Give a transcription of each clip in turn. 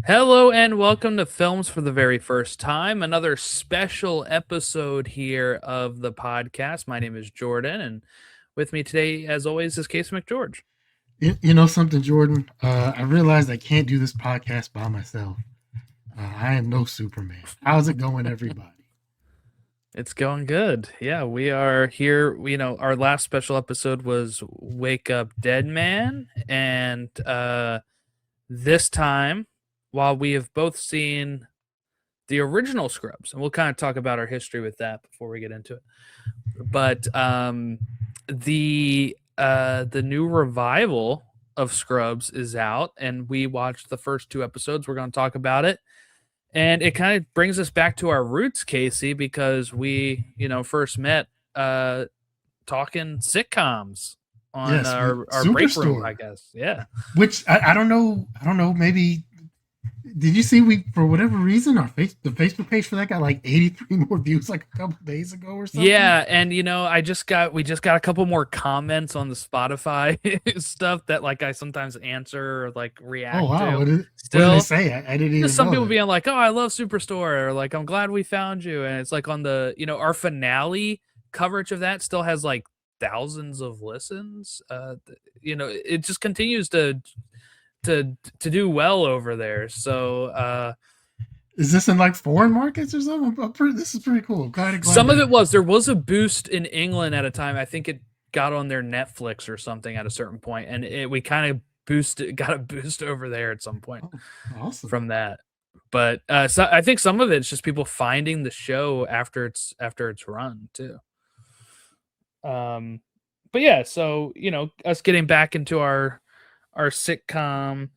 Hello and welcome to Films for the Very First Time, another special episode here of the podcast. My name is Jordan, and with me today, as always, is Case McGeorge. You know something, Jordan? I realized I can't do this podcast by myself. I am no Superman. How's it going, everybody? It's going good. Yeah, we are here. Our last special episode was Wake Up Dead Man, and this time, while we have both seen the original Scrubs, and we'll kind of talk about our history with that before we get into it. But the new revival of Scrubs is out, and we watched the first two episodes. We're going to talk about it, and it kind of brings us back to our roots, Casey, because we first met talking sitcoms on Yes, with our break room, I Superstore. guess. Yeah. Which I don't know. I don't know. Maybe did you see we for whatever reason the Facebook page for that got like 83 more views like a couple days ago or something? Yeah, and we just got a couple more comments on the Spotify stuff that like I sometimes answer or like Oh react wow, to. what did they Still, say? I didn't just even some know people that. being like, "Oh, I love Superstore," or like, "I'm glad we found you," and it's like on the our finale coverage of that still has like thousands of listens. It just continues to do well over there. So Is this in like foreign markets or something? This is pretty cool. I'm kind of glad some of that. it was there was a boost in England at a time. I think it got on their Netflix or something at a certain point, and we kind of got a boost over there at some point Oh, awesome. from that. But so I think some of it's just people finding the show after it's run too. Um, but yeah, so us getting back into our sitcom,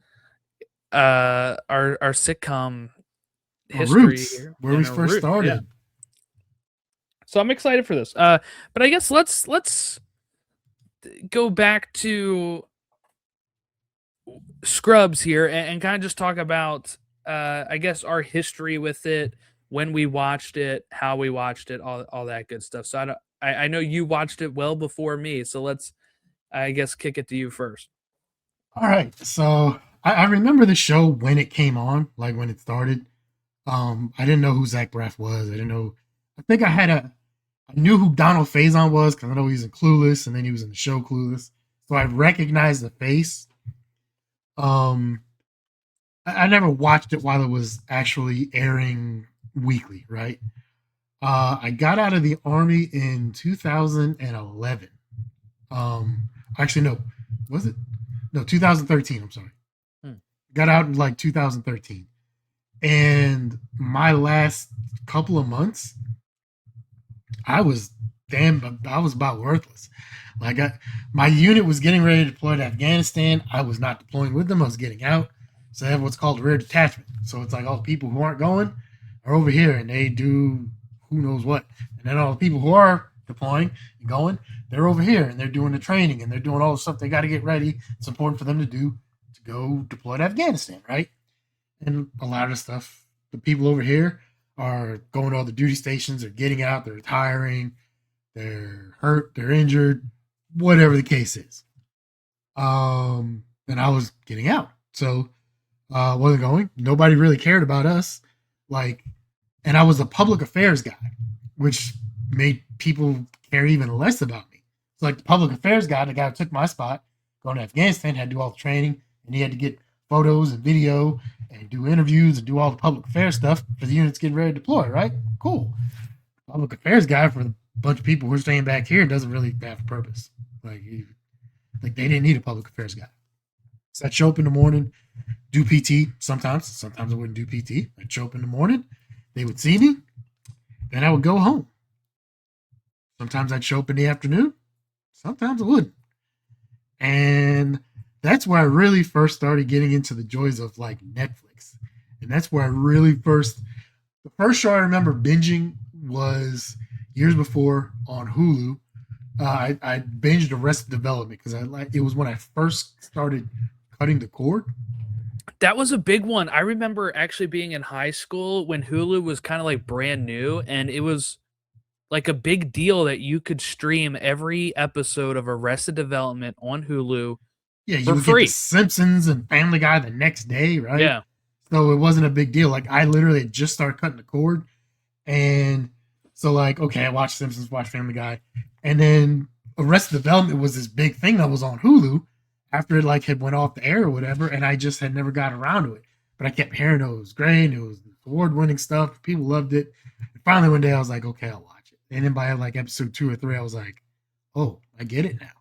our sitcom Our history roots, here where we and our first roots. Yeah, started. so I'm excited for this. But I guess let's go back to Scrubs here and kind of just talk about I guess our history with it, when we watched it, how we watched it, all that good stuff. So I know you watched it well before me, so let's I guess kick it to you first. All right. So I remember the show when it came on, like when it started. I didn't know who Zach Braff was. I didn't know. I think I knew who Donald Faison was because I know he's in Clueless, and then he was in the show Clueless. So I recognized the face. Um, I never watched it while it was actually airing weekly, right? I got out of the army in 2011. Actually, no, was it? No, 2013. I'm sorry. Hmm. Got out in like 2013. And my last couple of months, I was I was about worthless. Like my unit was getting ready to deploy to Afghanistan. I was not deploying with them. I was getting out. So I have what's called rear detachment. So it's like all the people who aren't going are over here and they do who knows what. And then all the people who are deploying and going, they're over here and they're doing the training and they're doing all the stuff they got to get ready. It's important for them to do to go deploy to Afghanistan, right? And a lot of the stuff, the people over here are going to all the duty stations, they're getting out, they're retiring, they're hurt, they're injured, whatever the case is. And I was getting out. So wasn't going. Nobody really cared about us. Like, and I was a public affairs guy, which made people care even less about me. So like the public affairs guy, the guy who took my spot, going to Afghanistan, had to do all the training, and he had to get photos and video and do interviews and do all the public affairs stuff for the units getting ready to deploy. Right? Cool. Public affairs guy for the bunch of people who are staying back here doesn't really have a purpose. Like they didn't need a public affairs guy. So I'd show up in the morning, do PT sometimes. Sometimes I wouldn't do PT. I'd show up in the morning. They would see me. Then I would go home. Sometimes I'd show up in the afternoon. Sometimes I wouldn't. And that's where I really first started getting into the joys of like Netflix. And that's where I really the first show I remember binging was years before on Hulu. I binged Arrested Development because it was when I first started cutting the cord. That was a big one. I remember actually being in high school when Hulu was kind of like brand new, and it was like a big deal that you could stream every episode of Arrested Development on Hulu Yeah, you for would get The free. Simpsons and Family Guy the next day, right? Yeah. So it wasn't a big deal. Like I literally had just started cutting the cord, and so like okay, I watched Simpsons, watched Family Guy, and then Arrested Development was this big thing that was on Hulu after it like had went off the air or whatever, and I just had never got around to it. But I kept hearing it was great, and it was award winning stuff. People loved it. And finally one day I was like, okay, I'll watch it. And then by like episode 2 or 3, I was like, oh, I get it now.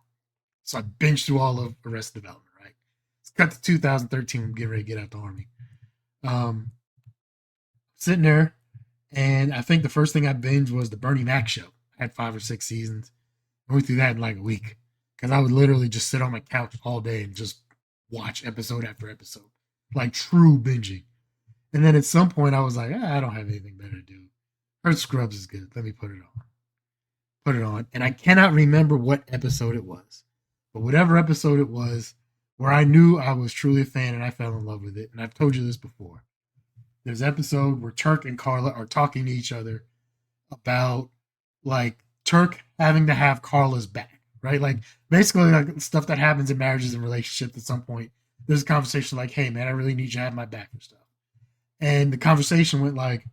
So I binged through all of Arrested Development. Right, it's cut to 2013. I'm getting ready to get out the army. Um, Sitting there, and I think the first thing I binged was the Bernie Mac show. I had 5 or 6 seasons. I went through that in like a week because I would literally just sit on my couch all day and just watch episode after episode, like true binging. And then at some point, I was like, I don't have anything better to do. Heard Scrubs is good. Let me put it on. Put it on. And I cannot remember what episode it was, but whatever episode it was, where I knew I was truly a fan and I fell in love with it. And I've told you this before. There's an episode where Turk and Carla are talking to each other about like Turk having to have Carla's back, right? Like basically like stuff that happens in marriages and relationships at some point. There's a conversation like, hey man, I really need you to have my back and stuff. And the conversation went like,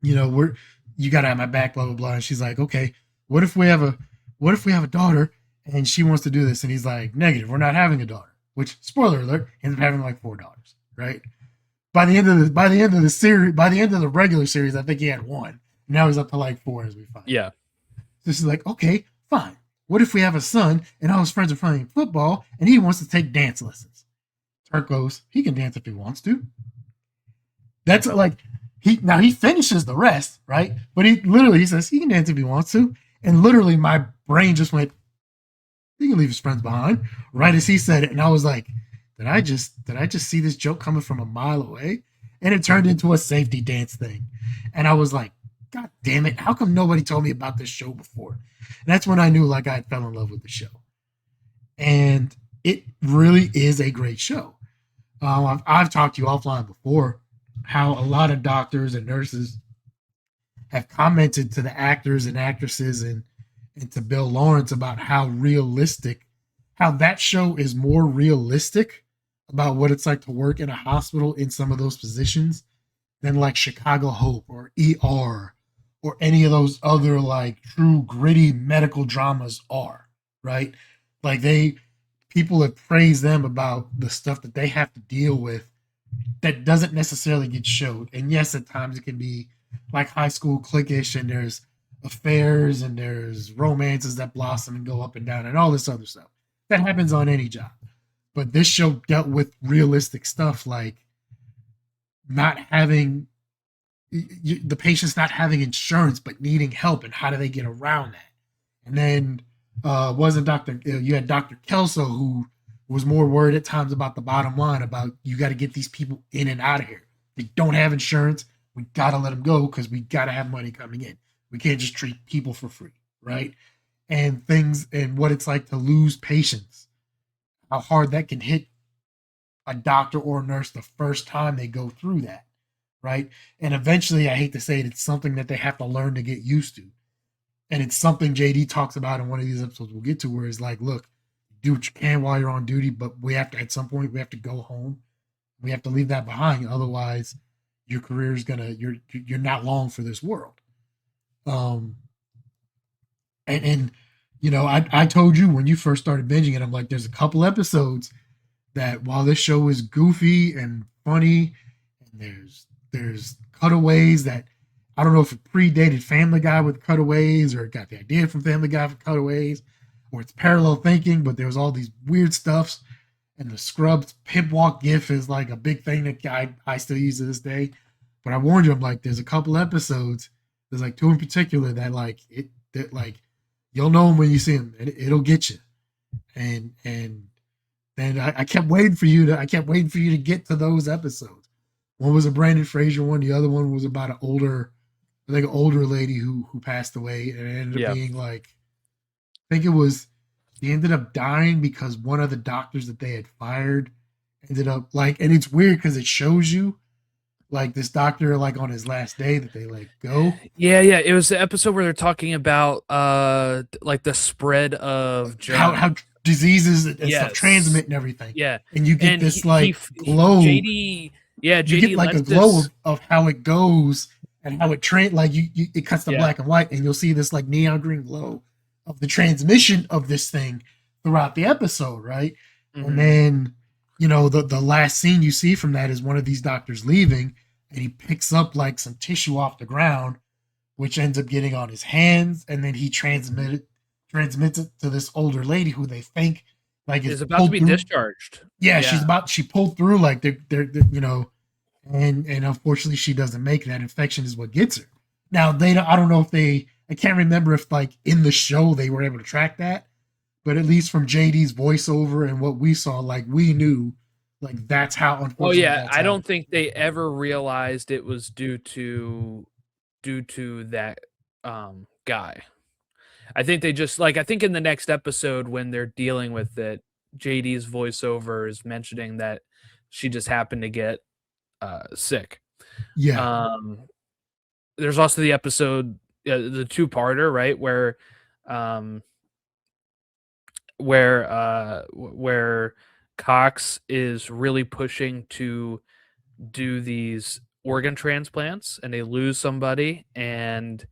you gotta have my back, blah blah blah. And she's like, okay, what if we have a daughter and she wants to do this? And he's like, negative, we're not having a daughter. Which, spoiler alert, ends up having like 4 daughters, right? By the end of the regular series, I think he had 1. Now he's up to like 4 as we find. Yeah. This is like, okay, fine. What if we have a son and all his friends are playing football and he wants to take dance lessons? Turk goes, he can dance if he wants to. That's like he finishes the rest, right? But he says he can dance if he wants to. And literally my brain just went, he can leave his friends behind, right as he said it. And I was like, did I just see this joke coming from a mile away? And it turned into a safety dance thing. And I was like, God damn it, how come nobody told me about this show before? And that's when I knew like I fell in love with the show. And it really is a great show. I've talked to you offline before how a lot of doctors and nurses have commented to the actors and actresses and to Bill Lawrence about how that show is more realistic about what it's like to work in a hospital in some of those positions than like Chicago Hope or ER or any of those other like true gritty medical dramas are, right? Like people have praised them about the stuff that they have to deal with that doesn't necessarily get showed. And yes, at times it can be like high school cliquish and there's affairs and there's romances that blossom and go up and down and all this other stuff. That happens on any job. But this show dealt with realistic stuff like not having the patients not having insurance but needing help and how do they get around that. And then you had Dr. Kelso who was more worried at times about the bottom line, about you got to get these people in and out of here. They don't have insurance. We got to let them go because we got to have money coming in. We can't just treat people for free, right? And things and what it's like to lose patients, how hard that can hit a doctor or a nurse the first time they go through that, right? And eventually, I hate to say it, it's something that they have to learn to get used to. And it's something JD talks about in one of these episodes we'll get to, where it's like, look, do what you can while you're on duty, but at some point, we have to go home. We have to leave that behind. Otherwise, your career is you're not long for this world. I told you when you first started binging it, I'm like, there's a couple episodes that while this show is goofy and funny, and there's cutaways that I don't know if it predated Family Guy with cutaways or it got the idea from Family Guy for cutaways, or it's parallel thinking, but there's all these weird stuffs. And the Scrubs pimp walk gif is like a big thing that I still use to this day. But I warned you, I'm like, there's a couple episodes, there's like 2 in particular that you'll know them when you see them, and it'll get you. And then I kept waiting for you to get to those episodes. One was a Brandon Fraser one, the other one was about an older lady who passed away, and it ended up being like, I think he ended up dying because one of the doctors that they had fired ended up like, and it's weird because it shows you like this doctor like on his last day that they like go. Yeah. It was the episode where they're talking about like the spread of how diseases and stuff transmit and everything. Yeah. And you get this glow. Yeah, You get JD like a lets glow this. of how it goes and how it like it cuts to Yeah. black and white, and you'll see this like neon green glow of the transmission of this thing throughout the episode, right? And Hmm. then the last scene you see from that is one of these doctors leaving, and he picks up like some tissue off the ground, which ends up getting on his hands, and then he transmits it to this older lady who they think like is Is about to pulled be through. discharged. Yeah, Yeah. she pulled through like and unfortunately she doesn't make that. Infection is what gets her. Now I don't know if I can't remember if like in the show they were able to track that, but at least from JD's voiceover and what we saw, like we knew like that's how Oh unfortunately yeah, that's I how. don't think they ever realized it was due to that guy. I think they just like I think in the next episode when they're dealing with it, JD's voiceover is mentioning that she just happened to get sick. Yeah, Um there's also the episode the two-parter, right, um where Cox is really pushing to do these organ transplants and they lose somebody and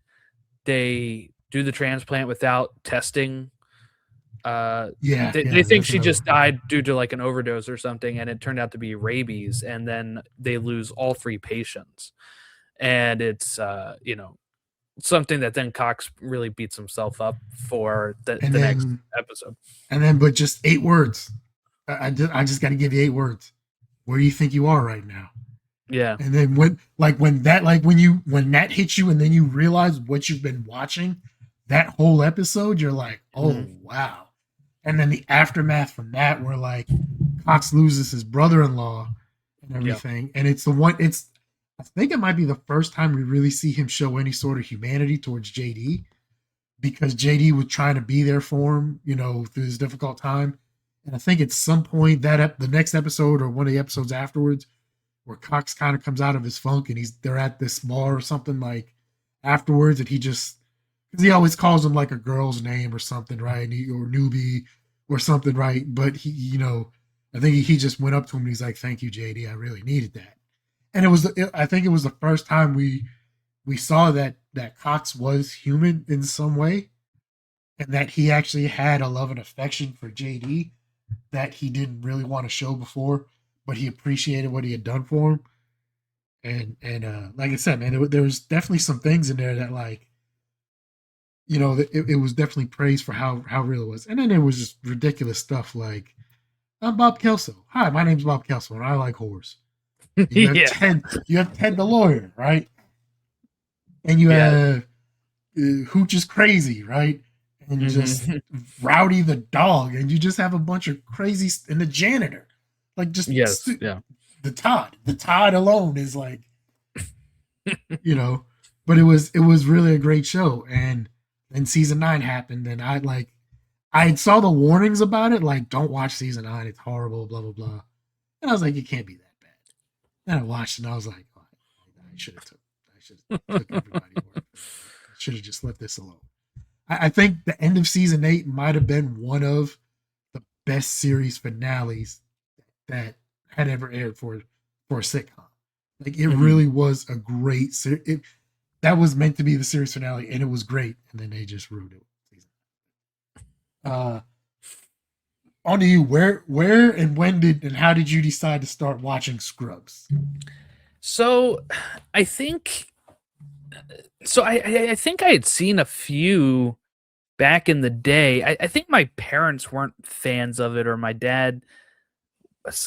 they do the transplant without testing. They yeah, think that's she another just one. died due to like an overdose or something, and it turned out to be rabies. And then they lose all three patients, and it's something that then Cox really beats himself up for And the next then episode. but just 8 words. I just got to give you 8 words. Where do you think you are right now? Yeah. And then when that hits you and then you realize what you've been watching that whole episode, you're like, oh Hmm. wow. And then the aftermath from that, where like Cox loses his brother-in-law and Yeah. everything, and it's I think it might be the first time we really see him show any sort of humanity towards JD, because JD was trying to be there for him, through this difficult time. And I think at some point the next episode or one of the episodes afterwards, where Cox kind of comes out of his funk and they're at this bar or something like afterwards, and he just because he always calls him like a girl's name or something, right? Or newbie or something, right? But I think he just went up to him and he's like, "Thank you, JD. I really needed that." And I think it was the first time we saw that Cox was human in some way, and that he actually had a love and affection for JD that he didn't really want to show before, but he appreciated what he had done for him. And like I said, man, there was definitely some things in there that like it was definitely praised for how real it was, and then there was just ridiculous stuff like I'm Bob Kelso. Hi, my name's Bob Kelso, and I like horrors. Yeah. You have Ted the lawyer, right? And you Yeah. have Hooch is crazy, right? And just Hmm. Rowdy the dog, and you just have a bunch of crazy and the janitor, like Yes. Yeah. the Todd. The Todd alone is like you know, but it was really a great show. And then season 9 happened, and I saw the warnings about it, like don't watch season 9, it's horrible, blah blah blah. And I was like, it can't be that bad. Then I watched it, and I was like, oh, I should have took everybody word for it. I should have just left this alone. I think the end of season 8 might have been one of the best series finales that had ever aired for a sitcom. Like it Hmm. really was a great series. That was meant to be the series finale, and it was great. And then they just ruined it. Uh, on to you. Where, and when did, and how did you decide to start watching Scrubs? So I think I think I had seen a few back in the day. I think my parents weren't fans of it, or my dad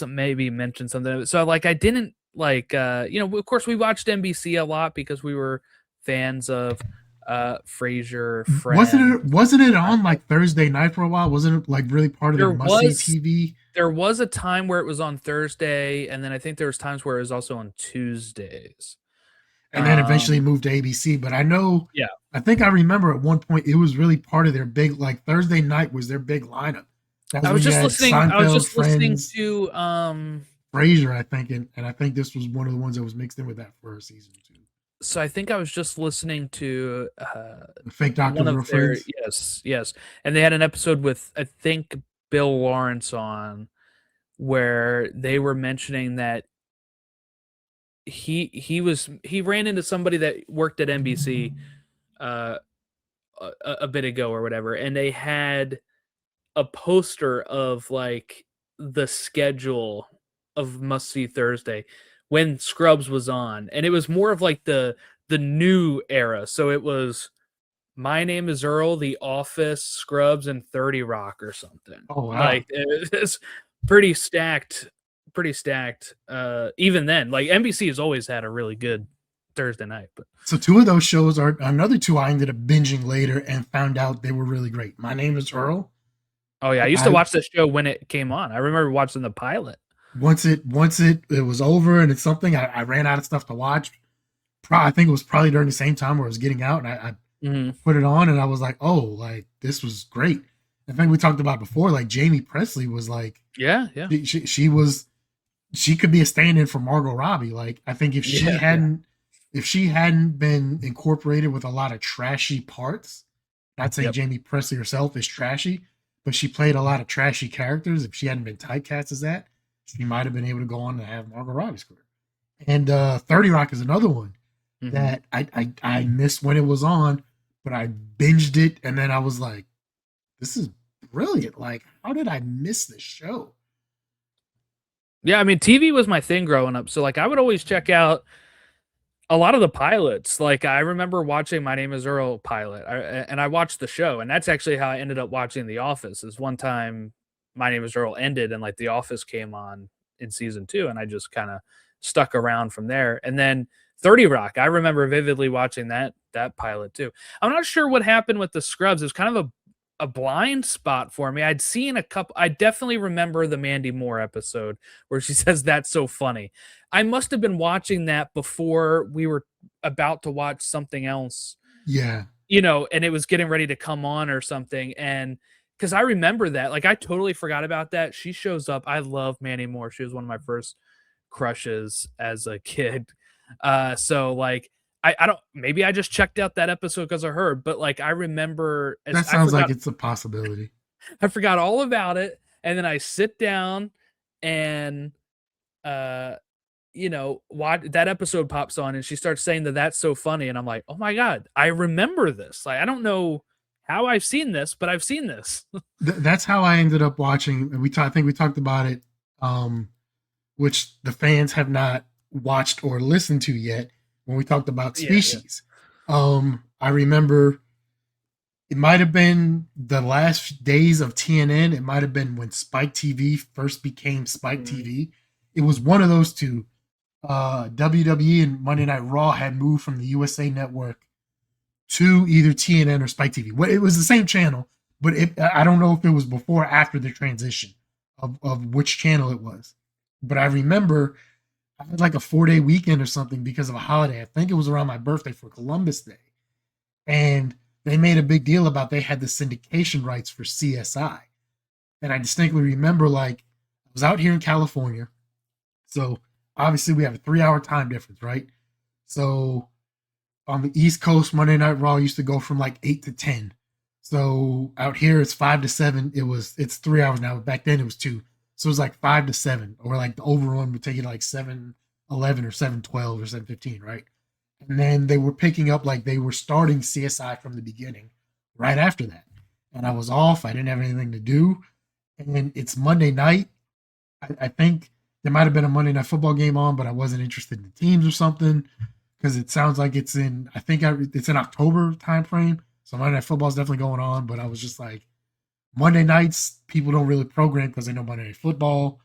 maybe mentioned something. So like I didn't like of course we watched NBC a lot because we were fans of Frasier, Friends. Wasn't it on like Thursday night for a while? Wasn't it like really part of their There must see was TV? there was a time where it was on Thursday, and then I think there was times where it was also on Tuesdays. And then eventually Um, moved to ABC. But I know, yeah, I think I remember at one point it was really part of their big, like Thursday night was their big lineup. That was when you had I was Seinfeld, just listening Friends, to Frasier, I think, and I think this was one of the ones that was mixed in with that for a season 2. so I think I was just listening to The Fake one Doctors of Real their Friends. yes, and they had an episode with I think Bill Lawrence on where they were mentioning that he ran into somebody that worked at NBC uh, a bit ago or whatever, and they had a poster of like the schedule of Must See Thursday when Scrubs was on, and it was more of like the new era. So it was My Name Is Earl, The Office, Scrubs, and 30 Rock or something. Oh wow. Like it's pretty stacked, pretty stacked. Even then, like NBC has always had a really good Thursday night, but So two of those shows are another two I ended up binging later and found out they were really great. My Name Is Earl. oh yeah, I used to I watch this show when it came on. I remember watching the pilot. once it was over and it's something I ran out of stuff to watch. I think it was probably during the same time where I was getting out, and I Mhm. put it on and I was like, oh, like this was great. I think we talked about before, like Jamie Presley was like Yeah, yeah, she could be a stand-in for Margot Robbie. Like I think yeah, yeah. if she hadn't been incorporated with a lot of trashy parts, not saying Yep. Jamie Presley herself is trashy, but she played a lot of trashy characters. If she hadn't been typecast as that, she might have been able to go on to have Margot Robbie's career. And 30 Rock is another one Mhm. that I missed when it was on, but I binged it and then I was like, this is brilliant. Like, how did I miss this show? Yeah, I mean, TV was my thing growing up. So like I would always check out a lot of the pilots. Like I remember watching My Name Is Earl pilot, and I watched the show, and that's actually how I ended up watching The Office. Is one time My Name Is Earl ended, and like The Office came on in season 2, and I just kind of stuck around from there. And then 30 Rock, I remember vividly watching that pilot too. I'm not sure what happened with the Scrubs. It was kind of a blind spot for me. I'd seen a couple. I definitely remember the Mandy Moore episode where she says that's so funny. I must have been watching that before we were about to watch something else, Yeah, and it was getting ready to come on or something. And because I remember that, like, I totally forgot about that. She shows up. I love Mandy Moore. She was one of my first crushes as a kid. So like, I don't, maybe I just checked out that episode because of her, but like, I remember as that sounds like it's a possibility. I forgot all about it. And then I sit down and, uh, what that episode pops on and she starts saying that that's so funny. And I'm like, oh my God, I remember this. Like, I don't know how I've seen this, but I've seen this. That's how I ended up watching. I think we talked about it, um, which the fans have not watched or listened to yet. When we talked about Yeah, yeah. Species, I remember it might have been the last days of TNN. It might have been when Spike TV first became Spike Mhm. TV. It was one of those two. WWE and Monday Night Raw had moved from the USA Network to either TNN or Spike TV. Well, it was the same channel, but I don't know if it was before or after the transition of which channel it was. But I remember I had like a 4-day weekend or something because of a holiday. I think it was around my birthday for Columbus Day. And they made a big deal about they had the syndication rights for CSI. And I distinctly remember like I was out here in California. So obviously we have a 3-hour time difference, right? So on the East Coast, Monday Night Raw used to go from like 8 to 10. So out here it's 5 to 7. It's 3 hours now. Back then it was 2. So it was like 5 to 7, or like the overrun would take it like 7-11 or 7-12 or 7-15, right? And then they were picking up like they were starting CSI from the beginning right after that. And I was off. I didn't have anything to do. And it's Monday night. I think there might have been a Monday night football game on, but I wasn't interested in the teams or something because it sounds like it's in. It's in October time frame, so Monday night football is definitely going on. But I was just like, Monday nights people don't really program because they know Monday night football,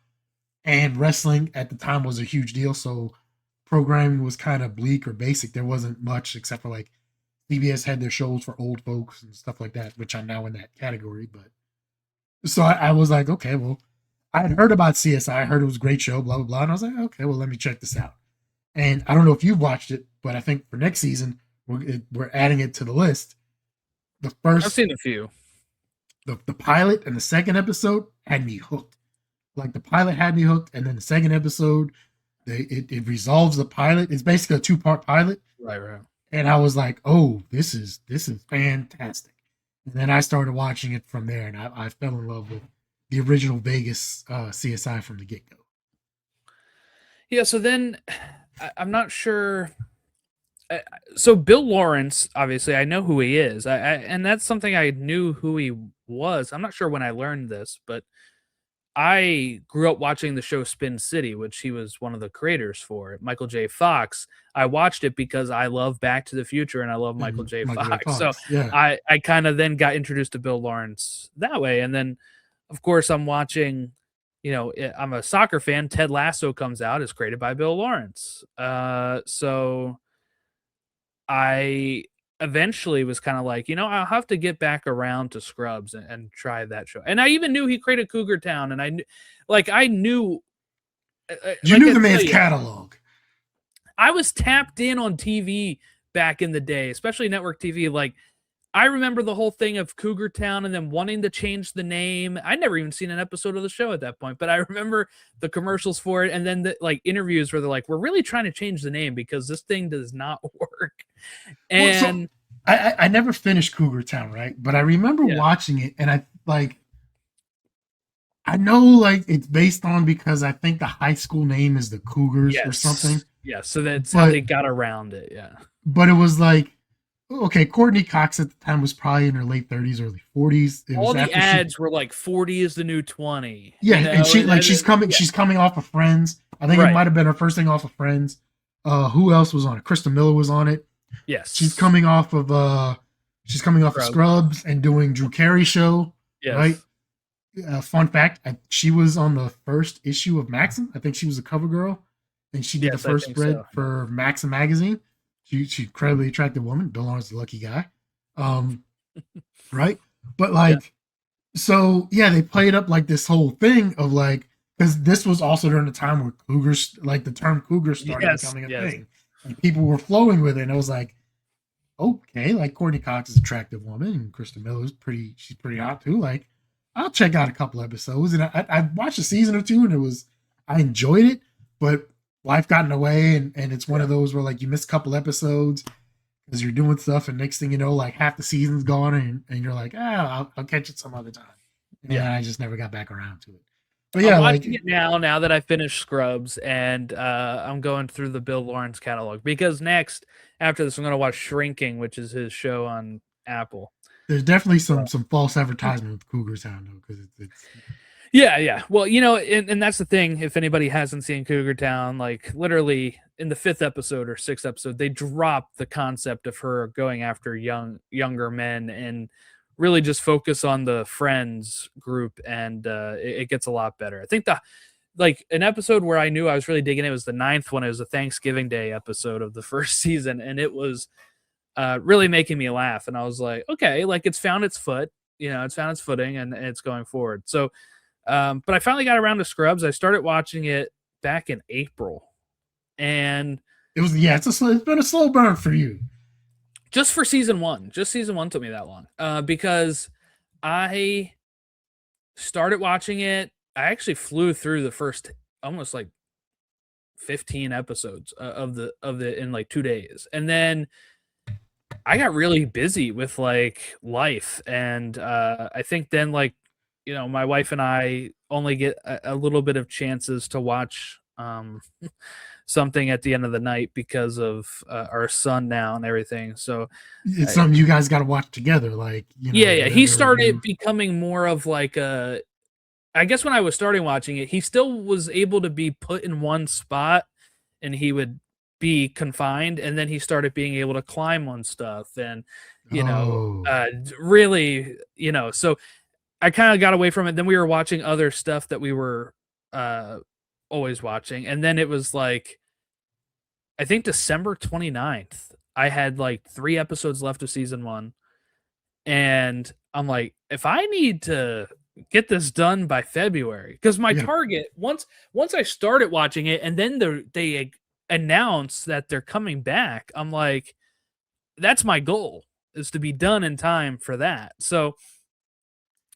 and wrestling at the time was a huge deal. So programming was kind of bleak or basic. There wasn't much except for like CBS had their shows for old folks and stuff like that, which I'm now in that category. But so I was like, okay, well, I had heard about CSI. I heard it was a great show, blah, blah, blah. And I was like, okay, well, let me check this out. And I don't know if you've watched it, but I think for next season, we're adding it to the list. The I've first, seen a few. the pilot and the second episode had me hooked. Like the pilot had me hooked. And then the second episode, it resolves the pilot. It's basically a 2-part pilot. Right, right. And I was like, oh, this is fantastic. And then I started watching it from there, and I fell in love with the original Vegas CSI from the get go. Yeah. So then I'm not sure. So Bill Lawrence, obviously, I know who he is, and that's something I knew who he was. I'm not sure when I learned this, but I grew up watching the show Spin City, which he was one of the creators for. Michael J. Fox. I watched it because I love Back to the Future and I love Michael And J. Michael J. Fox. So Fox, yeah. I kind of then got introduced to Bill Lawrence that way, and then of course I'm watching. I'm a soccer fan. Ted Lasso comes out, is created by Bill Lawrence. So I eventually was kind of like, I'll have to get back around to Scrubs and try that show. And I even knew he created Cougar Town, and I knew, You like knew I the tell man's you, catalog. I was tapped in on TV back in the day, especially network TV. Like I remember the whole thing of Cougar Town and then wanting to change the name. I'd never even seen an episode of the show at that point, but I remember the commercials for it and then the like interviews where they're like, "We're really trying to change the name because this thing does not work." Well, so And I never finished Cougar Town, right? But I remember yeah. watching it, and I know like it's based on because I think the high school name is the Cougars or something. Yes. Yes. So that's how But they got around it. Yeah. but it was like okay, Courtney Cox at the time was probably in her late 30s, early 40s. It All was the after she ads were like 40 is the new 20, yeah, and she like Yeah. she's coming off of Friends. I think it Right. might have been her first thing off of Friends. Who else was on it? Krista Miller was on it. She's Yes. coming off of Scrubs and doing Drew Carey show, right? Yes. Fun fact: she was on the first issue of Maxim. I think she was a cover girl, and she did the Yes, I first think spread so. for Maxim magazine. She's incredibly attractive woman. Bill Lawrence is a lucky guy, right? But Yeah. like, so yeah, they played up like this whole thing of like because this was also during the time where cougars, like the term cougar, started Yes. becoming a Yes. thing, and people were flowing with it. And I was like, okay, like Courtney Cox is an attractive woman, and Krista Miller's pretty. She's pretty hot too. Like, I'll check out a couple episodes, and I watched a season or two, and I enjoyed it, but life got in the way, and it's one of those where like you miss a couple episodes because you're doing stuff, and next thing you know, like half the season's gone, and you're like, I'll catch it some other time. And then I just never got back around to it. But I'm yeah, like watching it now that I finished Scrubs, and I'm going through the Bill Lawrence catalog because next, after this, I'm going to watch Shrinking, which is his show on Apple. there's definitely some false advertisement with Cougar Town though, because it's Yeah. Well, and that's the thing. If anybody hasn't seen Cougar Town, like literally in the 5th episode or 6th episode, they drop the concept of her going after younger men and really just focus on the friends group, and it gets a lot better. I think like an episode where I knew I was really digging it was the 9th one. It was a Thanksgiving Day episode of the first season, and it was really making me laugh. And I was like, okay, like it's found its it's found its footing, and it's going forward. So but I finally got around to Scrubs. I started watching it back in April, and it's been a slow burn for you. just for season one. Just season one took me that long because I started watching it. I actually flew through the first almost like 15 episodes of the in like 2 days, and then I got really busy with like life, and I think then like my wife and I only get a little bit of chances to watch something at the end of the night because of our son now and everything. So It's something you guys got to watch together, like yeah. He started becoming more of like a. I guess when I was starting watching it, he still was able to be put in one spot, and he would be confined, and then he started being able to climb on stuff, and really, so I kind of got away from it. Then we were watching other stuff that we were always watching. And then it was like, I think December 29th, I had like 3 episodes left of season 1. And I'm like, if I need to get this done by February, because my target, once I started watching it and then they announce that they're coming back, I'm like, that's my goal, is to be done in time for that. So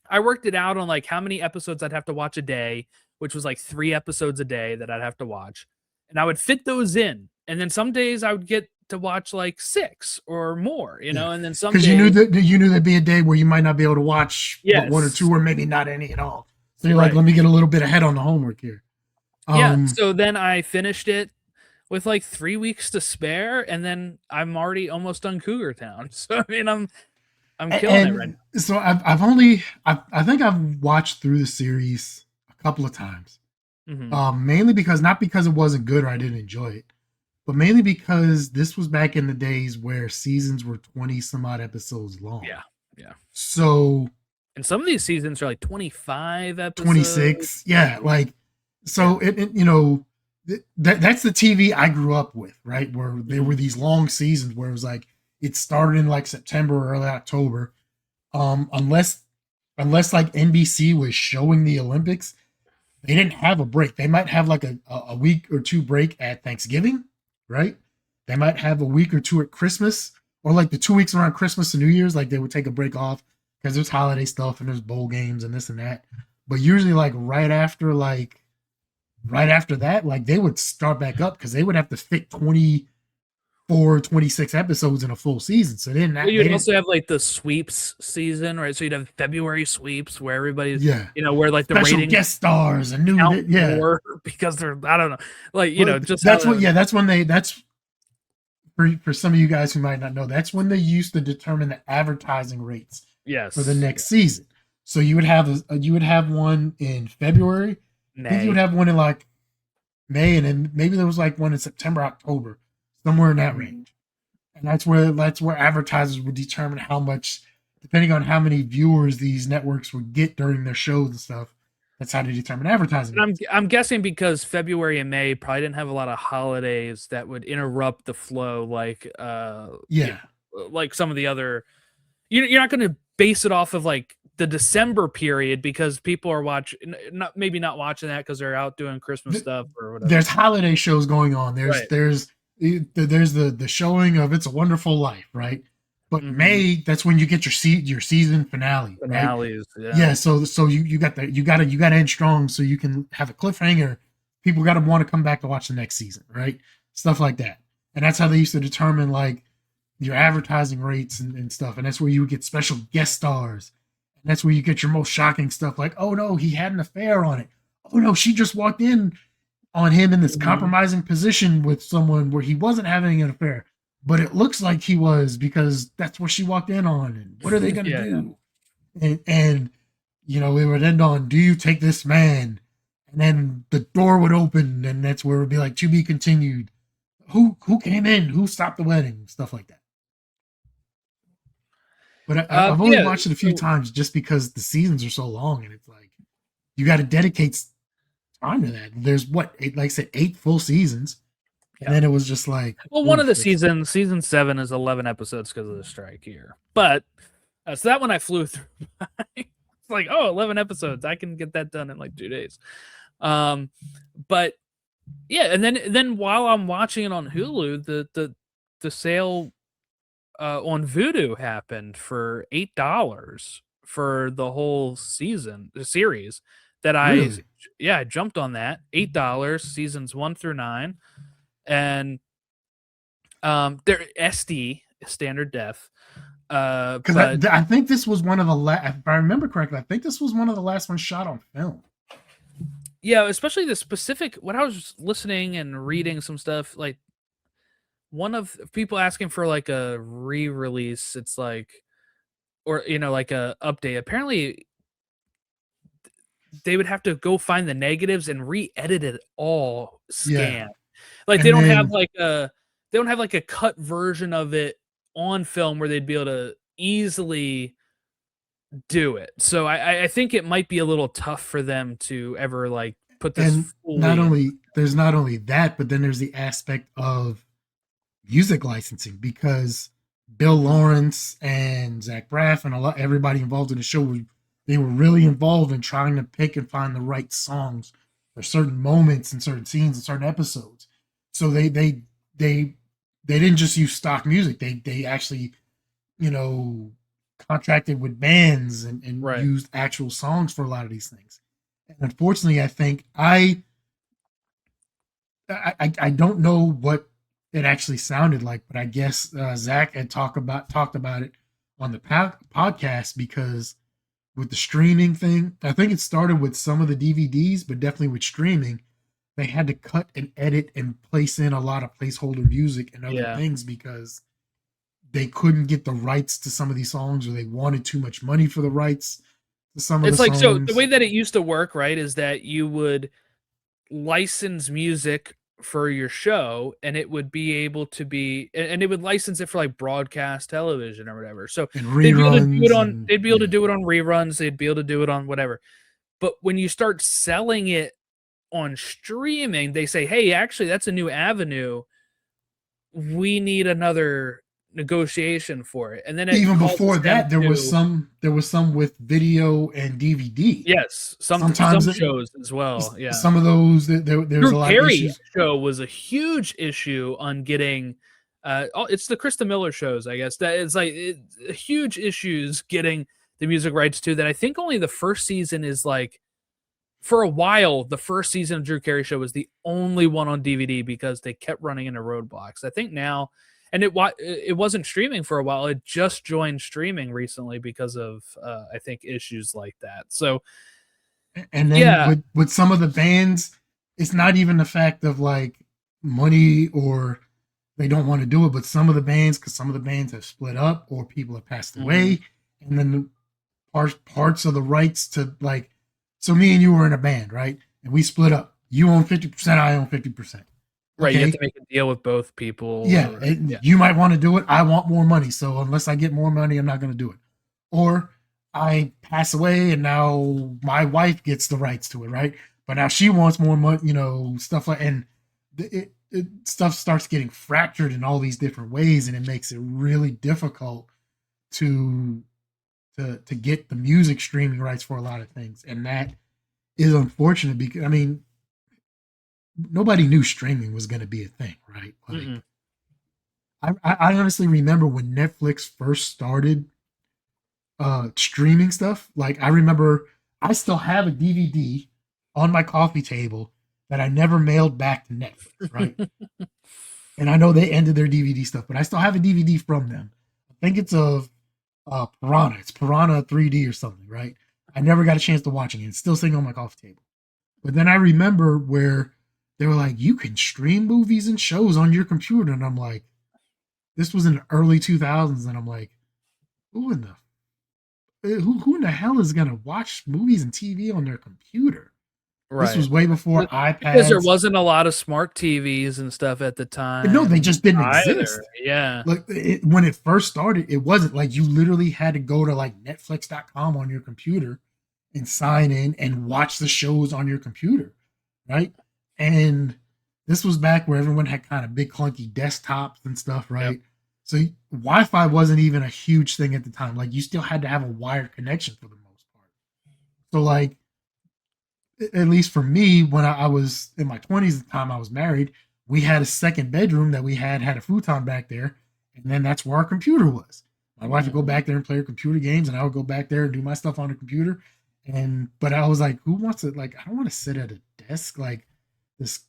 I worked it out on like how many episodes I'd have to watch a day, which was like 3 episodes a day that I'd have to watch. And I would fit those in. And then some days I would get to watch like 6 or more, and then some days, you knew there'd be a day where you might not be able to watch but 1 or 2 or maybe not any at all. So you're like, let me get a little bit ahead on the homework here. So then I finished it with like 3 weeks to spare, and then I'm already almost done Cougar Town. So I mean, I'm killing it right And so I think I've watched through the series a couple of times. now. Mainly because not because it wasn't good or I didn't enjoy it, but mainly because this was back in the days where seasons were 20 some odd episodes long. Yeah, yeah. So And some of these seasons are like 25 episodes. 26, yeah, like Yeah. so that's the TV I grew up with, right? Where there were these long seasons where it was like it started in like September or early October. Unless like NBC was showing the Olympics, they didn't have a break. They might have like a week or two break at Thanksgiving, right? They might have a week or two at Christmas, or like the 2 weeks around Christmas and New Year's, like they would take a break off because there's holiday stuff and there's bowl games and this and that. But usually, right after that, like they would start back up because they would have to fit 24, 26 episodes in a full season. So Well, they you'd didn't, also have like the sweeps season, right? So you'd have February sweeps where everybody's, yeah, where like the special ratings guest stars and new, count yeah. more because they're, I don't know, like, But just how that's when that's for some of you guys who might not know, that's when they used to determine the advertising rates for the yes, next season. So you would have one in February. I think you would May. have one in like May, and then maybe there was like one in September, October, somewhere in that range. And that's where advertisers would determine how much, depending on how many viewers these networks would get during their shows and stuff. That's how they determine advertising And rates. I'm guessing because February and May probably didn't have a lot of holidays that would interrupt the flow, like Yeah, like some of the other. You're not going to base it off of like the December period because people are watching, not watching that because they're out doing Christmas stuff or whatever. there's holiday shows going on. Right. There's the showing of It's a Wonderful Life, right? But May, that's when you get your season finale, right? Finales, yeah. Yeah, so you got to end strong so you can have a cliffhanger. People got to want to come back to watch the next season, right? Stuff like that. And that's how they used to determine like your advertising rates and stuff. And that's where you would get special guest stars. And that's where you get your most shocking stuff like, oh no, he had an affair on it. Oh no, she just walked in on him in this compromising position with someone where he wasn't having an affair, but it looks like he was because that's what she walked in on. And what are they going to Yeah. do? And it would end on, do you take this man? And then the door would open, and that's where it would be like, to be continued. Who came in? Who stopped the wedding? Stuff like that. But I've only Yeah. watched it a few times just because the seasons are so long, and it's like you got to dedicate time to that. There's like I said, 8 full seasons, and then it was just like, Well, one of the seasons, season 7, is 11 episodes because of the strike here. But so that one I flew through. It's like, 11 episodes. I can get that done in like 2 days. But yeah, and then while I'm watching it on Hulu, the sale on Vudu happened for $8 for the whole the series that Really? I jumped on that. $8, seasons 1 through 9. And they're SD, standard def. Because But I think this was one of the last. If I remember correctly, I think this was one of the last ones shot on film. yeah, especially the specific, when I was listening and reading some stuff, like one of people asking for like a re-release, it's like, or like a update. Apparently they would have to go find the negatives and re-edit it all Yeah, scan. Like and then they don't have like a cut version of it on film where they'd be able to easily do it. So I think it might be a little tough for them to ever like put this and fully. there's not only that, but then there's the aspect of music licensing because Bill Lawrence and Zach Braff and everybody involved in the show they were really involved in trying to pick and find the right songs for certain moments and certain scenes and certain episodes. So they didn't just use stock music. They actually, contracted with bands and Right. used actual songs for a lot of these things. And unfortunately, I think I don't know what it actually sounded like, but I guess Zach had talked about it on the podcast because with the streaming thing, I think it started with some of the DVDs, but definitely with streaming, they had to cut and edit and place in a lot of placeholder music and other Yeah. things because they couldn't get the rights to some of these songs, or they wanted too much money for the rights to some of the It's like, so the songs. way that it used to work, right, is that you would license music for your show, and it would be able to be, and it would license it for like broadcast television or whatever. So And they'd be able to do it reruns on and they'd be able to yeah. do it on reruns, they'd be able to do it on whatever. But when you start selling it on streaming, they say, "Hey, actually, that's a new avenue. We need another negotiation for it." And then it Even before causes them that, to, there was some with video and DVD. yes, some Sometimes shows as well. Yeah. some of those there was Drew a lot of Carey issues. show was a huge issue on getting it's the Krista Miller shows, I guess. That it's like huge issues getting the music rights to that. I think only the first season is like, for a while, the first season of Drew Carey show was the only one on DVD because they kept running into roadblocks. I think now, and it wasn't streaming for a while. It just joined streaming recently because of I think issues like that. So And then yeah. with some of the bands, it's not even the fact of like money or they don't want to do it, but some of the bands, because some of the bands have split up or people have passed Mhm. away, and then the parts of the rights to like, so me and you were in a band, right? And we split up. You own 50%, I own 50%. Right, you have to Okay. make a deal with both people, Yeah. or yeah. You might want to do it. I want more money. So unless I get more money, I'm not going to do it. Or I pass away and now my wife gets the rights to it, right? But now she wants more money, stuff like, and stuff starts getting fractured in all these different ways, and it makes it really difficult to to get the music streaming rights for a lot of things, and that is unfortunate because I mean nobody knew streaming was going to be a thing, right? Like Mm-mm. I honestly remember when Netflix first started streaming stuff. Like I remember I still have a DVD on my coffee table that I never mailed back to Netflix, right? And I know they ended their DVD stuff, but I still have a DVD from them. I think it's of Piranha. It's Piranha 3D or something, right? I never got a chance to watch it. It's still sitting on my coffee table. But then I remember where they were like, you can stream movies and shows on your computer. And I'm like, this was in the early 2000s. And I'm like, who in the who in the hell is gonna watch movies and TV on their computer? This Right. was way before Because there iPads. wasn't a lot of smart TVs and stuff at the No, they time just didn't either. exist. Yeah. Like when it first started, it wasn't like you literally had to go to like Netflix.com on your computer and sign in and watch the shows on your computer, right? And this was back where everyone had kind of big clunky desktops and stuff, Yep. right? So Wi-Fi wasn't even a huge thing at the time. Like you still had to have a wired connection for the most part. So like at least for me, when I was in my 20s at the time I was married, we had a second bedroom that we had a futon back there, and then that's where our computer was. My wife would go Mhm. back there and play her computer games, and I would go back there and do my stuff on the computer. And but I was like, who wants to like? I don't want to sit at a desk like this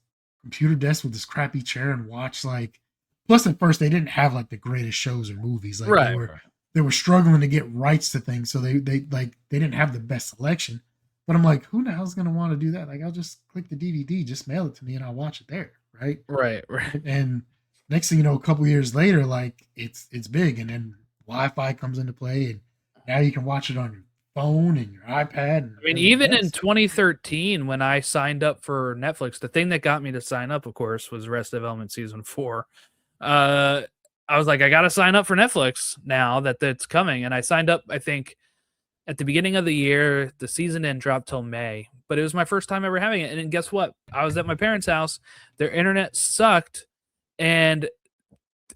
computer desk with this crappy chair and watch like. Plus, at first they didn't have like the greatest shows or movies. Like Right, right. they were struggling to get rights to things, so they didn't have the best selection. But I'm like, who the hell's gonna want to do that? Like, I'll just click the DVD, just mail it to me, and I'll watch it there, right? Right, right. And next thing you know, a couple years later, like it's big, and then Wi-Fi comes into play, and now you can watch it on your phone and your iPad and I mean, everything even in else. 2013, when I signed up for Netflix, the thing that got me to sign up, of course, was Arrested Development season 4. Uh, I was like, I gotta sign up for Netflix now that that's coming, and I signed up. I think at the beginning of the year. The season didn't drop till May, but it was my first time ever having it. And then guess what? I was at my parents' house. Their internet sucked, and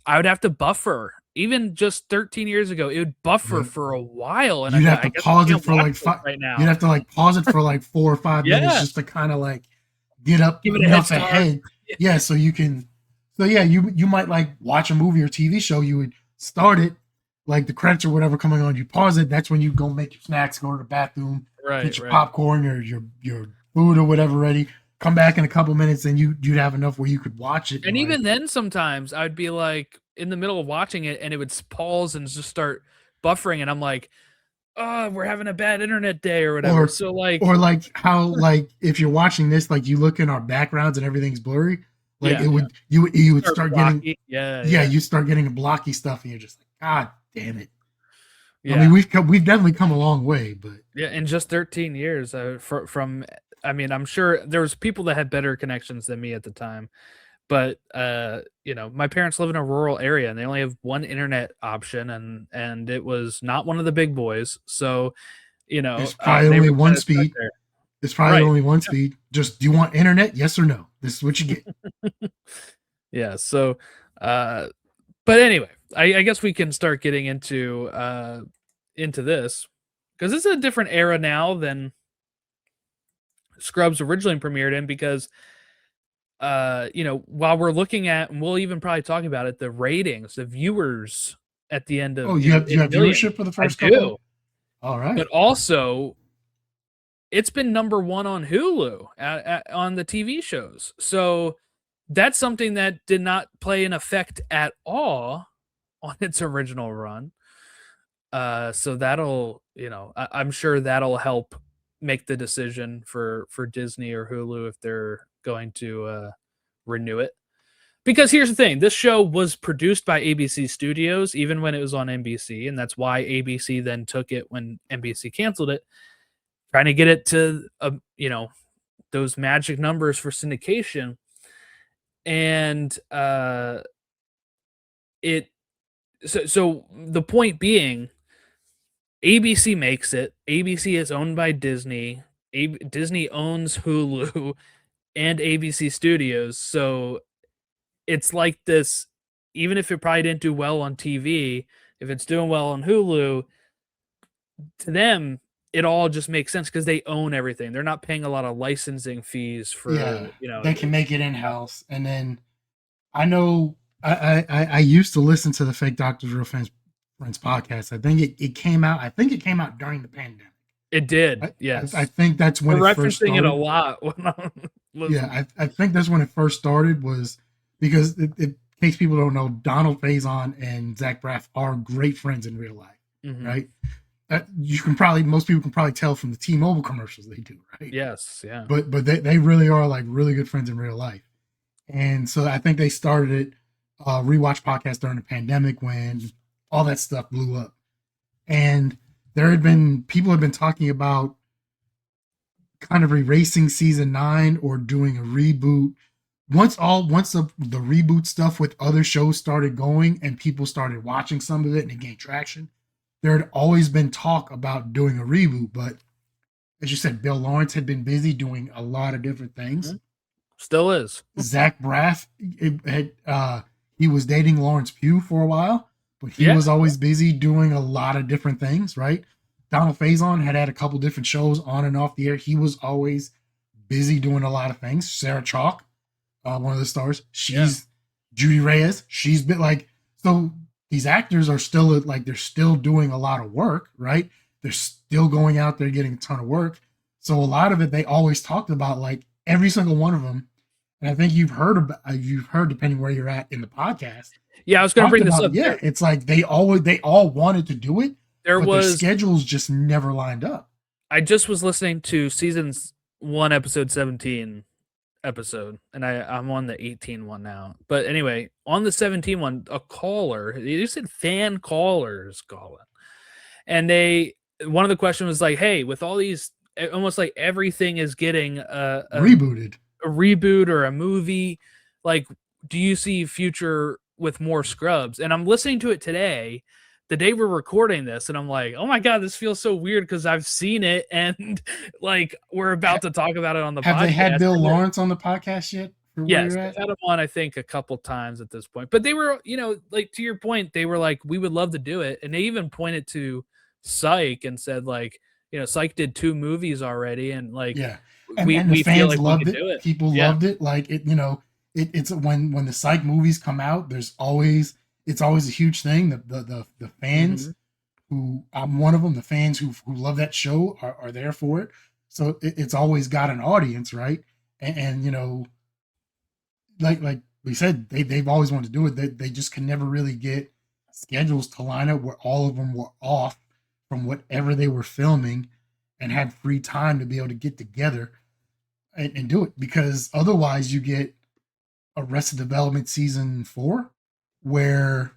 I would have to buffer. Even just 13 years ago, it would buffer But for a while, and I'd you'd be have like, I to guess I pause it can't for watch like this five. right You'd now. have to like pause it for like 4 or 5 minutes Yeah, just to kind of like get up give it a head enough start. ahead. Yeah, so you can. So yeah, you might like watch a movie or TV show. You would start it, like the credits or whatever coming on. You pause it. That's when you go make your snacks, go to the bathroom, Right, get your right. popcorn, your food or whatever ready. Come back in a couple minutes, and you'd have enough where you could watch it and And like even then, sometimes I'd be like in the middle of watching it, and it would pause and just start buffering, and I'm like, oh, we're having a bad internet day or whatever. or So like, or like how like if you're watching this, like you look in our backgrounds and everything's blurry, like yeah, it yeah, would you would or start getting, blocky. Yeah, yeah, yeah, you start getting blocky stuff and you're just like, God damn it. I mean, yeah, we've definitely come a long way, but yeah. In just 13 years, from I mean, I'm sure there was people that had better connections than me at the time, but my parents live in a rural area and they only have one internet option, and it was not one of the big boys. So there's probably they only were one kind of stuck speed. there. There's probably Right. only one speed. Just, do you want internet? Yes or no? This is what you get. Yeah. So, uh, but anyway, I guess we can start getting into this because this is a different era now than Scrubs originally premiered in because while we're looking at, and we'll even probably talk about it, the ratings, the viewers at the end Oh, of, you in have millions. viewership for the I first couple of, do. all But right. also it's been number one on Hulu on the TV shows. So that's something that did not play an effect at all on its original run. So that'll, I'm sure that'll help make the decision for Disney or Hulu if they're going to renew it. Because here's the thing, this show was produced by ABC Studios even when it was on NBC, and that's why ABC then took it when NBC canceled it, trying to get it to those magic numbers for syndication. And it so the point being, ABC makes it. ABC is owned by Disney. Disney owns Hulu and ABC Studios. So it's like this, even if it probably didn't do well on TV, if it's doing well on Hulu, to them, it all just makes sense because they own everything. They're not paying a lot of licensing fees Yeah, for, they can make it in house. And then I know I used to listen to the Fake Doctors Real Friends podcast. I think it came out. I think it came out during the pandemic. it did. I Yes. think that's when We're it first referencing it a started. lot when I'm listening. Yeah, I think that's when it first started, was because in case people don't know, Donald Faison and Zach Braff are great friends in real life, Mhm. right? You can probably, most people can probably tell from the T-Mobile commercials they do, right? Yes, yeah. But they really are like really good friends in real life. And so I think they started it, rewatch podcast during the pandemic when all that stuff blew up. And there had been, people have been talking about kind of erasing season 9 or doing a reboot. Once the reboot stuff with other shows started going and people started watching some of it and it gained traction, there had always been talk about doing a reboot. But as you said, Bill Lawrence had been busy doing a lot of different things. Mhm. Still is. Zach Braff he was dating Lawrence Pugh for a while, but he Yeah. was always busy doing a lot of different things, right? Donald Faison had a couple different shows on and off the air. He was always busy doing a lot of things. Sarah Chalke, one of the stars, Yeah. she's Judy Reyes. She's been like, so these actors are still like, they're still doing a lot of work, right? They're still going out there getting a ton of work. So a lot of it, they always talked about, like every single one of them. And I think you've heard, depending where you're at in the podcast, Yeah, I was gonna talked bring this about, up. yeah, it's like they all wanted to do it, There but their was schedules just never lined up. I just was listening to seasons 1, episode 17 episode, and I'm on the 18 one now. But anyway, on the 17 one, a caller, you said fan callers calling. And one of the questions was like, "Hey, with all these, almost like everything is getting Rebooted. a reboot or a movie, like, do you see future with more Scrubs?" And I'm listening to it today, the day we're recording this, and I'm like, "Oh my god, this feels so weird because I've seen it and like we're about to talk about it on the Have they had podcast." Bill And Lawrence on the podcast yet? For where yes, you're they've at? had him on, I think, a couple times at this point. But they were, like to your point, they were like, "We would love to do it," and they even pointed to Psych and said, like, Psych did 2 movies already, and like Yeah, we and the we feel fans like we loved could it. do it. People Yeah. loved it. Like it, it's when the Psych movies come out, it's always a huge thing. The fans, Mhm. who I'm one of them, the fans who love that show are there for it. So it's always got an audience, right? And like we said, they've always wanted to do it. They just can never really get schedules to line up where all of them were off from whatever they were filming and had free time to be able to get together and do it, because otherwise you get Arrested Development season 4 where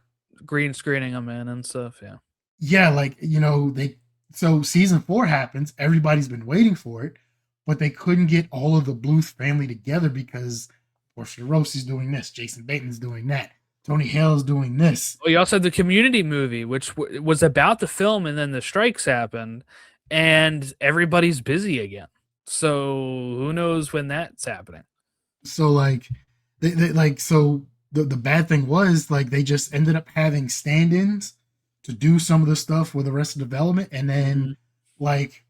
Green screening them in and stuff. Yeah. yeah, like they so season 4 happens, everybody's been waiting for it, but they couldn't get all of the Bluth family together because Portia Rossi's doing this, Jason Bateman's doing that, Tony Hale's doing this. Well, you also had the Community movie, which was about the film, and then the strikes happened, and everybody's busy again. So who knows when that's happening? So like they like so the bad thing was like they just ended up having stand-ins to do some of the stuff with Arrested Development, and then like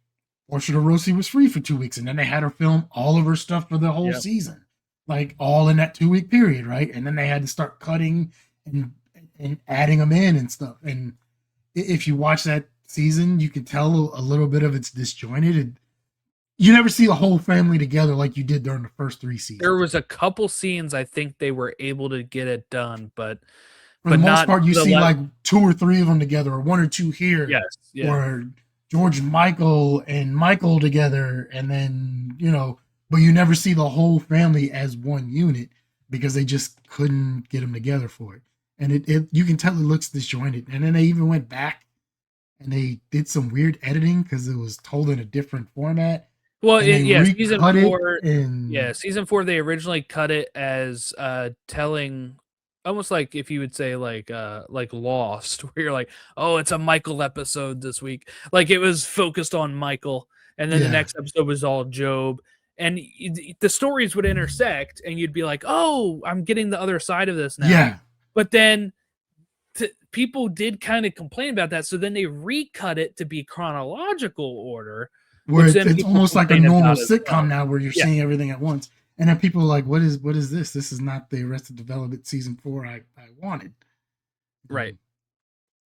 Portia de Rossi was free for 2 weeks, and then they had her film all of her stuff for the whole season, like all in that 2 week period, right? And then they had to start cutting and adding them in and stuff. And if you watch that season, you can tell a little bit of it's disjointed. You never see the whole family together like you did during the first 3 seasons. There was a couple scenes I think they were able to get it done, but for the most part, you see like 2 or 3 of them together, or 1 or 2 here, or George Michael and Michael together, and then but you never see the whole family as one unit because they just couldn't get them together for it. And it you can tell it looks disjointed. And then they even went back and they did some weird editing because it was told in a different format. Well, season 4. Season 4 they originally cut it as telling, almost like if you would say like Lost, where you're like, oh, it's a Michael episode this week. Like it was focused on Michael, and then the next episode was all Job, and the stories would intersect, and you'd be like, oh, I'm getting the other side of this now. Yeah. But then people did kind of complain about that, so then they recut it to be chronological order. Where it's almost like a normal sitcom now, where you're seeing everything at once, and then people are like, "What is this? This is not the Arrested Development season 4 I wanted." Right.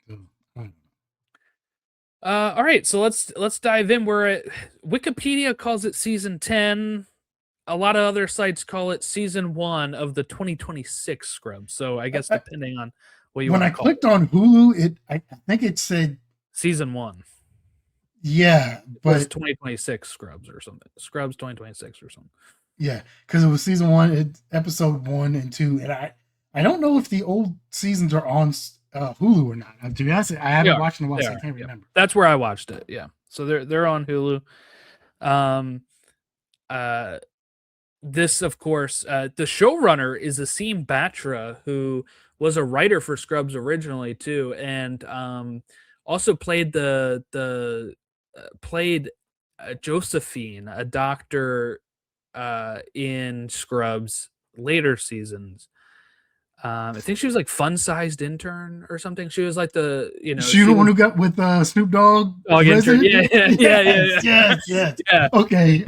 So, all right, so let's dive in. We're at Wikipedia calls it season 10. A lot of other sites call it season 1 of the 2026 Scrubs. So I guess depending on what you want to call it. When I clicked on Hulu, I think it said season 1. Yeah, but it's 2026 Scrubs or something. Scrubs 2026 or something. Yeah, because it was season 1, episode 1 and 2, and I don't know if the old seasons are on Hulu or not. To be honest, I haven't watched in a while, so I can't remember. That's where I watched it. Yeah, so they're on Hulu. This, of course, the showrunner is Asim Batra, who was a writer for Scrubs originally too, and also played Josephine, a doctor in Scrubs later seasons. I think she was like fun-sized intern or something. She was like she the one who got with Snoop Dogg. Intern. Yeah. Yeah. Okay.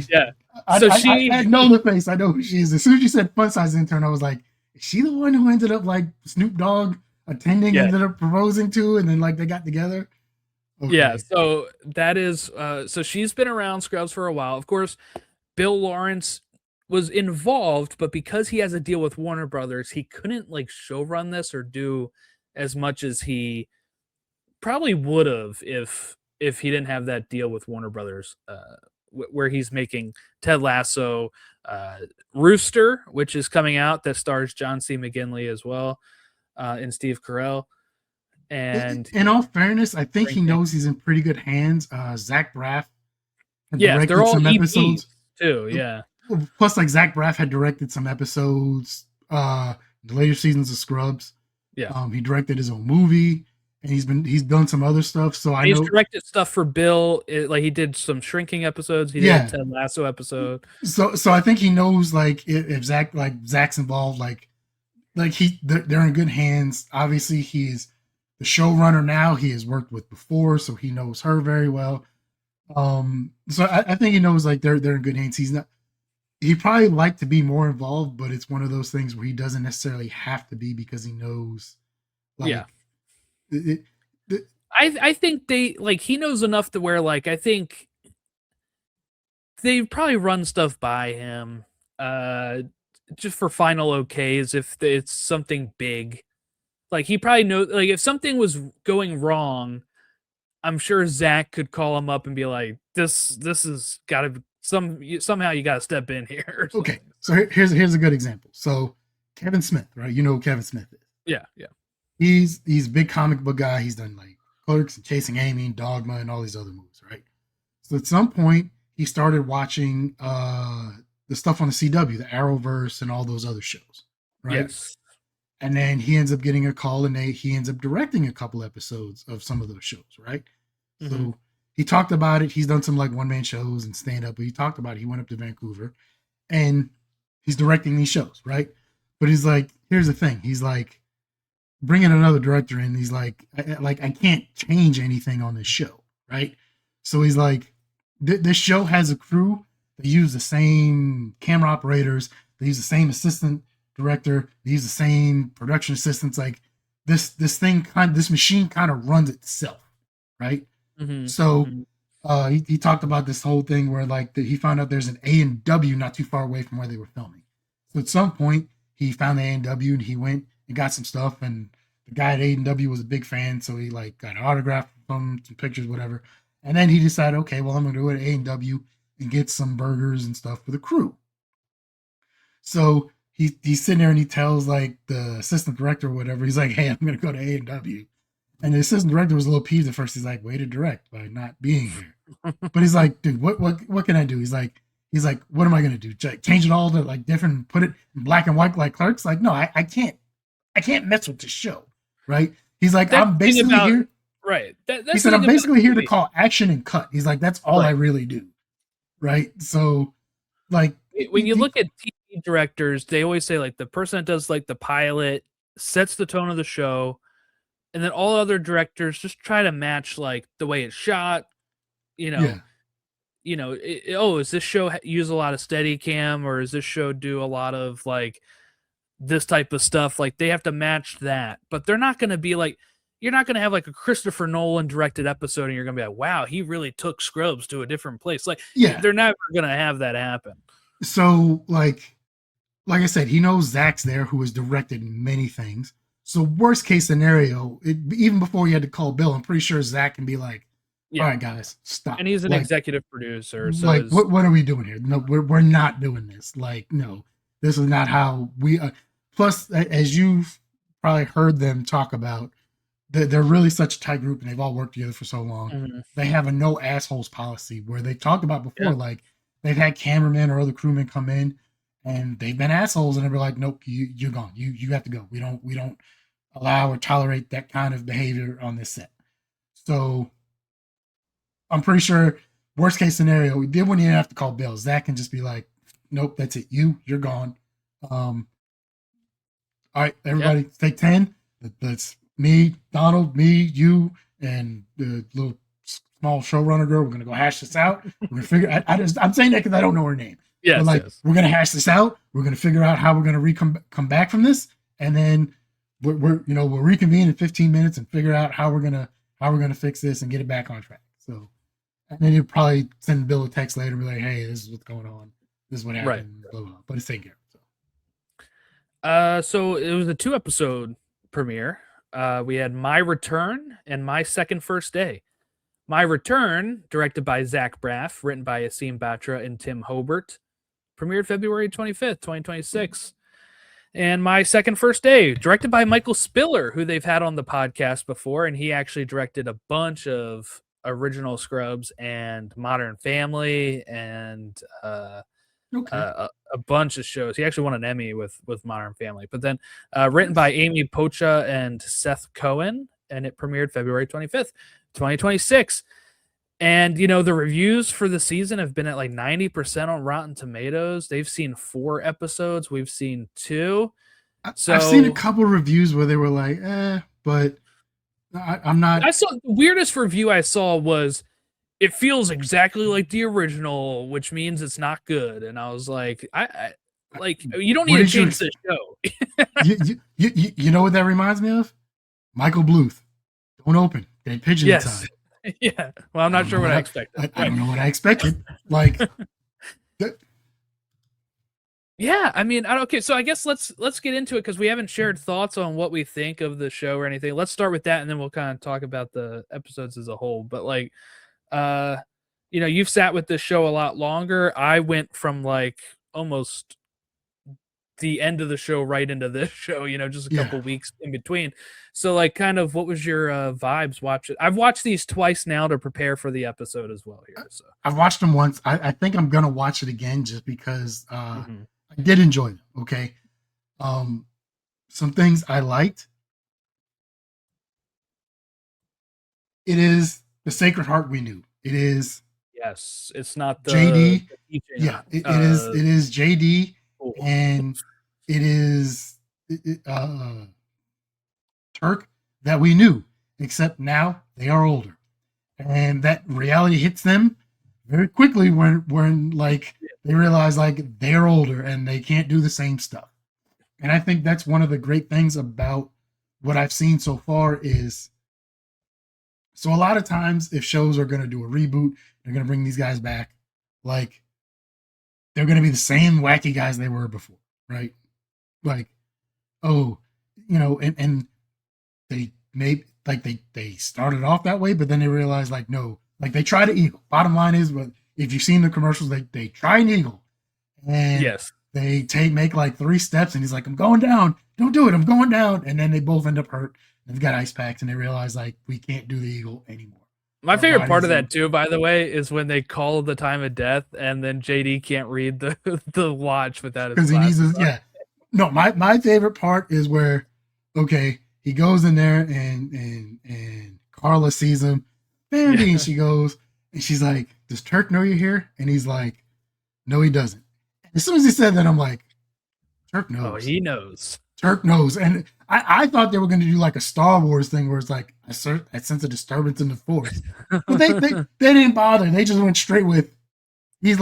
Yeah. So I know the face. I know who she is. As soon as you said fun-sized intern, I was like, is she the one who ended up like Snoop Dogg attending, ended up proposing to, and then like they got together? Okay. Yeah, so that is so she's been around Scrubs for a while. Of course, Bill Lawrence was involved, but because he has a deal with Warner Brothers, he couldn't like showrun this or do as much as he probably would have if he didn't have that deal with Warner Brothers, where he's making Ted Lasso, Rooster, which is coming out, that stars John C. McGinley as well, and Steve Carell. And in all fairness, I think he knows he's in pretty good hands. Zach Braff they're all some episodes too. Yeah. Plus, like Zach Braff had directed some episodes, the later seasons of Scrubs. Yeah. He directed his own movie, and he's done some other stuff. So he's directed stuff for Bill. Like he did some Shrinking episodes. He did a Ted Lasso episode. So I think he knows like if Zach's involved, they're in good hands. Obviously, he's the showrunner now. He has worked with before, so he knows her very well. So I think he knows like they're in good hands. He'd probably like to be more involved, but it's one of those things where he doesn't necessarily have to be because he knows. I think he knows enough to where I think they probably run stuff by him, just for final okays if it's something big. Like he probably knows, if something was going wrong, I'm sure Zach could call him up and be like, this has got to somehow you got to step in here or Okay, something. so here's a good example. So Kevin Smith, right? You know who Kevin Smith is. Yeah, yeah. He's a big comic book guy. He's done like Clerks and Chasing Amy and Dogma and all these other movies, right? So at some point he started watching the stuff on the CW, the Arrowverse and all those other shows, right? Yes. And then he ends up getting a call and he ends up directing a couple episodes of some of those shows, right? Mm-hmm. So he talked about it. He's done some like one man shows and stand up, but he talked about it. He went up to Vancouver and he's directing these shows, right? But he's like, here's the thing. He's like, bringing another director in. He's like I can't change anything on this show, right? So he's like, this show has a crew. They use the same camera operators. They use the same assistant director. They use the same production assistants. Like this machine kind of runs itself, right? Mm-hmm. So Mm-hmm. he talked about this whole thing where like he found out there's an A&W not too far away from where they were filming. So at some point he found the A&W and he went and got some stuff, and the guy at A&W was a big fan, so he like got an autograph from some pictures, whatever. And then he decided, okay, well I'm gonna go to A&W and get some burgers and stuff for the crew. So he's sitting there and he tells like the assistant director or whatever, he's like, hey, I'm gonna go to A&W. And the assistant director was a little peeved at first. He's like, way to direct by not being here. But he's like, dude, what can I do? He's like, what am I gonna do? Change it all to like different, put it in black and white like Clerks? Like, no, I can't mess with this show, right? He's like, That's I'm basically here. Right. He said, I'm basically here to call action and cut. He's like, that's all I really do, right? So, like, when you look at TV directors, they always say like the person that does like the pilot sets the tone of the show, and then all other directors just try to match like the way it's shot. yeah, Is this show use a lot of Steadicam, or is this show do a lot of like this type of stuff? Like they have to match that, but they're not going to be like, you're not going to have like a Christopher Nolan directed episode and you're going to be like, wow, he really took Scrubs to a different place. Like, yeah. they're never going to have that happen. So, like I said, he knows Zach's there, who has directed many things. So, worst case scenario, even before he had to call Bill, I'm pretty sure Zach can be like, all right, guys, stop. And he's an executive producer. So like, what are we doing here? No, we're not doing this. Like, no, this is not how we. Plus, as you've probably heard them talk about, they're really such a tight group and they've all worked together for so long. Mm-hmm. They have a no assholes policy where they talked about before, like they've had cameramen or other crewmen come in and they've been assholes and they're like, nope, you're gone. You have to go. We don't allow or tolerate that kind of behavior on this set. So I'm pretty sure worst case scenario, we did when you didn't have to call Bill. Zach can just be like, nope, that's it. You're gone. All right, everybody, take 10. That's me, Donald, me, you, and the little small showrunner girl. We're gonna go hash this out. We're gonna figure. I'm saying that because I don't know her name. Yes, but like we're gonna hash this out. We're gonna figure out how we're gonna come back from this, and then we'll reconvene in 15 minutes and figure out how we're gonna fix this and get it back on track. So, and then you'll probably send Bill a text later and be like, hey, this is what's going on. This is what happened. Right. Blah, blah, blah. But it's taken care of. So it was a 2-episode premiere. We had My Return and My Second First Day. My Return, directed by Zach Braff, written by Asim Batra and Tim Hobart, premiered February 25th, 2026. And My Second First Day, directed by Michael Spiller, who they've had on the podcast before, and he actually directed a bunch of original Scrubs and Modern Family and a bunch of shows. He actually won an Emmy with Modern Family. But then written by Amy Pocha and Seth Cohen, and it premiered February 25th, 2026. And, the reviews for the season have been at like 90% on Rotten Tomatoes. They've seen 4 episodes. We've seen 2. I've seen a couple reviews where they were like, but I'm not. I saw the weirdest review I saw was, it feels exactly like the original, which means it's not good. And I was like, you don't need to change the show. you know what that reminds me of? Michael Bluth. Don't open. They pigeon inside. Yeah. Well, I'm not sure what I expected. I don't know what I expected. Like, Yeah, I mean, okay, so I guess let's get into it because we haven't shared thoughts on what we think of the show or anything. Let's start with that, and then we'll kind of talk about the episodes as a whole. But like, uh, you've sat with this show a lot longer. I went from like almost the end of the show right into this show, just a Yeah, couple weeks in between. So like, kind of, what was your vibes? Watch it. I've watched these twice now to prepare for the episode as well here. So. I've watched them once. I think I'm gonna watch it again just because Mhm. I did enjoy them. Okay, um, some things I liked. It is the Sacred Heart we knew. It is Yes, it's not the, JD. the teaching. Yeah, it is. It is JD, Oh, and it is Turk that we knew. Except now they are older, and that reality hits them very quickly when like they realize like they're older and they can't do the same stuff. And I think that's one of the great things about what I've seen so far is so a lot of times if shows are going to do a reboot, they're going to bring these guys back, like they're going to be the same wacky guys they were before, right? Like, oh, and they maybe like they started off that way, but then they realized like no, like they tried an eagle. Bottom line is, but if you've seen the commercials, they try an eagle, and yes. they make like 3 steps, and he's like, I'm going down. Don't do it. I'm going down. And then they both end up hurt. They've got ice packs, and they realize like we can't do the eagle anymore. My Our favorite part of bodies that and too, by the way, is when they call the time of death, and then JD can't read the the watch without his because he needs glasses his on. yeah. No, my favorite part is where okay, he goes in there and Carla sees him, Bambi, and Yeah. she goes and she's like, does Turk know you're here? And he's like, no, he doesn't. As soon as he said that, I'm like, Turk Oh, knows. he knows. Turk knows. And I thought they were going to do like a Star Wars thing where it's like, I sense a disturbance in the force. But they didn't bother. They just went straight with, he's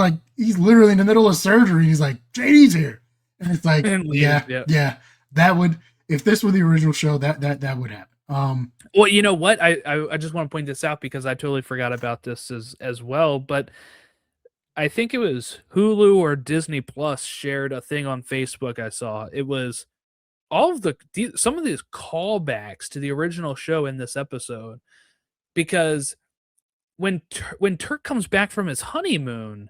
literally in the middle of surgery. He's like, JD's here. And it's like, And leaves. yeah, Yeah. yeah, that would, if this were the original show, that would happen. Well, you know what? I just want to point this out because I totally forgot about this as well. But I think it was Hulu or Disney Plus shared a thing on Facebook. I saw it was all of some of these callbacks to the original show in this episode because when Turk comes back from his honeymoon,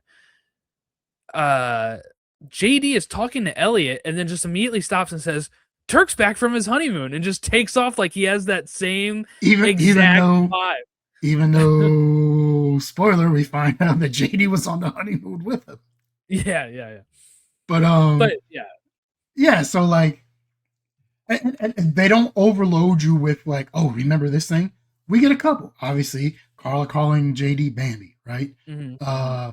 uh JD is talking to Elliot and then just immediately stops and says, Turk's back from his honeymoon, and just takes off like he has that same Even exact though, vibe. spoiler, we find out that JD was on the honeymoon with him. Yeah, yeah, yeah. But But yeah, yeah, so like, and they don't overload you with like, oh, remember this thing? We get a couple. Obviously, Carla calling JD Bambi, right? mhm, mhm. Uh,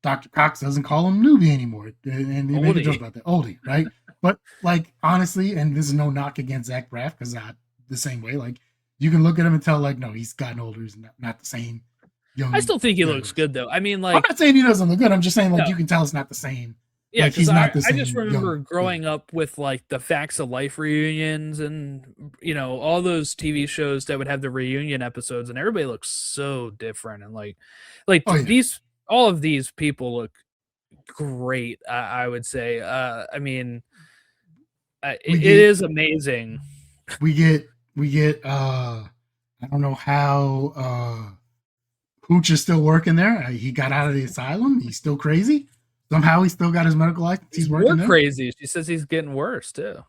Dr. Cox doesn't call him newbie anymore, and they make a joke Oldie. about that, oldie, right? But like honestly, and this is no knock against Zach Braff because not the same way. Like you can look at him and tell, like, no, he's gotten older. He's not the same I young still think he guy. looks good though. I mean, I'm like, not saying he doesn't look good. I'm just saying like no, you can tell it's not the same. yeah, Like because he's not the I just same remember young. Yeah. growing up with like the Facts of Life reunions and all those TV shows that would have the reunion episodes, and everybody looks so different, and Oh yeah. these all of these people look great. I would say. I mean, We it get is amazing. we get I don't know how Hooch is still working there. He got out of the asylum. He's still crazy. Somehow he still got his medical license. He's He's more working there. crazy. She says he's getting worse too.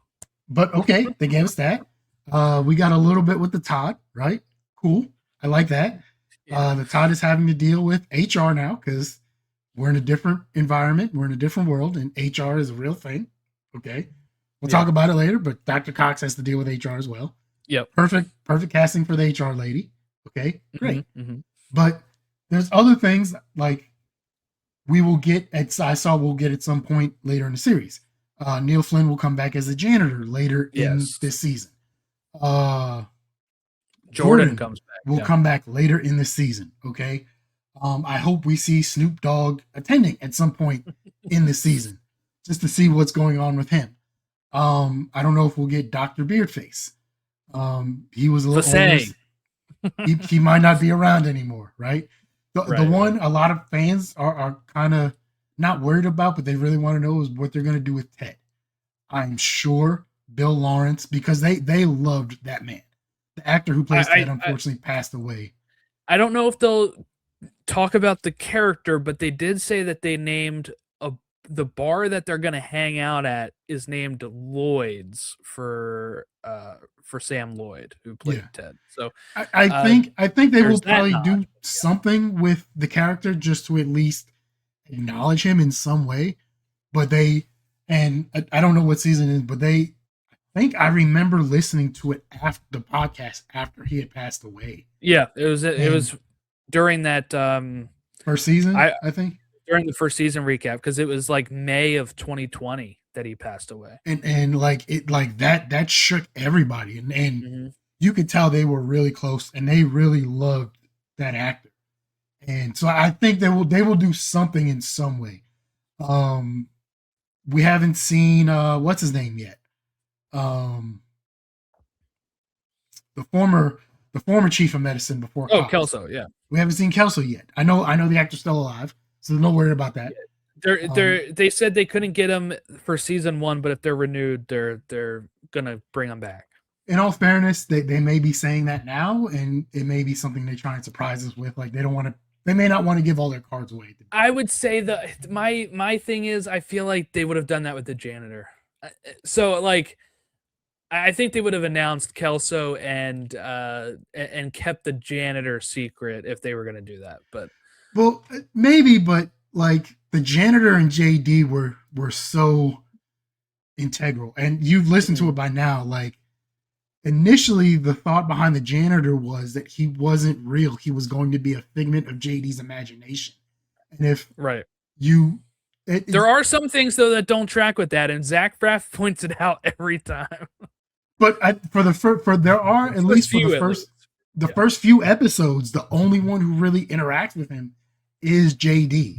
But okay, they gave us that. We got a little bit with the Todd, right? Cool. I like that. Yeah. The Todd is having to deal with HR now because we're in a different environment. We're in a different world, and HR is a real thing. Okay. We'll Yeah. talk about it later, but Dr. Cox has to deal with HR as well. Yep. Perfect casting for the HR lady. Okay, great. Mm-hmm. But there's other things like we will get at I saw we'll get at some point later in the series. Neil Flynn will come back as a janitor later in Yes. this season. Uh Jordan Jordan comes back. will Yeah. come back later in the season. Okay. I hope we see Snoop Dogg attending at some point in the season just to see what's going on with him. I don't know if we'll get Dr. Beardface. He was a little older. He might not be around anymore, right? The Right. one a lot of fans are kind of not worried about, but they really want to know is what they're going to do with Ted. I'm sure Bill Lawrence, because they loved that man. The actor who plays Ted unfortunately passed away. I don't know if they'll talk about the character, but they did say that they named the bar that they're going to hang out at is named Lloyd's for Sam Lloyd, who played Ted. So I think they will probably do nod. something with the character just to at least acknowledge him in some way. But I don't know what season it is, but I think I remember listening to it after the podcast after he had passed away. Yeah, it was during that first season, I think. During the first season recap, because it was like May of 2020 that he passed away. And like it like that shook everybody. And you could tell they were really close and they really loved that actor. And so I think they will do something in some way. We haven't seen what's his name yet. The former chief of medicine before. Oh, Kelso, yeah. We haven't seen Kelso yet. I know the actor's still alive, so no worry about that. They said they couldn't get him for season 1, but if they're renewed, they're gonna bring him back. In all fairness, they may be saying that now, and it may be something they try and surprise us with. Like they may not want to give all their cards away. I would say that my thing is, I feel like they would have done that with the janitor. So like, I think they would have announced Kelso and kept the janitor secret if they were going to do that. But well, maybe, but like the janitor and JD were so integral, and you've listened to it by now. Like initially, the thought behind the janitor was that he wasn't real; he was going to be a figment of JD's imagination. And if there are some things though that don't track with that, and Zach Braff points it out every time. But there are at least for the first few episodes, the only one who really interacts with him is JD,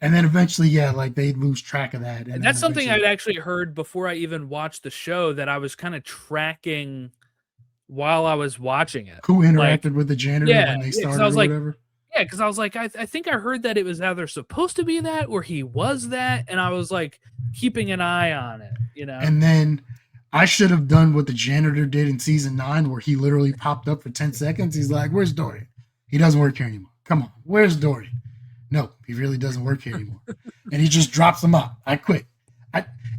and then eventually, like they lose track of that. And that's something I'd actually heard before I even watched the show that I was kind of tracking while I was watching it. Who interacted with the janitor when they started or whatever? Yeah, because I was like, I think I heard that it was either supposed to be that or he was that, and I was like keeping an eye on it, And then I should have done what the janitor did in season 9, where he literally popped up for 10 seconds. He's like, "Where's Dorian? He doesn't work here anymore. Come on, where's Dorian? No, he really doesn't work here anymore." And he just drops him up. I quit.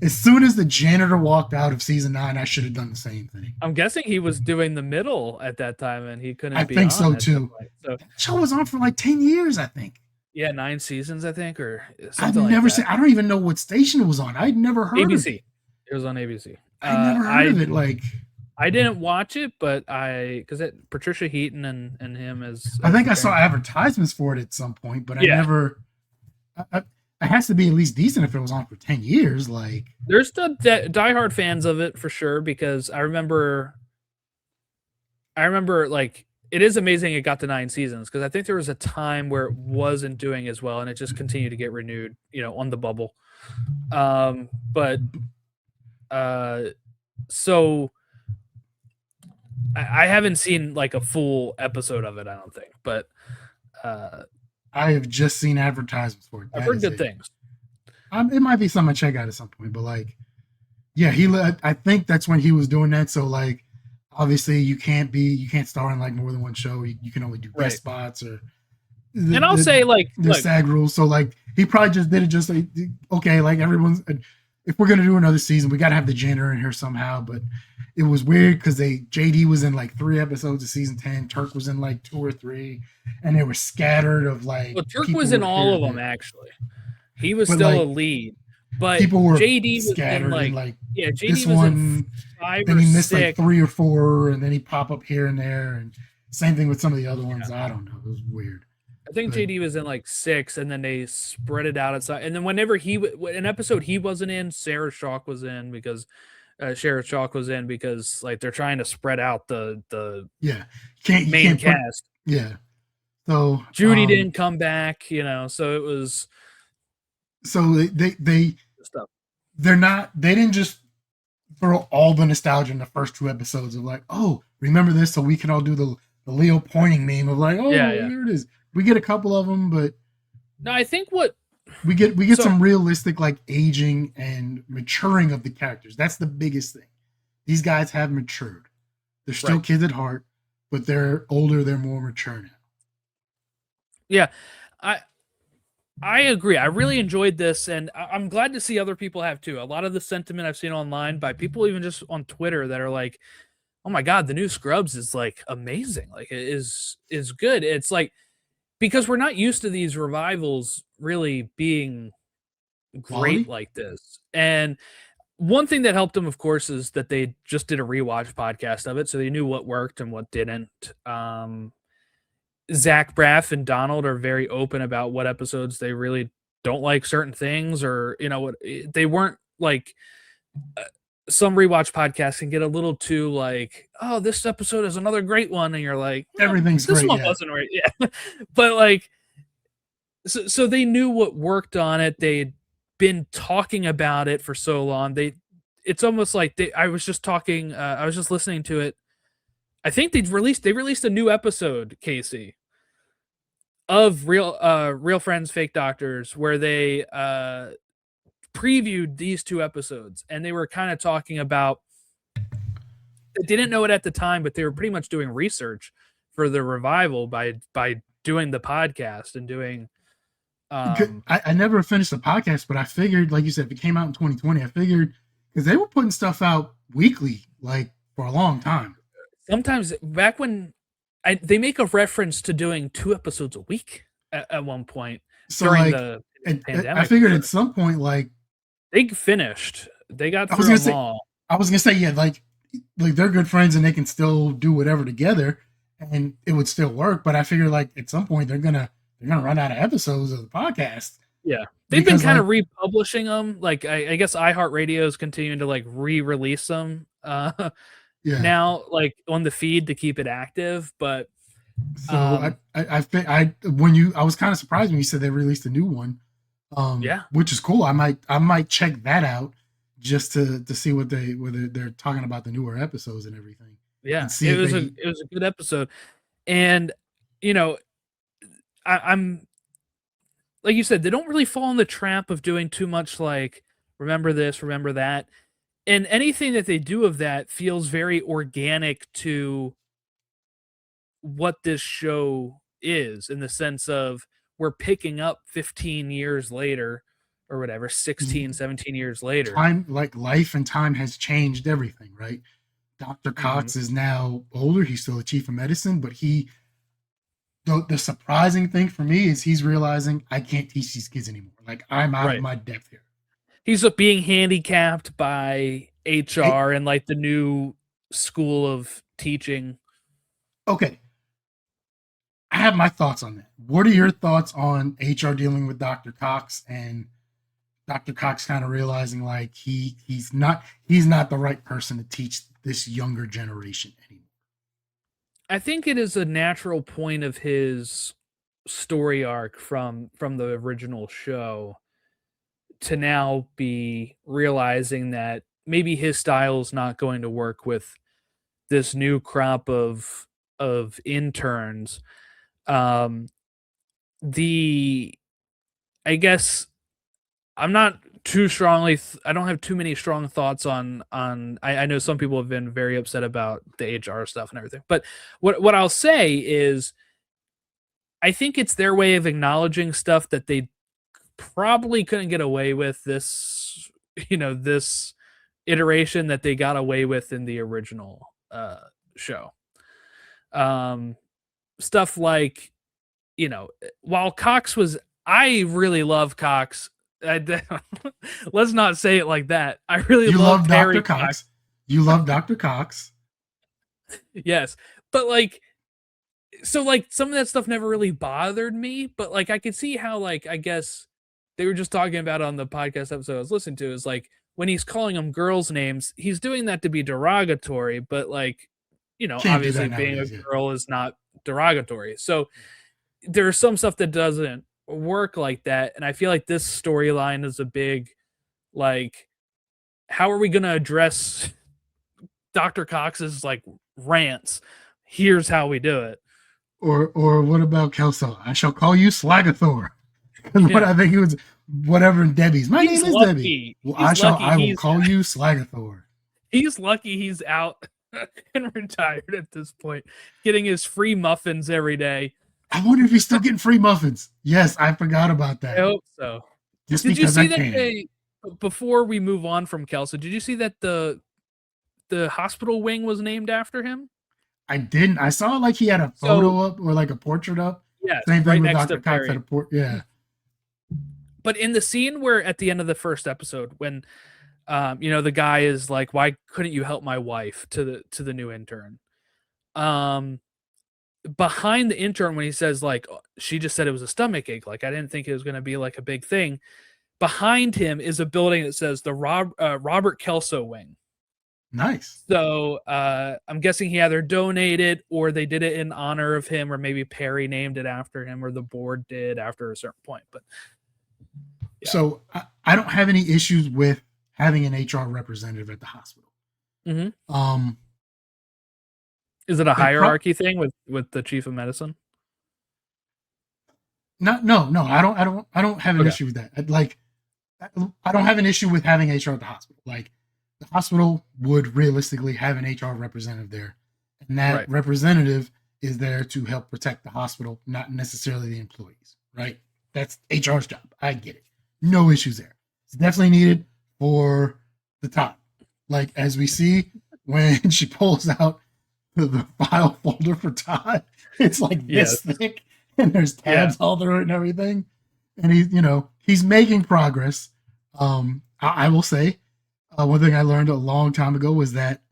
As soon as the janitor walked out of season 9, I should have done the same thing. I'm guessing he was doing the middle at that time, and he couldn't. I think so too. So that show was on for like 10 years, I think. Yeah, 9 seasons, I think, or something. I've never seen. I don't even know what station it was on. I'd never heard ABC. of it. It was on ABC. I never heard of it. Like I didn't watch it, but because Patricia Heaton and him as I think I saw advertisements for it at some point, but I never. It has to be at least decent if it was on for 10 years. Like there's the diehard fans of it for sure, because I remember like it is amazing it got to 9 seasons, because I think there was a time where it wasn't doing as well and it just continued to get renewed, on the bubble. So I haven't seen like a full episode of it, I don't think, but I have just seen advertisements for it. I've heard good things. It might be something I check out at some point, but like, yeah, I think that's when he was doing that. So like, obviously you can't star in like more than one show. You can only do guest spots or. I'll say like the SAG rules. So like, he probably just did it just like, okay, like everyone's. If we're gonna do another season, we gotta have the janitor in here somehow. But it was weird because JD was in like 3 episodes of season 10. Turk was in like 2 or 3, and they were scattered of like. Well, Turk was in all of them actually. He was still a lead, but people were JD was scattered in like JD this was one. In 5 then or he missed 6. like 3 or 4, and then he pop up here and there, and same thing with some of the other ones. I don't know. It was weird. I think JD was in like 6, and then they spread it out outside. And then whenever an episode he wasn't in, Sarah Chalke was in because like they're trying to spread out the main cast. So Judy didn't come back, so it was. So they didn't just throw all the nostalgia in the first 2 episodes of like, oh, remember this, so we can all do the Leo pointing meme of like, oh, here it is. We get a couple of them, but no, I think what we get So some realistic like aging and maturing of the characters. That's the biggest thing. These guys have matured. They're still right. kids at heart, but they're older. They're more mature now. Yeah. I I agree. I really enjoyed this, and I'm glad to see other people have too. A lot of the sentiment I've seen online by people, even just on Twitter, that are like, "Oh my god, the new Scrubs is like amazing. Like it is good." It's like because we're not used to these revivals really being great Quality. like this. And one thing that helped them, of course, is that they just did a rewatch podcast of it, so they knew what worked and what didn't. Zach Braff and Donald are very open about what episodes they really don't like certain things, or what they weren't like. Uh, some rewatch podcasts can get a little too like, oh, this episode is another great one, and you're like, well, Everything's this great. one Yeah. wasn't right, yeah. But like, so they knew what worked on it. They'd been talking about it for so long. It's almost like I was just talking. I was just listening to it. I think they released a new episode, Casey, of Real Friends Fake Doctors, where they previewed these two episodes, and they were kind of talking about, they didn't know it at the time, but they were pretty much doing research for the revival by doing the podcast and doing I never finished the podcast, but I figured, like you said, if it came out in 2020, I figured because they were putting stuff out weekly, like for a long time. sometimes back when they make a reference to doing 2 episodes a week at one point So during like, the I pandemic. figured at some point, like They finished. They got I was through gonna them say, all. yeah, like they're good friends and they can still do whatever together, and it would still work. But I figured like at some point they're gonna run out of episodes of the podcast Yeah. They've been because kind like of republishing them. Like I guess iHeartRadio is continuing to like re-release them yeah. now, like on the feed to keep it active. But So I was kind of surprised when you said they released a new one, yeah, which is cool. I might check that out just to see whether they're talking about the newer episodes and everything, yeah, and see if they it was a good episode. And you know, I'm like you said, they don't really fall in the trap of doing too much like remember this, remember that. And anything that they do of that feels very organic to what this show is, in the sense of we're picking up 15 years later or whatever, 16, 17 years later. time like life and time has changed everything, right? Dr. Mhm. Cox is now older. He's still a chief of medicine, but the surprising thing for me is he's realizing I can't teach these kids anymore. Like I'm out of Right. my depth here. He's being handicapped by Hey, HR and like the new school of teaching. okay, I have my thoughts on that. What are your thoughts on HR dealing with Dr. Cox and Dr. Cox kind of realizing like he's not the right person to teach this younger generation anymore? I think it is a natural point of his story arc from the original show to now be realizing that maybe his style is not going to work with this new crop of interns. Um, the I guess I'm not too strongly. I don't have too many strong thoughts on. I know some people have been very upset about the HR stuff and everything, but what I'll say is I think it's their way of acknowledging stuff that they probably couldn't get away with this iteration that they got away with in the original show. Um, Stuff like, while Cox was, I really love Cox. Let's not say it like that. I really You love love Dr. Perry Cox. Cox. You love Dr. Cox. Yes, but like, so like some of that stuff never really bothered me. But like, I could see how, like, I guess they were just talking about it on the podcast episode I was listening to, is like when he's calling them girls' names, he's doing that to be derogatory. But like, Can't do obviously that being a nowadays. Yeah. girl is not derogatory. So there's some stuff that doesn't work like that, and I feel like this storyline is a big, like, how are we going to address Dr. Cox's like rants? Here's how we do it. Or what about Kelso? I shall call you Slagathor. Because what Yeah. I think whatever in Debbie's. My He's name is Debbie. lucky. Well, He's lucky. I will call you Slagathor. He's lucky he's out and retired at this point, getting his free muffins every day. I wonder if he's still getting free muffins. Yes, I forgot about that. I hope so. Just Did you because see I that can. before we move on from Kelso, did you see that the hospital wing was named after him? I didn't. I saw like he had a photo up or like a portrait up. Yes, Same thing right with next Dr. to Cox Perry. had a yeah. But in the scene where at the end of the first episode, when the guy is like, "Why couldn't you help my wife?" to the new intern. Behind the intern, when he says like, she just said it was a stomach ache, like I didn't think it was going to be like a big thing. Behind him is a building that says the Robert Kelso wing. Nice. So I'm guessing he either donated or they did it in honor of him, or maybe Perry named it after him, or the board did after a certain point. But yeah. So I don't have any issues with having an HR representative at the hospital. Mm-hmm. Is it a hierarchy thing with the chief of medicine? No. I don't have an issue with that. Like, I don't have an issue with having HR at the hospital. Like, the hospital would realistically have an HR representative there, and that representative is there to help protect the hospital, not necessarily the employees. Right? That's HR's job. I get it. No issues there. It's definitely needed for the top. Like, as we see when she pulls out the file folder for Todd, it's like this thick, and there's tabs all through it and everything. And he's making progress. I will say, one thing I learned a long time ago was that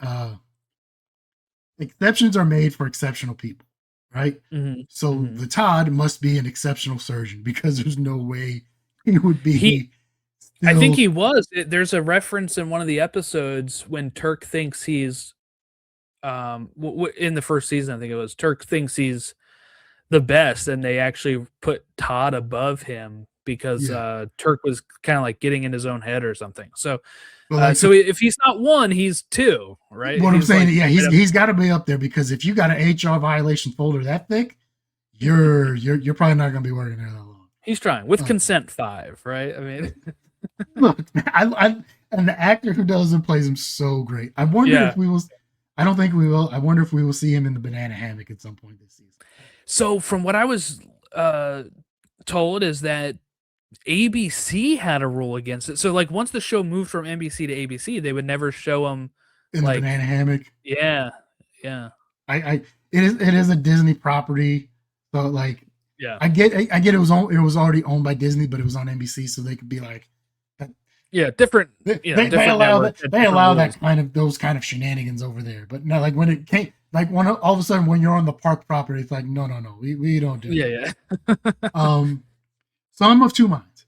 exceptions are made for exceptional people, right? Mm-hmm. So the Todd must be an exceptional surgeon, because there's no way he would be. I think he was. There's a reference in one of the episodes when Turk thinks he's, in the first season, I think it was, Turk thinks he's the best, and they actually put Todd above him because Turk was kind of like getting in his own head or something. So, so if he's not one, he's two, right? What I'm saying, he's got to be up there, because if you got an HR violation folder that thick, you're probably not going to be working there that long. He's trying with consent 5, right? I mean, look, I and the actor who does him plays him so great. I wonder if we will. I don't think we will. I wonder if we will see him in the banana hammock at some point this season. So from what I was told is that ABC had a rule against it. So like once the show moved from NBC to ABC, they would never show him in the banana hammock. Yeah. It is a Disney property, so like I get it was already owned by Disney, but it was on NBC, so they could be like different. They allow that those kind of shenanigans over there. But no, like when it came, like when all of a sudden when you're on the park property, it's like no, we don't do that. So I'm of two minds.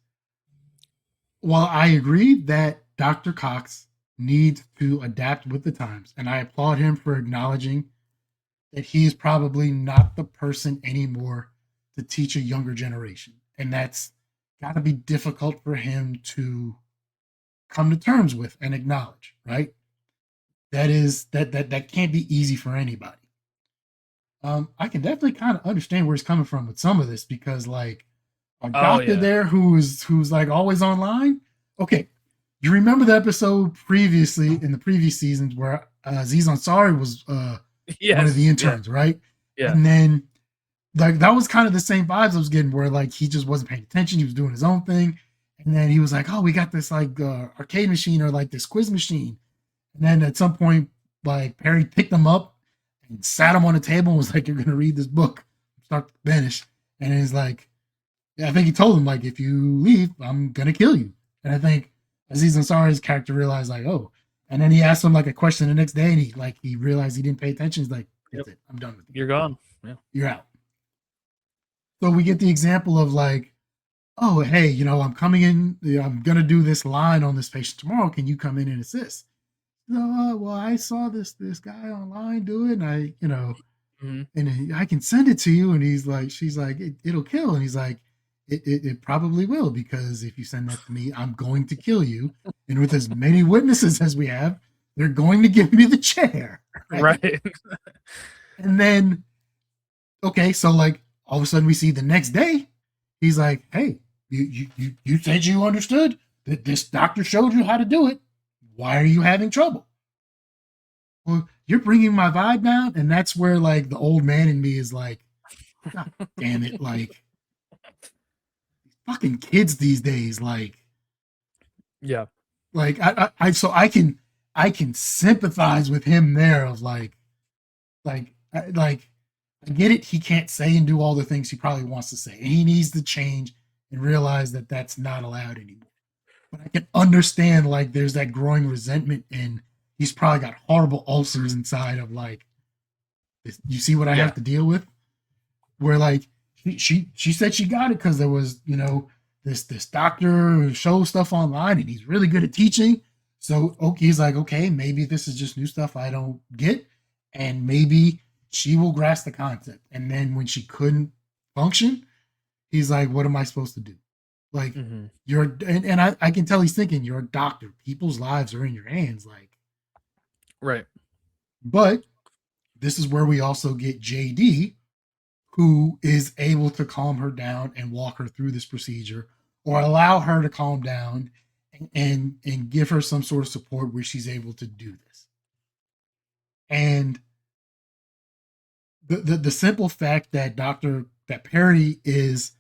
While I agree that Dr. Cox needs to adapt with the times, and I applaud him for acknowledging that he is probably not the person anymore to teach a younger generation, and that's got to be difficult for him to come to terms with and acknowledge, right? That can't be easy for anybody. I can definitely kind of understand where he's coming from with some of this, because like a doctor there who's like always online. Okay, you remember the episode previously in the previous seasons where Aziz Ansari was one of the interns, right? Yeah, and then like that was kind of the same vibes I was getting, where like he just wasn't paying attention, he was doing his own thing. And then he was like, "Oh, we got this like arcade machine, or like this quiz machine." And then at some point, like Perry picked him up and sat him on the table and was like, "You're gonna read this book, start to finish." And he's like, I think he told him like, "If you leave, I'm gonna kill you." And I think Aziz Ansari's character realized like, "Oh." And then he asked him like a question the next day, and he realized he didn't pay attention. He's like, "That's it, I'm done with you. You're gone. Yeah, you're out." So we get the example of like, "Oh, hey, I'm coming in. I'm gonna do this line on this patient tomorrow. Can you come in and assist?" No, well, I saw this guy online do it, and I, and I can send it to you. And she's like, it'll kill. And he's like, it probably will, because if you send that to me, I'm going to kill you. And with as many witnesses as we have, they're going to give me the chair. Right. And then, okay, so like all of a sudden we see the next day, he's like, "Hey, You said you understood that this doctor showed you how to do it. Why are you having trouble? Well, you're bringing my vibe down, and that's where like the old man in me is like, God damn it, like fucking kids these days, Yeah. so I can sympathize with him there of like I get it. He can't say and do all the things he probably wants to say, and he needs to change and realize that that's not allowed anymore. But I can understand like there's that growing resentment, and he's probably got horrible ulcers inside of like, you see what I Yeah. have to deal with. Where like she said she got it because there was this doctor who shows stuff online and he's really good at teaching. So okay, he's like, okay, maybe this is just new stuff I don't get, and maybe she will grasp the concept. And then when she couldn't function, he's like, what am I supposed to do? Like Hmm. and I can tell he's thinking, you're a doctor. People's lives are in your hands. Like, Right. but this is where we also get JD, who is able to calm her down and walk her through this procedure, or allow her to calm down and give her some sort of support where she's able to do this. And the simple fact that Perry is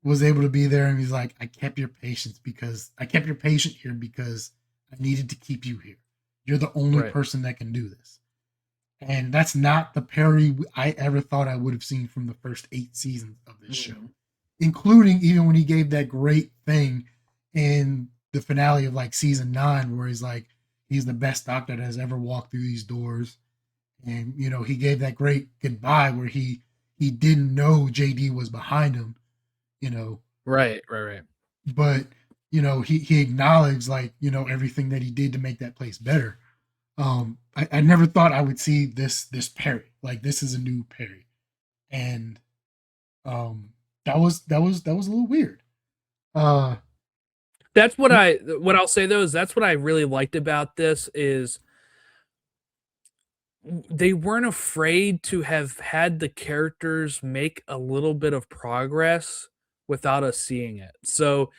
was able to be there, and he's like, I kept your patient here because I needed to keep you here. You're the only Right. person that can do this. And that's not the Perry I ever thought I would have seen from the first 8 seasons of this show, Mhm. including even when he gave that great thing in the finale of like season 9, where he's like, he's the best doctor that has ever walked through these doors. And, he gave that great goodbye where he didn't know JD was behind him, you know, Right. Right. Right. but, he acknowledged like, everything that he did to make that place better. I never thought I would see this Perry. Like, this is a new Perry, and that was a little weird. Uh, That's what I'll say though is that's what I really liked about this is they weren't afraid to have had the characters make a little bit of progress without us seeing it. So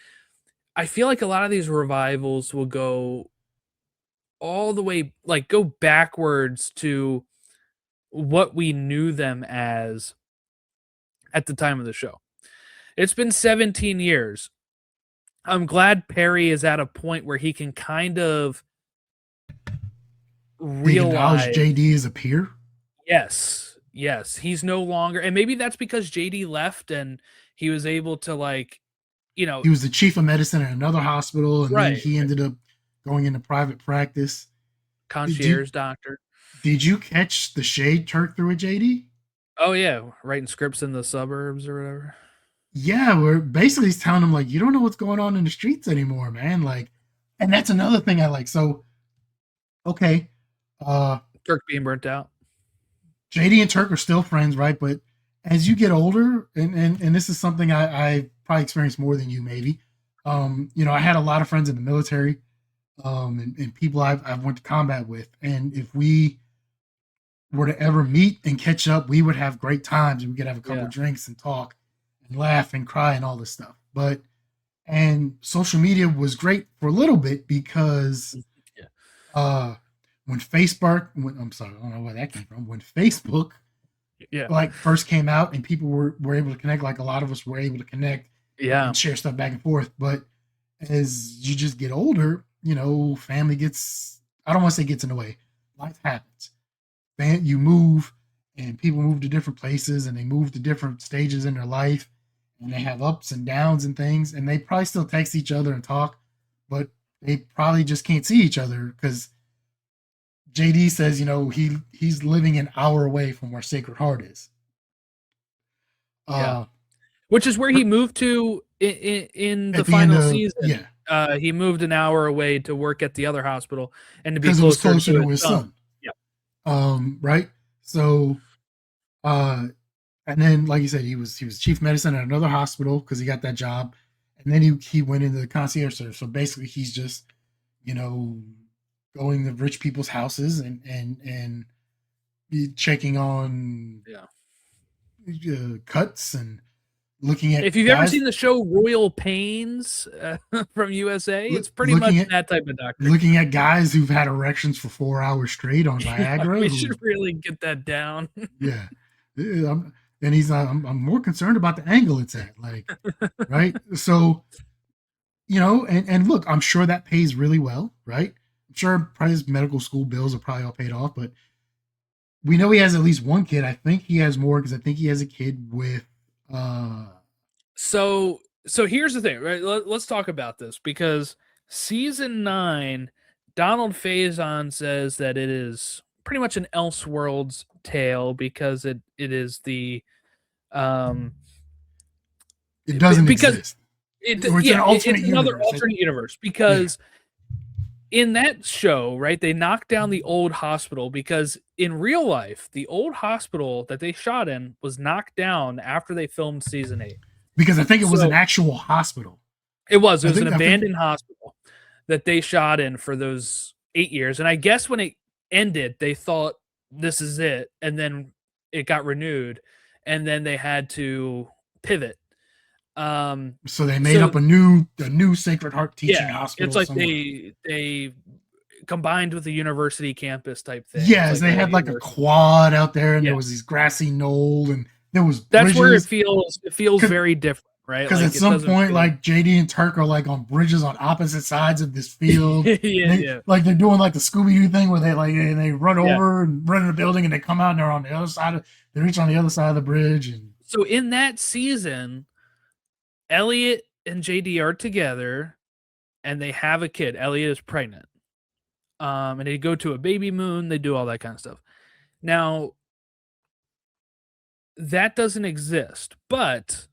I feel like a lot of these revivals will go all the way, like go backwards to what we knew them as at the time of the show. It's been 17 years. I'm glad Perry is at a point where he can kind of he acknowledged realize, JD as a peer. yes, yes, he's no longer, and maybe that's because JD left and he was able to like, you know, He was the chief of medicine at another hospital, and then right, he ended up going into private practice. Did you concierge doctor. did you catch the shade Turk through at JD? Oh yeah, writing scripts in the suburbs or whatever. Yeah, we're basically he's telling him like, you don't know what's going on in the streets anymore, man. Like, and that's another thing I like. So okay, uh, Turk being burnt out. JD and Turk are still friends, right? But as you get older, and this is something I probably experienced more than you, maybe. I had a lot of friends in the military, and people I've went to combat with, and if we were to ever meet and catch up, we would have great times, and we could have a couple Yeah. drinks and talk and laugh and cry and all this stuff. But and social media was great for a little bit because Yeah. uh I'm sorry, I don't know where that came from. When Facebook Yeah. like first came out and people were able to connect, like a lot of us were able to connect Yeah. and share stuff back and forth. But as you just get older, family gets, I don't want to say gets in the way. Life happens. You move, and people move to different places, and they move to different stages in their life, and they have ups and downs and things, and they probably still text each other and talk, but they probably just can't see each other because JD says, he's living an hour away from where Sacred Heart is. Yeah. Uh, Which is where he moved to in the at the end final of, season. yeah, He moved an hour away to work at the other hospital and to be because it was closer closer to to his his son. son. Yeah. Right. So, uh, and then like you said, he was chief medicine at another hospital because he got that job, and then he went into the concierge service. So basically, he's just you know going to rich people's houses and checking on Yeah. cuts and looking at If you've ever guys seen the show Royal Pains from USA, it's pretty much looking at that type of doctor. looking at guys who've had erections for 4 hours straight on Yeah, Viagra. we Who, should really get that down. yeah, and he's I'm more concerned about the angle it's at, like, right. So and look, I'm sure that pays really well, right? I'm sure probably his medical school bills are probably all paid off, but we know he has at least one kid. I think he has more because I think he has a kid with uh So here's the thing, right? Let's talk about this because season 9, Donald Faison says that it is pretty much an Elseworlds tale because it is the um it doesn't because exist. Or it's an it's alternate another universe. alternate universe Yeah. because in that show, right, they knocked down the old hospital because in real life, the old hospital that they shot in was knocked down after they filmed season 8. Because I think it was an So actual hospital. it was an I think abandoned hospital that they shot in for those 8 years. And I guess when it ended, they thought this is it, and then it got renewed, and then they had to pivot. so. They made So up a new Sacred Heart teaching yeah, it's hospital like somewhere. they combined with a university campus type thing. It's Yes, like they the whole had like a university. quad out there, and Yeah, there was these grassy knoll, and there was that's where bridges. it feels very different, right? Because at Like it some doesn't point, feel like JD and Turk are like on bridges on opposite sides of this field. yeah, They yeah, like they're doing like the Scooby Doo thing where they run yeah. over and run in the building, and they come out and they're on the other side of they reach on the other side of the bridge. And So in that season, Elliot and JD are together and they have a kid. Elliot is pregnant. And they go to a baby moon, they do all that kind of stuff. Now, that doesn't exist, but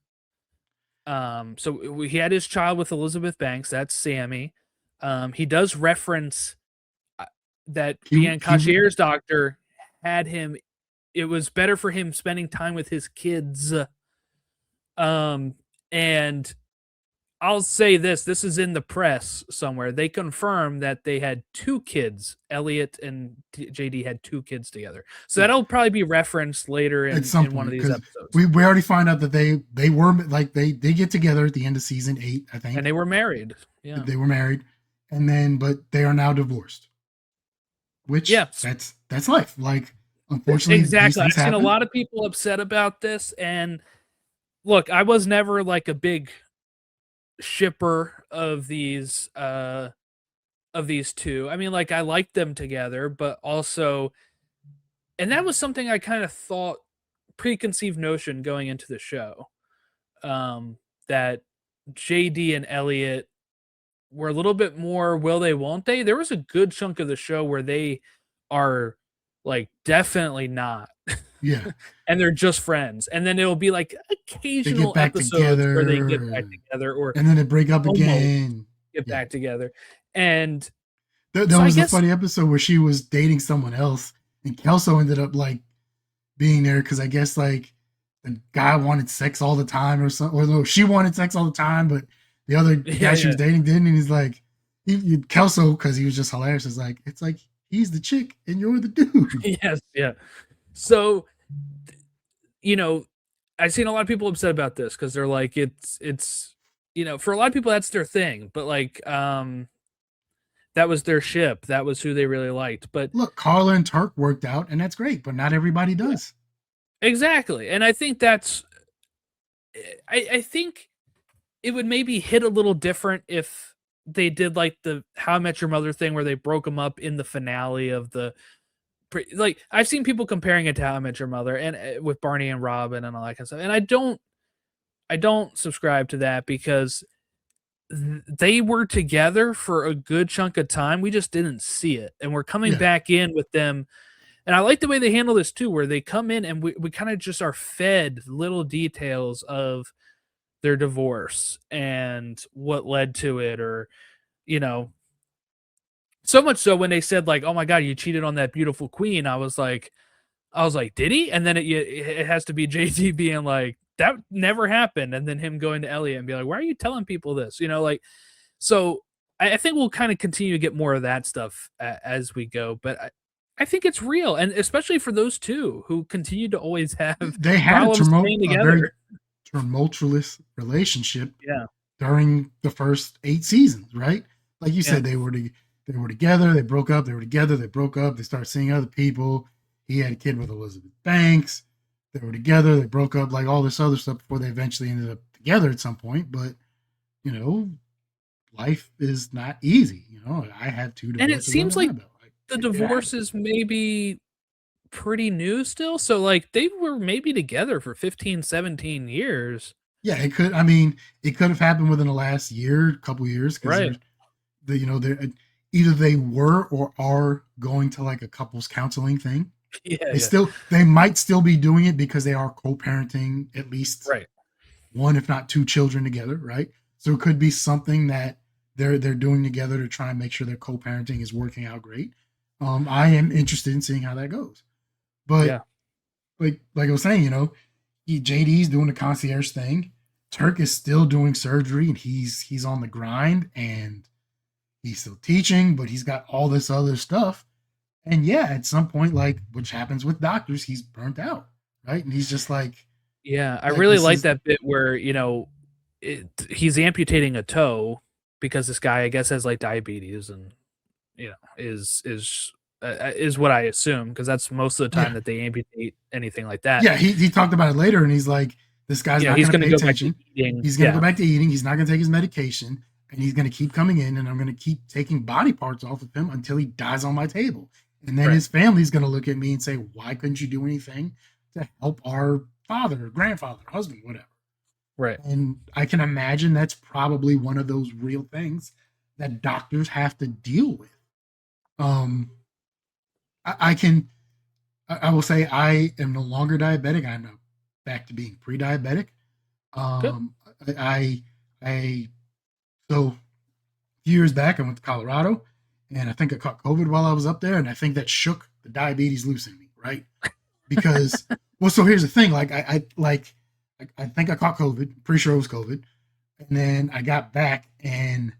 so he had his child with Elizabeth Banks, that's Sammy. He does reference that being concierge doctor had him, it was better for him spending time with his kids. And I'll say this is in the press somewhere. They confirmed that they had 2 kids. Elliot and JD had 2 kids together. So that'll probably be referenced later at some in one of point, these because episodes. we already find out that they were like they get together at the end of season 8, I think. And they were married. Yeah. They were married, and then but they are now divorced. Which Yeah. that's life. Like, unfortunately, Exactly. I've these seen a happen. lot of people upset about this. And look, I was never like a big shipper of these 2. I mean, like I liked them together, but also, and that was something I kind of thought, preconceived notion going into the show, that JD and Elliot were a little bit more will they won't they. There was a good chunk of the show where they are like definitely not. Yeah. And they're just friends. And then it'll be like They get occasional back episodes where they get together, back together or and then they break up almost again. get Yeah. back together. And There so I was a guess funny episode where she was dating someone else, and Kelso ended up like being there because I guess like the guy wanted sex all the time or something. Or no, she wanted sex all the time, but the guy she was dating didn't. And he's like, Kelso, because he was just hilarious, is like, it's like he's the chick and you're the dude. Yes, yeah. So, I've seen a lot of people upset about this because they're like, it's for a lot of people that's their thing, but like, that was their ship, that was who they really liked. But Look, Carla and Turk worked out, and that's great, but not everybody yeah, does. exactly, and I think I think it would maybe hit a little different if they did like the How I Met Your Mother thing where they broke them up in the finale of the like I've seen people comparing it to How I Met Your Mother and with Barney and Robin and all that kind of stuff. And I don't subscribe to that because they were together for a good chunk of time. We just didn't see it. And we're coming Yeah. back in with them. And I like the way they handle this too, where they come in and we kind of just are fed little details of their divorce and what led to it, or, so much so when they said like, "Oh my God, you cheated on that beautiful queen," I was like, "Did he?" And then it has to be JT being like, "That never happened," and then him going to Elliot and be like, "Why are you telling people this?" Like, so I think we'll kind of continue to get more of that stuff as we go, but I think it's real, and especially for those 2 who continue to always have They had problems staying a very together. tumultuous relationship Yeah. during the first 8 seasons, right? Like you Yeah. said, they were together, they broke up, they were together, they broke up, they started seeing other people. He had a kid with Elizabeth Banks. They were together, they broke up, like all this other stuff before they eventually ended up together at some point. But you know, life is not easy. You know, I have two And it divorces under seems my like belt. Like, the it happens. divorce is maybe pretty new still. So like they were maybe together for 15, 17 years. Yeah, it could. I mean, it could have happened within the last year, couple years, because Right. there's they're either they were or are going to like a couples counseling thing. Yeah, They yeah. still they might still be doing it because they are co-parenting at least Right. one, if not two children together, right? So it could be something that they're doing together to try and make sure their co-parenting is working out great. I am interested in seeing how that goes. But Yeah. like I was saying, JD's doing the concierge thing. Turk is still doing surgery and he's on the grind and he's still teaching, but he's got all this other stuff. And yeah, at some point, like which happens with doctors, he's burnt out, right? And he's just Yeah, I like really this like is that bit where, he's amputating a toe because this guy I guess has like diabetes and is what I assume because that's most of the time yeah, that they amputate anything like that. yeah. He talked about it later, and he's like, this guy's not He's going to going to pay go back to attention. eating. He's going to go Yeah. back to eating. He's not going to take his medication, and he's going to keep coming in, and I'm going to keep taking body parts off of him until he dies on my table. And then Right. his family's going to look at me and say, why couldn't you do anything to help our father, or grandfather, husband, whatever? Right. And I can imagine that's probably one of those real things that doctors have to deal with. Um, I can, I will say, I am no longer diabetic. I'm now back to being pre-diabetic. Good. Um, I, I, so a few years back, I went to Colorado, and I think I caught COVID while I was up there, and I think that shook the diabetes loose in me, right? Because, well, so here's the thing, I think I caught COVID, pretty sure it was COVID, and then I got back, and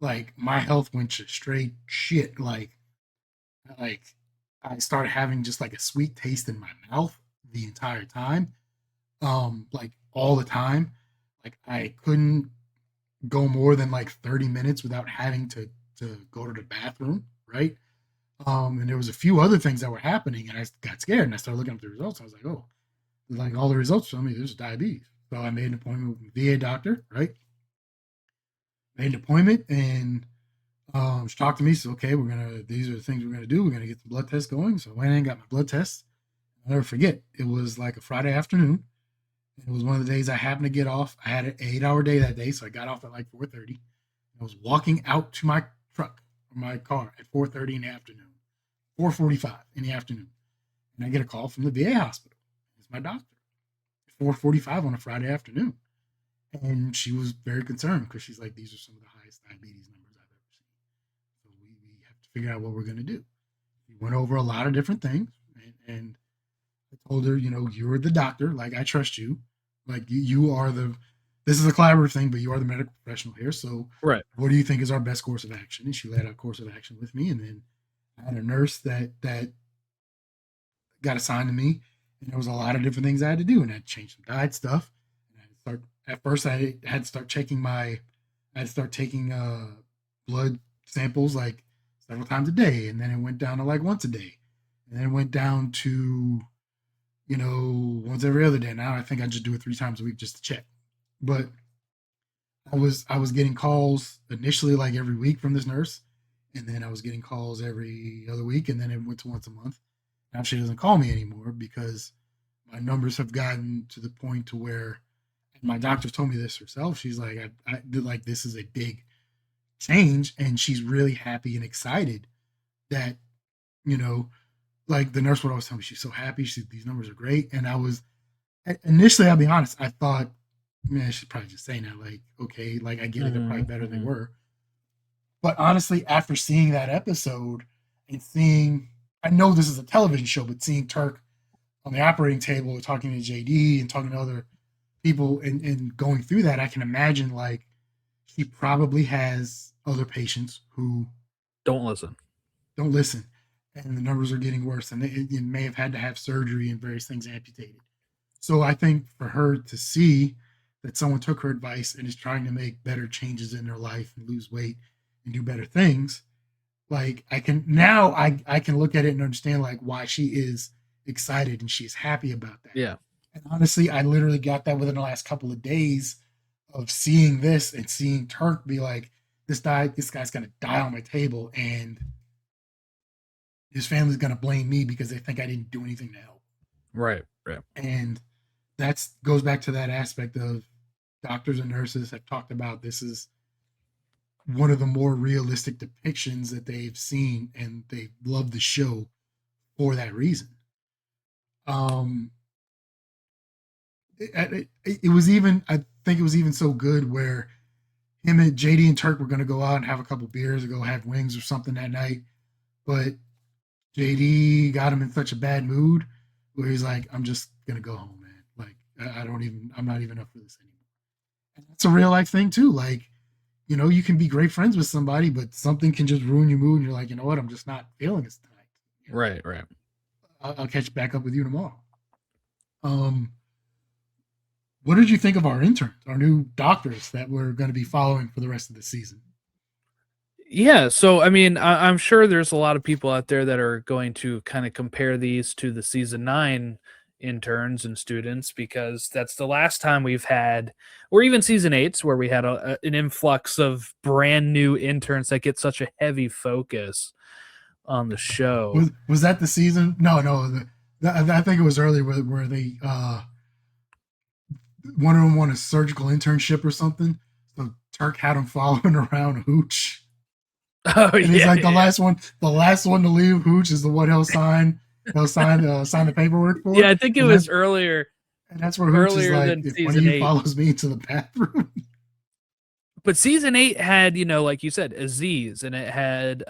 like my health went to straight shit, like I started having just like a sweet taste in my mouth the entire time, like all the time. Like I couldn't go more than like 30 minutes without having to go to the bathroom, right? And there was a few other things that were happening, and I got scared, and I started looking up the results. I was like, oh, like all the results show me there's diabetes. So I made an appointment with the VA doctor, right? Made an appointment, and she talked to me. Said, okay, these are the things we're gonna do. We're gonna get the blood test going. So I went in and got my blood test. I'll never forget. It was like a Friday afternoon. It was one of the days I happened to get off. I had an 8 hour day that day, so I got off at like 4:30. I was walking out to my truck or my car at 4:30 in the afternoon, 4:45 in the afternoon, and I get a call from the VA hospital. It's my doctor. 4:45 on a Friday afternoon, and she was very concerned because she's like, "These are some of the highest diabetes numbers I've ever seen. So we have to figure out what we're going to do." We went over a lot of different things, and I told her, you're the doctor. Like, I trust you. Like, you are this is a collaborative thing, but you are the medical professional here. So, Right. what do you think is our best course of action? And she laid out a course of action with me. And then I had a nurse that got assigned to me. And there was a lot of different things I had to do. And I had to change some diet stuff. And I had to start, at first, I had to start I had to start taking blood samples like several times a day. And then it went down to like once a day. And then it went down to once every other day. Now I think I just do it 3 times a week just to check. But I was getting calls initially like every week from this nurse, and then I was getting calls every other week, and then it went to once a month. Now she doesn't call me anymore because my numbers have gotten to the point to where, and my doctor told me this herself. She's like, I like this is a big change, and she's really happy and excited that you know like the nurse would always tell me she's so happy. These numbers are great. And I was initially, I'll be honest, I thought, man, she's probably just saying that. Like, okay, like I get it, they're probably Mhm, better than they mhm. were. But honestly, after seeing that episode and seeing, I know this is a television show, but seeing Turk on the operating table talking to JD and talking to other people and going through that, I can imagine like he probably has other patients who Don't listen. don't listen, and the numbers are getting worse, and it may have had to have surgery and various things amputated. So I think for her to see, that someone took her advice and is trying to make better changes in their life and lose weight and do better things. Like I can look at it and understand like why she is excited and she's happy about that. Yeah. And honestly, I literally got that within the last couple of days of seeing this and seeing Turk be like, this guy's gonna die on my table, and his family's gonna blame me because they think I didn't do anything to help. Right. Right. And that's goes back to that aspect of doctors and nurses have talked about this is one of the more realistic depictions that they've seen, and they love the show for that reason. Um, it was even, I think it was even so good where him and JD and Turk were going to go out and have a couple beers or go have wings or something that night, but JD got him in such a bad mood where he's like, "I'm just gonna go home, man. Like, I'm not even up for this anymore." And that's a real life thing too. Like, you can be great friends with somebody, but something can just ruin your mood. And you're like, you know what? I'm just not feeling this tonight. Right. Right. I'll catch back up with you tomorrow. Um, what did you think of our interns, our new doctors that we're going to be following for the rest of the season? Yeah, so I mean, I'm sure there's a lot of people out there that are going to kind of compare these to the season 9 interns and students because that's the last time we've had, or even season 8's where we had an influx of brand new interns that get such a heavy focus on the show. Was that the season? No, I think it was earlier where they one of them won a surgical internship or something. So Turk had him following around Hooch. Oh, and he's like the last one to leave. Hooch is the one he'll sign the paperwork for. Yeah, I think it was earlier. And that's where Hooch is like, if one of you follows me to the bathroom. But season 8 had, like you said, Aziz, and it had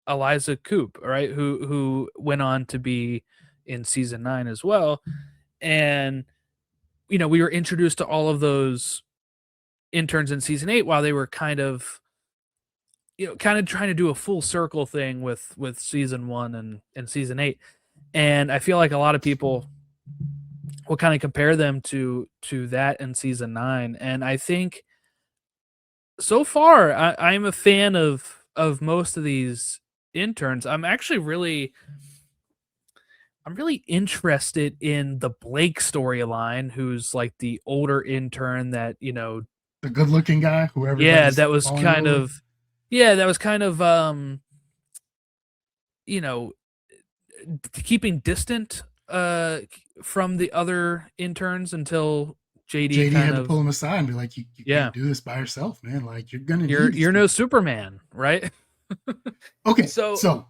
Eliza Coop, right? Who went on to be in season 9 as well. And we were introduced to all of those interns in season 8 while they were kind of trying to do a full circle thing with season 1 and season 8. And I feel like a lot of people will kind of compare them to that in season 9. And I think so far I'm a fan of most of these interns. I'm really interested in the Blake storyline, who's like the older intern that, the good looking guy, whoever. Yeah, that was kind of keeping distant from the other interns until JD had to pull him aside and be like, you can't do this by yourself, man. Like, you're no Superman, right? Okay, so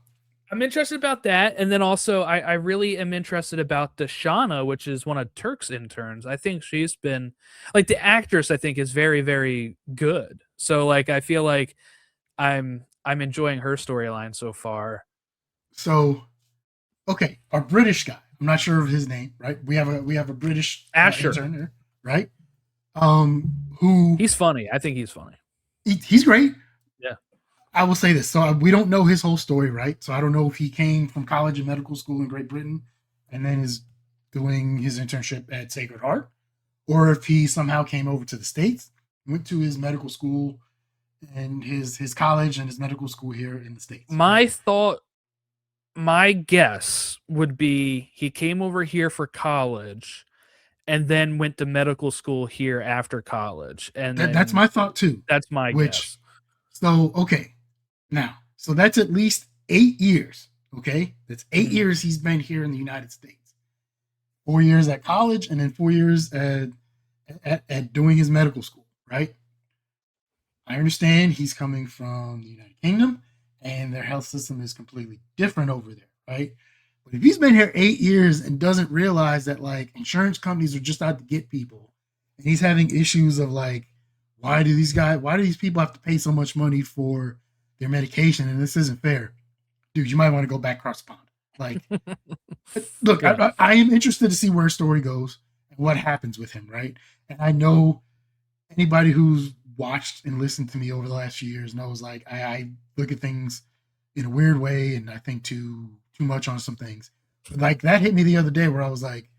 I'm interested about that. And then also I really am interested about Dashana, which is one of Turk's interns. I think she's been like, the actress I think is very, very good. So like, I feel like I'm enjoying her storyline so far. So, okay, our British guy, I'm not sure of his name, right? We have a British intern here, right? Who he's funny. I think he's funny. He's great. Yeah. I will say this. So we don't know his whole story, right? So I don't know if he came from college and medical school in Great Britain and then is doing his internship at Sacred Heart, or if he somehow came over to the States, went to his medical school and his college and his medical school here in the States. My guess would be he came over here for college and then went to medical school here after college. And that's my thought too. That's my guess. So, okay. Now, so that's at least 8 years. Okay. That's 8 years he's been here in the United States. 4 years at college and then 4 years at doing his medical school, right? I understand he's coming from the United Kingdom and their health system is completely different over there, right? But if he's been here 8 years and doesn't realize that like insurance companies are just out to get people, and he's having issues of like, why do these people have to pay so much money for their medication? And this isn't fair. Dude, you might want to go back across the pond. Like, look, yeah. I am interested to see where his story goes and what happens with him, right? And I know anybody who's watched and listened to me over the last few years knows like I look at things in a weird way and I think too much on some things. Like that hit me the other day where I was like,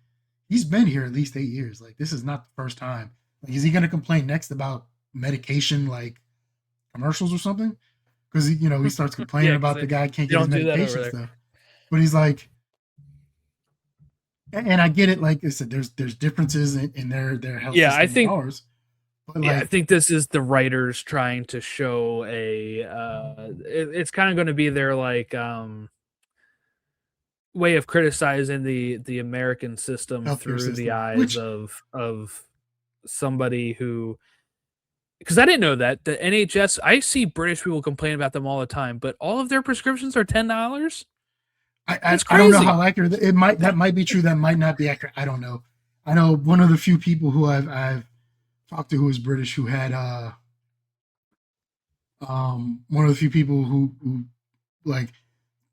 he's been here at least 8 years. Like this is not the first time. Like, is he going to complain next about medication, like commercials or something? Because he starts complaining Yeah, because about the they guy can't get his don't do that over medication there. stuff. But he's like, and I get it. Like I said, there's differences in their health Yeah, I system and think ours. But yeah, I like, think this is the writers trying to show it's kind of going to be their like way of criticizing the American system healthcare through the system, eyes which of somebody who, because I didn't know that the NHS, I see British people complain about them all the time, but all of their prescriptions are $10. That's I don't know how crazy. accurate that might be true. That might not be accurate. I don't know. I know one of the few people who I've talked to who is British who had one of the few people who like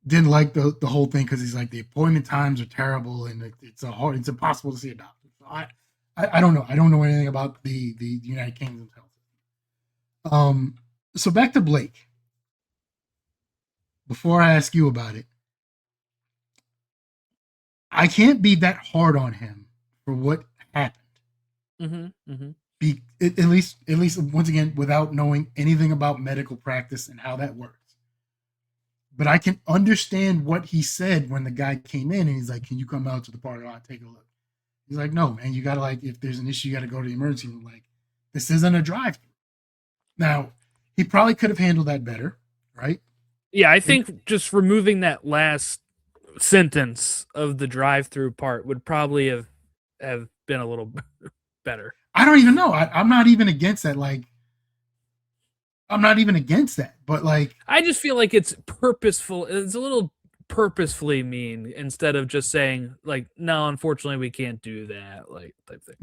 didn't like the whole thing because he's like the appointment times are terrible and it's impossible to see a doctor. So I don't know. I don't know anything about the United Kingdom's health. So back to Blake. Before I ask you about it, I can't be that hard on him for what happened. At least once again without knowing anything about medical practice and how that works. But I can understand what he said when the guy came in and he's like, "Can you come out to the parking lot, take a look?" He's like, "No, man, you gotta like if there's an issue, you gotta go to the emergency room. Like, this isn't a drive-through." Now, he probably could have handled that better, right? Yeah, I It, think just removing that last sentence of the drive-through part would probably have been a little better. I don't even know. I'm not even against that. Like, I'm not even against that. But like, I just feel like it's purposeful. It's a little purposefully mean instead of just saying like, no, unfortunately, we can't do that, like type thing.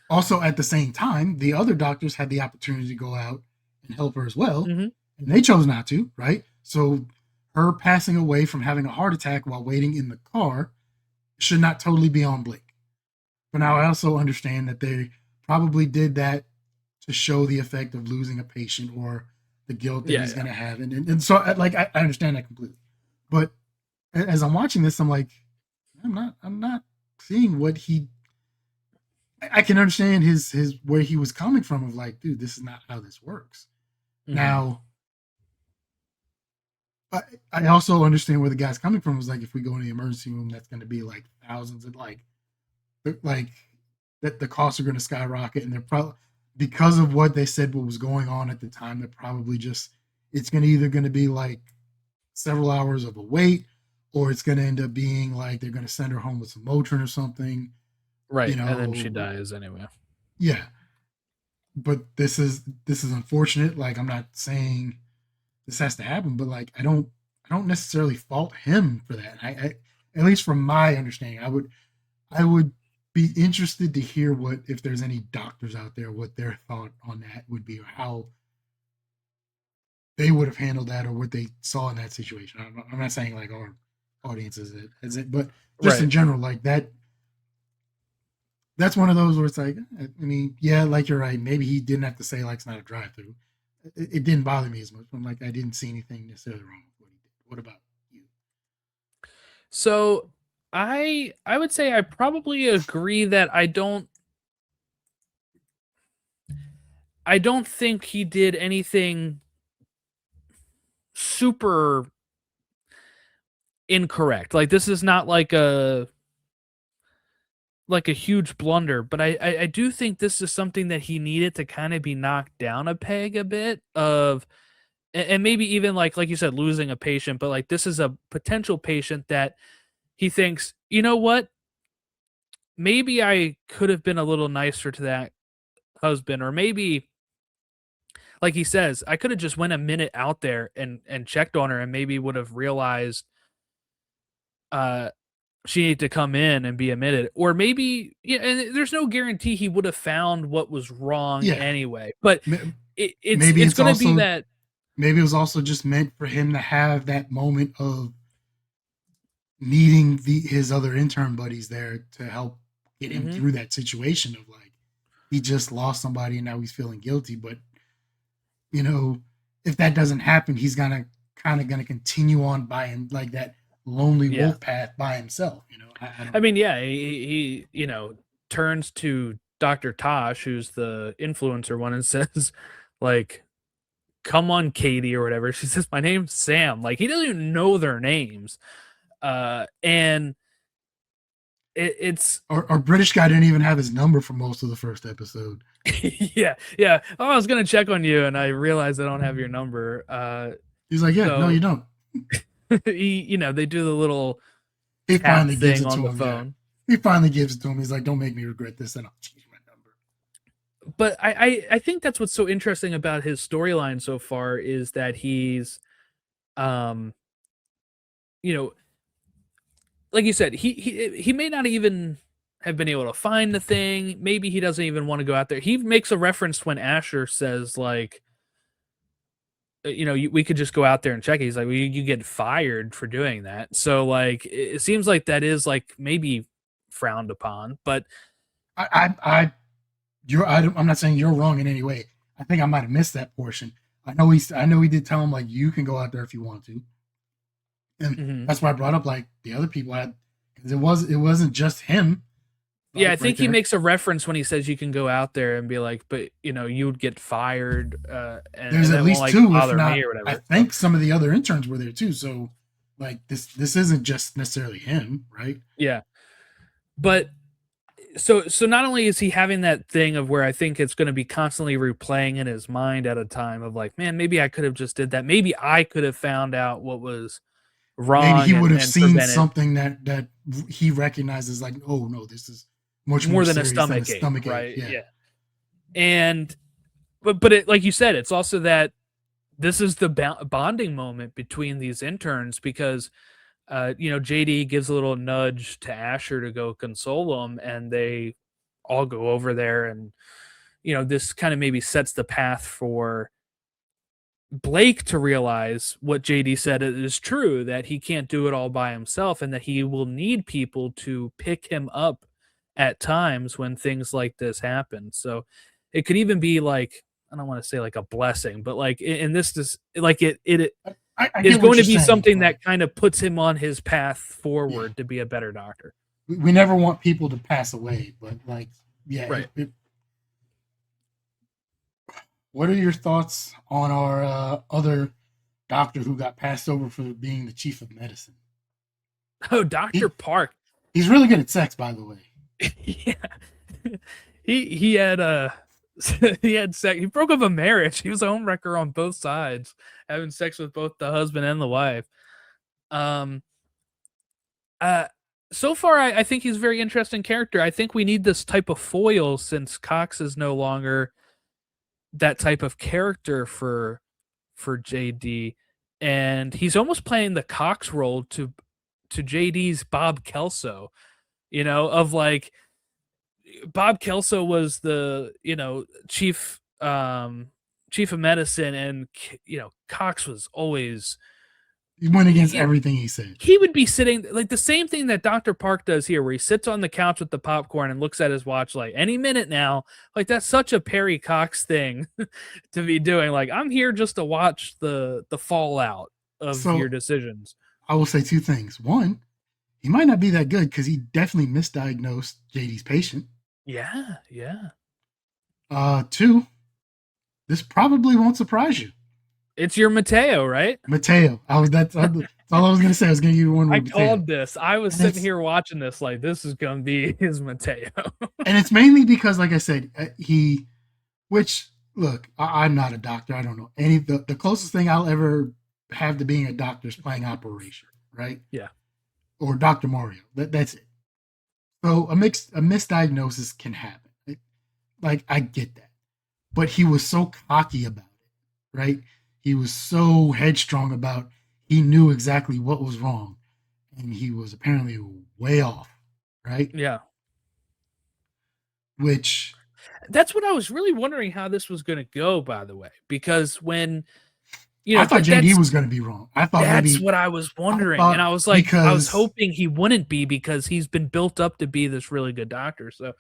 also at the same time, the other doctors had the opportunity to go out and help her as well, Mm-hmm. and they chose not to, right? So her passing away from having a heart attack while waiting in the car should not totally be on Blake. But now I also understand that they probably did that to show the effect of losing a patient or the guilt that Yeah, he's yeah. going to have. And so, like, I understand that completely. But as I'm watching this, I'm like, I'm not seeing what he. I can understand his where he was coming from of like, dude, this is not how this works. Mm-hmm. Now, I also understand where the guy's coming from. Was like, if we go in the emergency room, that's going to be like thousands of like that the costs are going to skyrocket, and they're probably because of what they said what was going on at the time. They're probably just it's going to either going to be like several hours of a wait, or it's going to end up being like they're going to send her home with some Motrin or something. You Right, and then she know, dies anyway. yeah. But this is unfortunate. Like I'm not saying this has to happen, but like I don't necessarily fault him for that. I at least from my understanding, I would be interested to hear what if there's any doctors out there what their thought on that would be or how they would have handled that or what they saw in that situation. I'm not saying like our audience is it, but just in Right. general, like that's one of those where it's like, I mean, yeah, like you're right. Maybe he didn't have to say like it's not a drive through. It didn't bother me as much. I'm like, I didn't see anything necessarily wrong with what he did. What about you? So I would say I probably agree that I don't think he did anything super incorrect. Like this is not like a huge blunder, but I do think this is something that he needed to kind of be knocked down a peg a bit of, and maybe even like you said, losing a patient, but like this is a potential patient that he thinks, you know what, maybe I could have been a little nicer to that husband, or maybe like he says, I could have just went a minute out there and checked on her and maybe would have realized uh she needed to come in and be admitted, or maybe yeah, and there's no guarantee he would have found what was wrong Yeah, anyway, but it's maybe it's it's going to be also that. maybe it was also just meant for him to have that moment of needing his other intern buddies there to help get him Mhm. through that situation of like he just lost somebody and now he's feeling guilty. But you know, if that doesn't happen, he's gonna kind of gonna continue on by him like that lonely Yeah, wolf path by himself. You know, I I don't know. mean, yeah, he turns to Dr. Tosh, who's the influencer one, and says, like, come on, Katie, or whatever. She says, my name's Sam. Like, he doesn't even know their names. And it's Our British guy didn't even have his number for most of the first episode. yeah. Oh, I was gonna check on you, and I realized I don't have your number. He's like, yeah, so no, you don't. they do the little He tap finally gives thing it on to the him. phone. Yeah. He finally gives it to him. He's like, don't make me regret this, and I'll change my number. But I think that's what's so interesting about his storyline so far is that he's, um, you know, like you said, he may not even have been able to find the thing. Maybe he doesn't even want to go out there. He makes a reference when Asher says, like, we could just go out there and check it. He's like, well, you get fired for doing that. So, like, it seems like that is, like, maybe frowned upon. But I'm not saying you're wrong in any way. I think I might have missed that portion. I know he did tell him, like, you can go out there if you want to, and that's why I brought up, like, the other people had, because it wasn't just him. Yeah, I think he makes a reference when he says you can go out there and be like, but you would get fired. And there's at least like, two, bother if not, me or whatever. I think some of the other interns were there too. So, like, this isn't just necessarily him, right? Yeah, but so not only is he having that thing of where I think it's going to be constantly replaying in his mind at a time of like, man, maybe I could have just did that. Maybe I could have found out what was wrong. Maybe he would have and seen prevented something that he recognizes, like, oh no, this is much more more than a serious stomach ache, right? Yeah. And but it, like you said, it's also that this is the bonding moment between these interns because JD gives a little nudge to Asher to go console him, and they all go over there, and this kind of maybe sets the path for Blake to realize what JD said is true, that he can't do it all by himself, and that he will need people to pick him up at times when things like this happen. So it could even be like, I don't want to say like a blessing, but like in this like it is going to be something that kind of puts him on his path forward to be a better doctor. We never want people to pass away, but like, yeah. Right. What are your thoughts on our other doctor who got passed over for being the chief of medicine? Oh, Dr. Park. He's really good at sex, by the way. Yeah. He had he had sex. He broke up a marriage. He was a homewrecker on both sides, having sex with both the husband and the wife. So far, I think he's a very interesting character. I think we need this type of foil since Cox is no longer that type of character for JD, and he's almost playing the Cox role to JD's Bob Kelso, of like, Bob Kelso was the chief of medicine, and Cox was always, he went against everything he said. He would be sitting like the same thing that Dr. Park does here, where he sits on the couch with the popcorn and looks at his watch like any minute now. Like, that's such a Perry Cox thing to be doing. Like, I'm here just to watch the fallout of your decisions. I will say two things. One, he might not be that good because he definitely misdiagnosed JD's patient. Yeah. Two, this probably won't surprise you. It's your Mateo, right? Mateo. That's all I was gonna say. I was gonna give you one. I called this. I was sitting here watching this, like, this is gonna be his Mateo. And it's mainly because, like I said, look, I'm not a doctor. I don't know the closest thing I'll ever have to being a doctor is playing Operation, right? Yeah. Or Dr. Mario. That's it. So a misdiagnosis can happen. Like, I get that, but he was so cocky about it, right? He was so headstrong about, he knew exactly what was wrong, and he was apparently way off, right? Yeah. Which, that's what I was really wondering how this was going to go, by the way, because when I thought JD was going to be wrong. I thought that's what I was wondering, and I was like, I was hoping he wouldn't be, because he's been built up to be this really good doctor. So,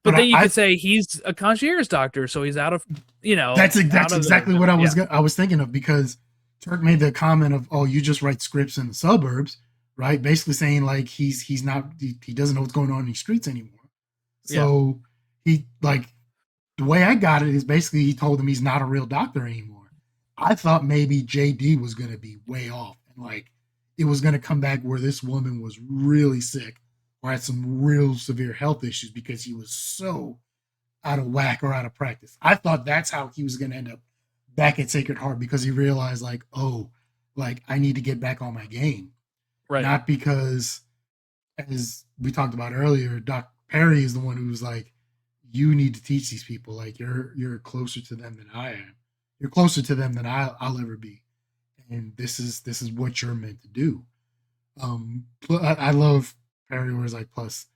but then you could say he's a concierge doctor, so he's out of, That's exactly what I was thinking of, because Turk made the comment of, oh, you just write scripts in the suburbs, right? Basically saying like he doesn't know what's going on in the streets anymore. Yeah. So he like the way I got it is basically he told him he's not a real doctor anymore. I thought maybe JD was gonna be way off and like it was gonna come back where this woman was really sick or had some real severe health issues because he was so out of whack or out of practice. I thought that's how he was gonna end up back at Sacred Heart because he realized like, oh, like I need to get back on my game. Right. Not because as we talked about earlier, Doc Perry is the one who was like, you need to teach these people. Like you're closer to them than I am. You're closer to them than I'll ever be. And this is what you're meant to do. I love Perry where it's like, plus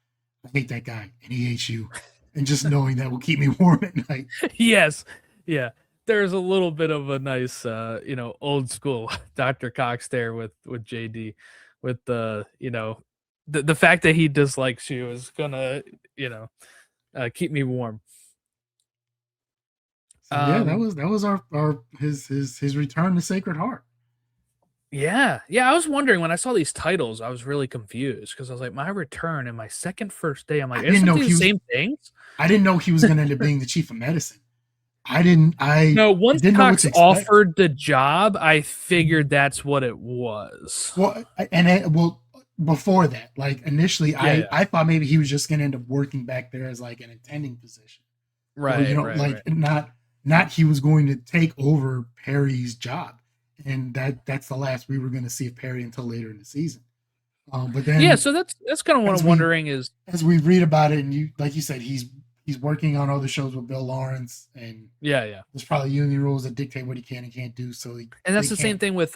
I hate that guy and he hates you. And just knowing that will keep me warm at night. Yes. Yeah. There's a little bit of a nice old school Dr. Cox there with JD with the fact that he dislikes you is gonna, you know, keep me warm. So yeah, that Um was our his return to Sacred Heart. yeah. Yeah, I was wondering when I saw these titles, I was really confused because I was like, my return and my second first day. I'm I like, didn't isn't know these the he was same things? I didn't know he was gonna end up being the chief of medicine. No, I once didn't know what Cox to expect. offered the job, I figured that's what it was. Well, before that, like initially, Yeah, yeah. I thought maybe he was just gonna end up working back there as like an attending position, or Right, right, like right. not he was going to take over Perry's job, and that's the last we were going to see of Perry until later in the season. But Yeah, then so that's kind of what as I'm we wondering is read about it, and you like you said, he's working on other shows with Bill Lawrence, and yeah, yeah. there's probably union rules that dictate what he can and can't do. So And they that's the same can't. thing with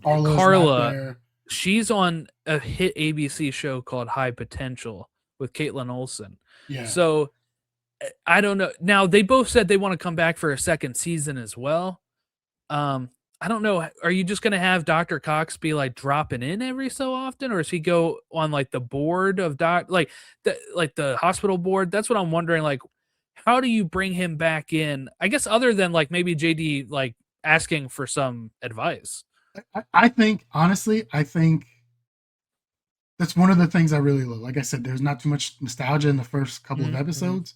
Carla's not Carla. there. She's on a hit ABC show called High Potential with Caitlin Olsen. Yeah, So I don't know. Now they both said they want to come back for a second season as well. Um, I don't know. Are you just gonna have Dr. Cox be like dropping in every so often, or does he go on like the board of the hospital board? That's what I'm wondering. Like, how do you bring him back in? I guess other than like maybe JD like asking for some advice. I think honestly, I think that's one of the things I really love. Like I said, there's not too much nostalgia in the first couple of Mm-hmm. episodes,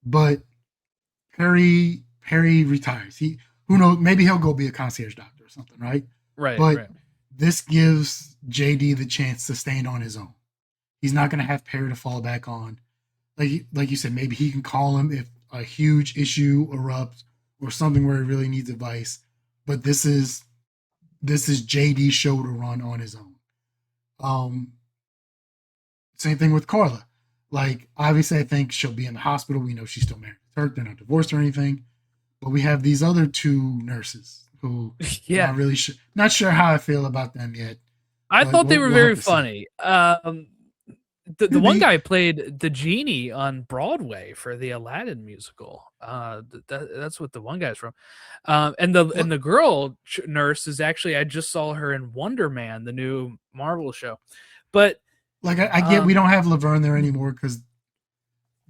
but Perry retires. He who knows, maybe he'll go be a concierge doctor or something, right? Right, But right. this gives JD the chance to stand on his own. He's not going to have Perry to fall back on. Like you said, maybe he can call him if a huge issue erupts or something where he really needs advice. But this is JD's show to run on his own. Um, Same thing with Carla. Like, obviously, I think she'll be in the hospital. We know she's still married to Turk. They're not divorced or anything. But we have these other two nurses who Yeah, not sure how I feel about them yet. I But thought they were we'll have very to see. funny. The one Maybe guy played the genie on Broadway for the Aladdin musical. That's what the one guy's from. And the girl nurse is actually I just saw her in Wonder Man, the new Marvel show. But like I get we um, don't have Laverne there anymore because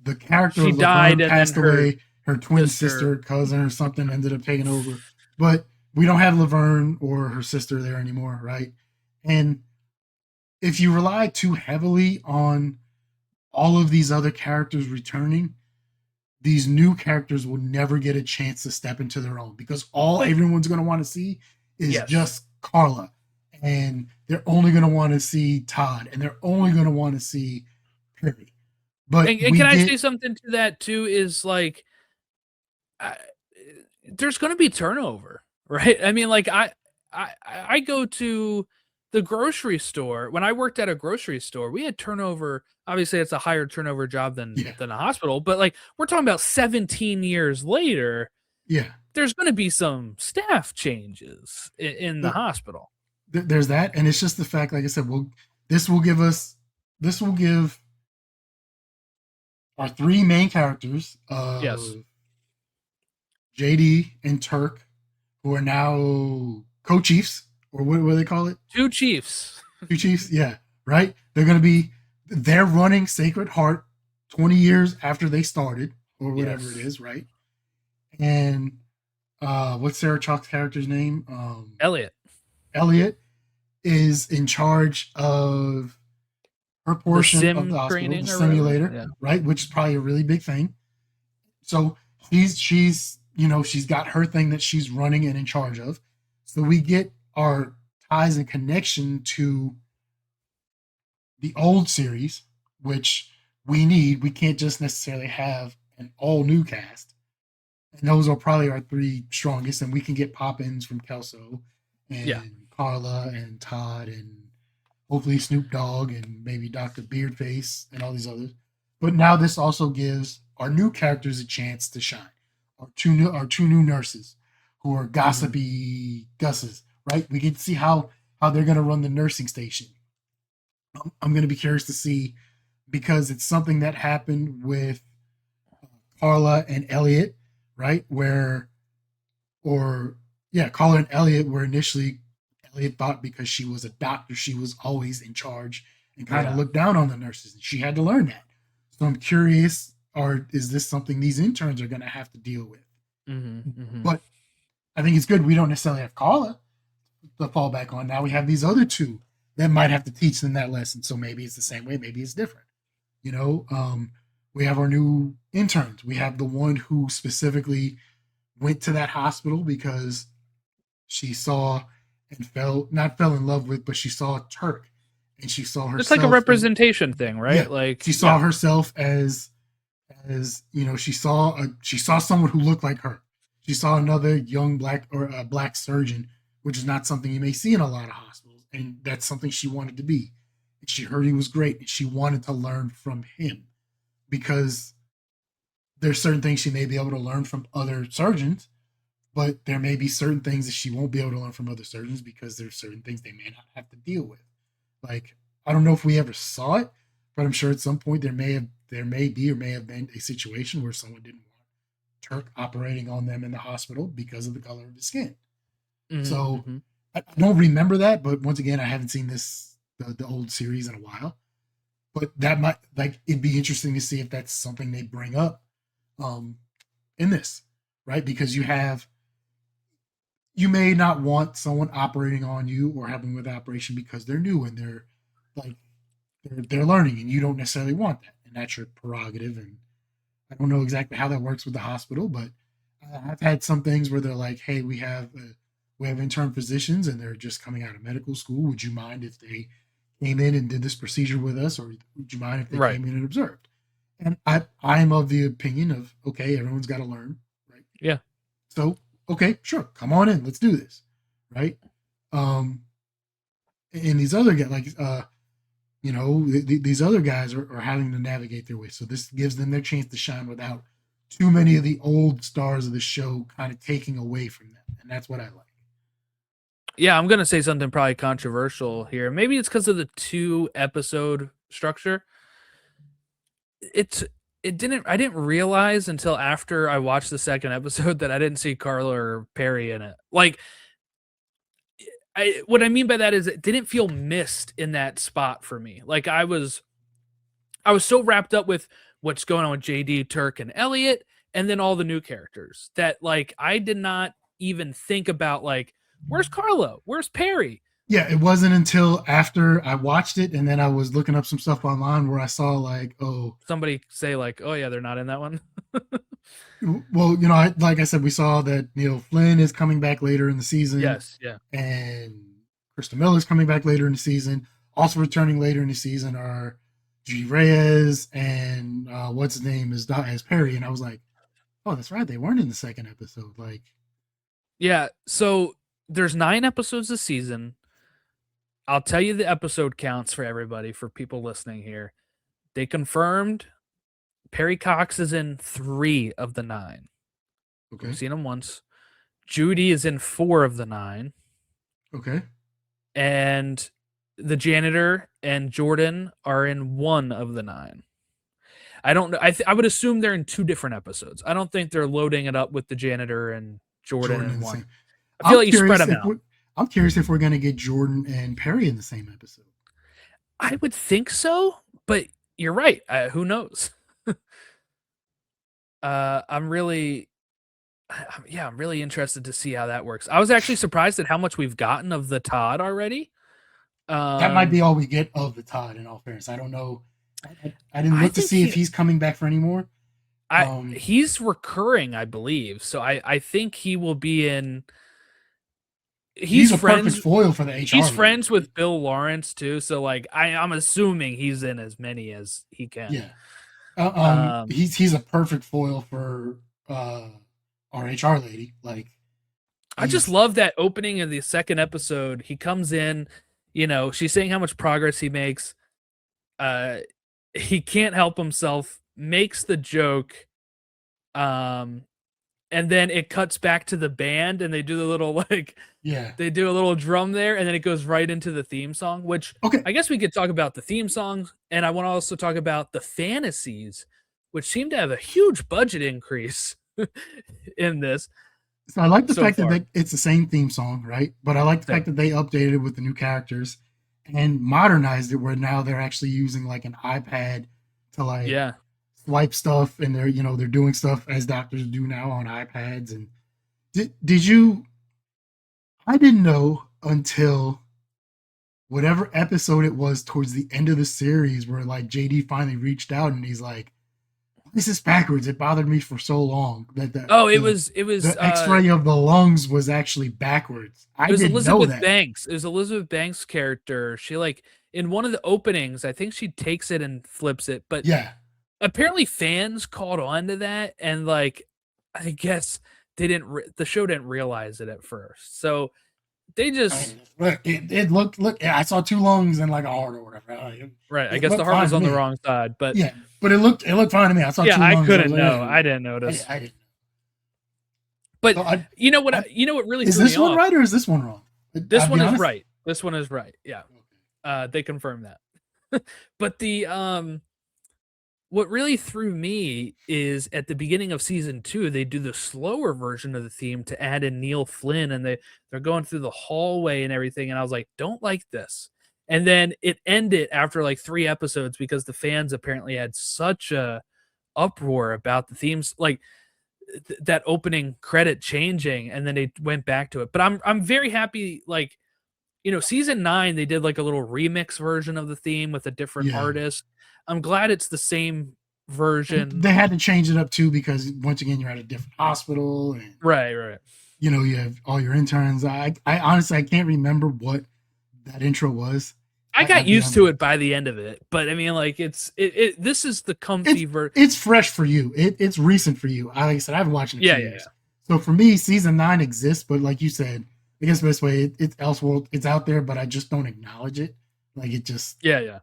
the character she of died, Laverne and then passed her away. Her twin sister. sister, cousin, or something ended up taking over. But we don't have Laverne or her sister there anymore, right? And if you rely too heavily on all of these other characters returning, these new characters will never get a chance to step into their own because all But everyone's going to want to see is yes, just Carla. And they're only going to want to see Todd and they're only going to want to see Perry. But and we can I say get, something to that too? Is like I, there's going to be turnover, right? I mean, like I go to the grocery store when I worked at a grocery store. We had turnover. Obviously, it's a higher turnover job yeah, than a hospital, but like we're talking about 17 years later. yeah. There's going to be some staff changes in the hospital. There's that. And it's just the fact, like I said, this will give us, this will give our three main characters Yes, of JD and Turk, who are now co-chiefs, or what do they call it? two chiefs. Two chiefs, yeah, right. They're running Sacred Heart 20 years after they started, or whatever it Yes, is, right? And what's Sarah Chalke's character's name? Elliot. Elliot is in charge of her The portion of the sim hospital, the training or whatever. simulator, Yeah. right, which is probably a really big thing. So she's she's got her thing that she's running and in charge of. So we get our ties and connection to the old series, which we need. We can't just necessarily have an all new cast. And those are probably our three strongest. And we can get pop-ins from Kelso Yeah. and Carla and Todd and hopefully Snoop Dogg and maybe Dr. Beardface and all these others. But now this also gives our new characters a chance to shine. Our two new nurses who are gossipy Gusses, right? We get to see how they're going to run the nursing station. I'm going to be curious to see because it's something that happened with Carla and Elliot, right? Carla and Elliot were initially Elliot thought because she was a doctor, she was always in charge and kind of looked down on the nurses, and she had to learn that. So I'm curious, or is this something these interns are going to have to deal with? But I think it's good we don't necessarily have Carla to fall back on. Now we have these other two that might have to teach them that lesson. So maybe it's the same way, maybe it's different. We have our new interns. We have the one who specifically went to that hospital because she saw and not fell in love with, but she saw Turk, and she saw herself. It's like a representation thing, right? Yeah, Like she saw herself as she saw someone who looked like her. She saw another young black or a black surgeon, which is not something you may see in a lot of hospitals, and that's something she wanted to be. And she heard he was great, and she wanted to learn from him because there's certain things she may be able to learn from other surgeons, but there may be certain things that she won't be able to learn from other surgeons because there's certain things they may not have to deal with. Like, I don't know if we ever saw it, but I'm sure at some point there may have been a situation where someone didn't want Turk operating on them in the hospital because of the color of his skin. So I don't remember that, but once again, I haven't seen the old series in a while. But that might it'd be interesting to see if that's something they bring up in this, right? Because you may not want someone operating on you or having with operation because they're new and they're learning, and you don't necessarily want that, and that's your prerogative. And I don't know exactly how that works with the hospital, but I've had some things where they're like, "Hey, we have intern physicians, and they're just coming out of medical school. Would you mind if they came in and did this procedure with us, or would you mind if they came in and observed?" And I am of the opinion of, okay, everyone's got to learn, right? Yeah. So, okay, sure, come on in, let's do this, right? And these other guys, these other guys are having to navigate their way. So this gives them their chance to shine without too many of the old stars of the show kind of taking away from them, and that's what I like. Yeah, I'm gonna say something probably controversial here. Maybe it's because of the 2-episode structure. I didn't realize until after I watched the second episode that I didn't see Carla or Perry in it. Like, what I mean by that is it didn't feel missed in that spot for me. Like I was so wrapped up with what's going on with JD, Turk, and Elliot, and then all the new characters that like I did not even think about like, where's Carla? Where's Perry? Yeah, it wasn't until after I watched it and then I was looking up some stuff online where I saw like, oh, somebody say like, oh yeah, they're not in that one. Well, like I said, we saw that Flynn is coming back later in the season. Yes, yeah. And Krista Miller's coming back later in the season. Also returning later in the season are G. Reyes and what's his name is Perry. And I was like, oh, that's right, they weren't in the second episode. Like, yeah. So there's 9 episodes this season. I'll tell you the episode counts for everybody, for people listening here. They confirmed Perry Cox is in 3 of the 9. Okay. We've seen him once. Judy is in 4 of the 9. Okay. And the janitor and Jordan are in 1 of the 9. I don't know. I would assume they're in 2 different episodes. I don't think they're loading it up with the janitor and Jordan in one. I feel like you spread them out. I'm curious if we're going to get Jordan and Perry in the same episode. I would think so, but you're right. Who knows? I'm really interested to see how that works. I was actually surprised at how much we've gotten of the Todd already. That might be Um, all we get of the Todd. In all fairness, I don't know. I didn't I look to think see if he's coming back for any more. he's recurring, I believe. So I think he will be in. He's He's a perfect friends. foil for the He's HR lady. friends with Bill Lawrence too. So like I'm assuming he's in as many as he can. Yeah. Um, He's a perfect foil for our HR lady. Like I just he's love that opening of the second episode. He comes in, she's saying how much progress he makes. Uh, he can't help himself, makes the joke. Um, and then it cuts back to the band, and they do the little like yeah. they do a little drum there, and then it goes right into the theme song. Which Okay. I guess we could talk about the theme songs, and I want to also talk about the fantasies, which seem to have a huge budget increase in this So I like the so fact that far. it's the same theme song, right? But I like the fact Same, that they updated it with the new characters and modernized it where now they're actually using like an iPad to like yeah. swipe stuff and they're doing stuff as doctors do now on iPads. And did you I didn't know until whatever episode it was towards the end of the series where like JD finally reached out and he's like, this is backwards. It bothered me for so long that Oh, it was the X-ray of the lungs was actually backwards. I it was didn't know Elizabeth that. Banks. It was Elizabeth Banks' character. She like in one of the openings, I think she takes it and flips it, but Yeah. apparently fans caught on to that, and like I guess they didn't the show didn't realize it at first. So they just It looked look. Yeah, I saw two lungs and like a heart or whatever. right. I It guess the looked heart fine was to on the me. wrong side, but Yeah, but it looked fine to me. I saw yeah, two I lungs. I was couldn't like, know. hey, I didn't notice. I didn't. But So you know what? I, You know what really is threw me this one off? right or is this one wrong? This I'll one be is honest. right. This one is right. Yeah. They confirmed that. But the what really threw me is at the beginning of season 2 they do the slower version of the theme to add in Neil Flynn, and they're going through the hallway and everything, and I was like, don't like this. And then it ended after like 3 episodes because the fans apparently had such a uproar about the themes, like that opening credit changing, and then they went back to it. But I'm very happy, like, season 9 they did like a little remix version of the theme with a different Yeah, artist. I'm glad it's the same version. they had to change it up too because once again you're at a different hospital and Right, right. you have all your interns. I honestly I can't remember what that intro was. I got I'd be used to honest. it by the end of it, but I mean, like, this is the comfy version. It's fresh for you. It's recent for you. Like I said, I haven't watched it in Yeah, 2 years. So for me, season 9 exists, but like you said, I guess the best way it's Elseworld. It's out there, but I just don't acknowledge it. Like it just yeah, yeah.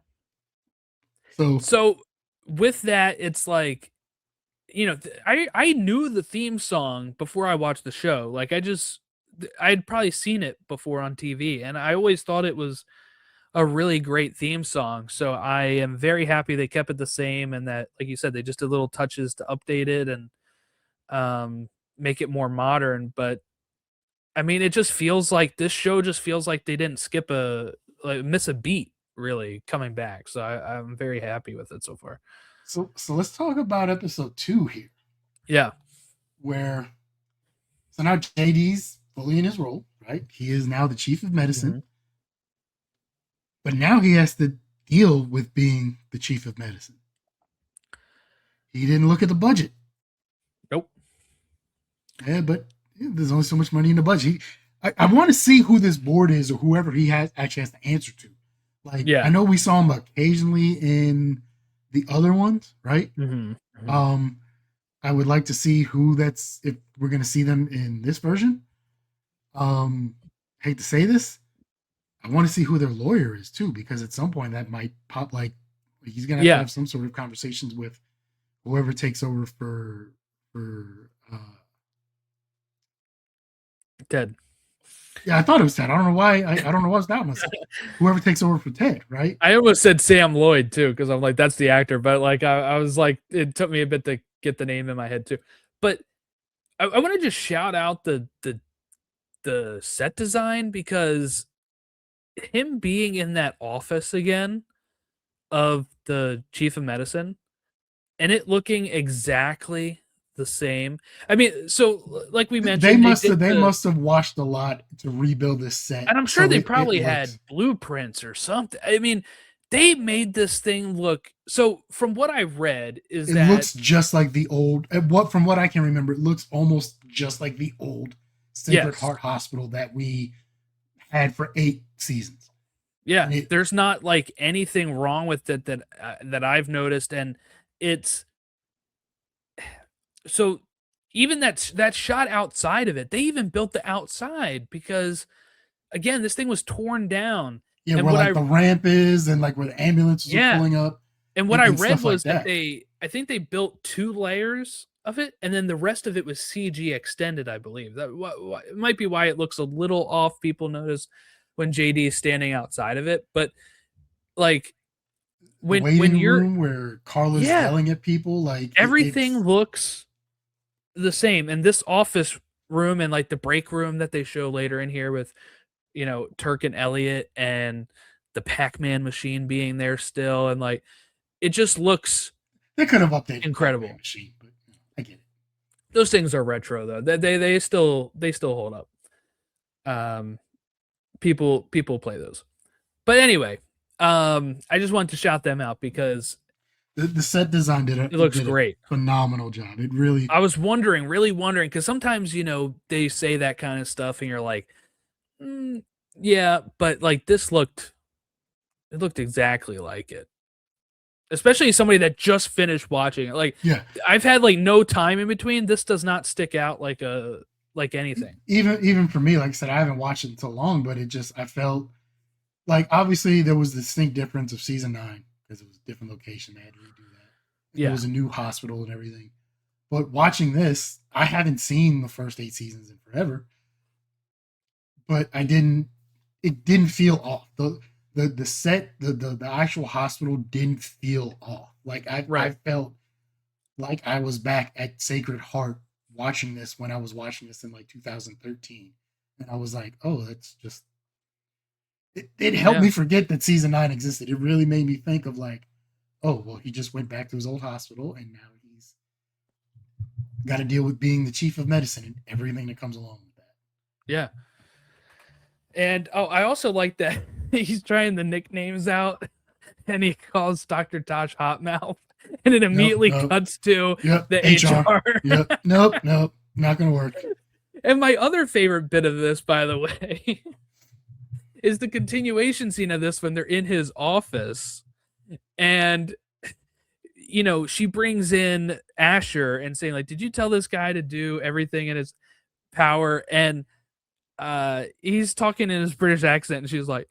so So with that, it's like, I knew the theme song before I watched the show. Like I'd probably seen it before on TV, and I always thought it was a really great theme song. So I am very happy they kept it the same, and that, like you said, they just did little touches to update it and make it more modern. But I mean, it just feels like this show just feels like they didn't miss a beat really coming back. So I'm very happy with it so far. so let's talk about episode 2 here, Yeah. where so now JD's fully in his role, right? He is now the chief of medicine, Mhm. but now he has to deal with being the chief of medicine. He didn't look at the budget. Nope. Yeah, but there's only so much money in the budget. I want to see who this board is or whoever he actually has to answer to. Like I Yeah. know we saw him occasionally in the other ones, right? Mhm. Mhm. Um, I would like to see who that's if we're gonna see them in this version. Um, hate to say this, I want to see who their lawyer is too, because at some point that might pop. Like he's gonna have to Yeah. have some sort of conversations with whoever takes over for Ted. yeah, I thought it was Ted. I don't know why. I don't know why I was doubting myself. Whoever takes over for Ted, right? I almost said Sam Lloyd too, because I'm like, that's the actor. But like, I was like, it took me a bit to get the name in my head too. But I want to just shout out the set design, because him being in that office again of the chief of medicine and it looking exactly the same. I mean, so like we They mentioned, they must did have they the, must have watched a lot to rebuild this set and I'm sure so they it probably looks had blueprints or something. I mean, they made this thing look, so from what I read is it that looks just like the old what from what I can remember, it looks almost just like the old Sacred yes, Heart Hospital that we had for 8 seasons. yeah, And it there's not like anything wrong with it that I've noticed, and it's so even that shot outside of it, they even built the outside because again, this thing was torn down, yeah, and where what like I the ramp is and like where the ambulances are yeah, pulling up and what I and read stuff like was that that. I think they built 2 layers of it, and then the rest of it was CG extended, I believe. That it might be why it looks a little off, people notice when JD is standing outside of it, but, like, The when waiting you're room where Carla's yeah, yelling at people, like everything it's looks the same, and this office room and, like, the break room that they show later in here with, Turk and Elliot and the Pac-Man machine being there still, and, like, it just looks they could have updated the Pac-Man incredible. machine, but I get it. Those things are retro though. They still hold up. Um, people play those. But anyway, I just wanted to shout them out because The set design it looks did a great. phenomenal job. It really I was wondering, really wondering, because sometimes they say that kind of stuff, and you're like, mm, yeah, but like this it looked exactly like it. Especially somebody that just finished watching it. Like yeah. I've had like no time in between. This does not stick out like anything. Even for me, like I said, I haven't watched it in so long, but it just I felt like obviously there was a distinct difference of season 9 because it was a different location. They had to redo that, and there Yeah. was a new hospital and everything. But watching this, I haven't seen the first 8 seasons in forever, but I didn't. It didn't feel off. The set the actual hospital didn't feel off. Like I Right. felt like I was back at Sacred Heart watching this when I was watching this in like 2013, and I was like, oh, that's just it helped Yeah. me forget that season 9 existed. It really made me think of like, oh, well, he just went back to his old hospital, and now he's got to deal with being the chief of medicine and everything that comes along with that. Yeah. And I also like that he's trying the nicknames out and he calls Dr. Tosh Hotmouth and it Nope, immediately nope, cuts to yep, the HR, HR. yep, nope, nope, not gonna work. And my other favorite bit of this, by the way, is the continuation scene of this when they're in his office and she brings in Asher and saying like, "Did you tell this guy to do everything in his power?" And he's talking in his British accent and she's like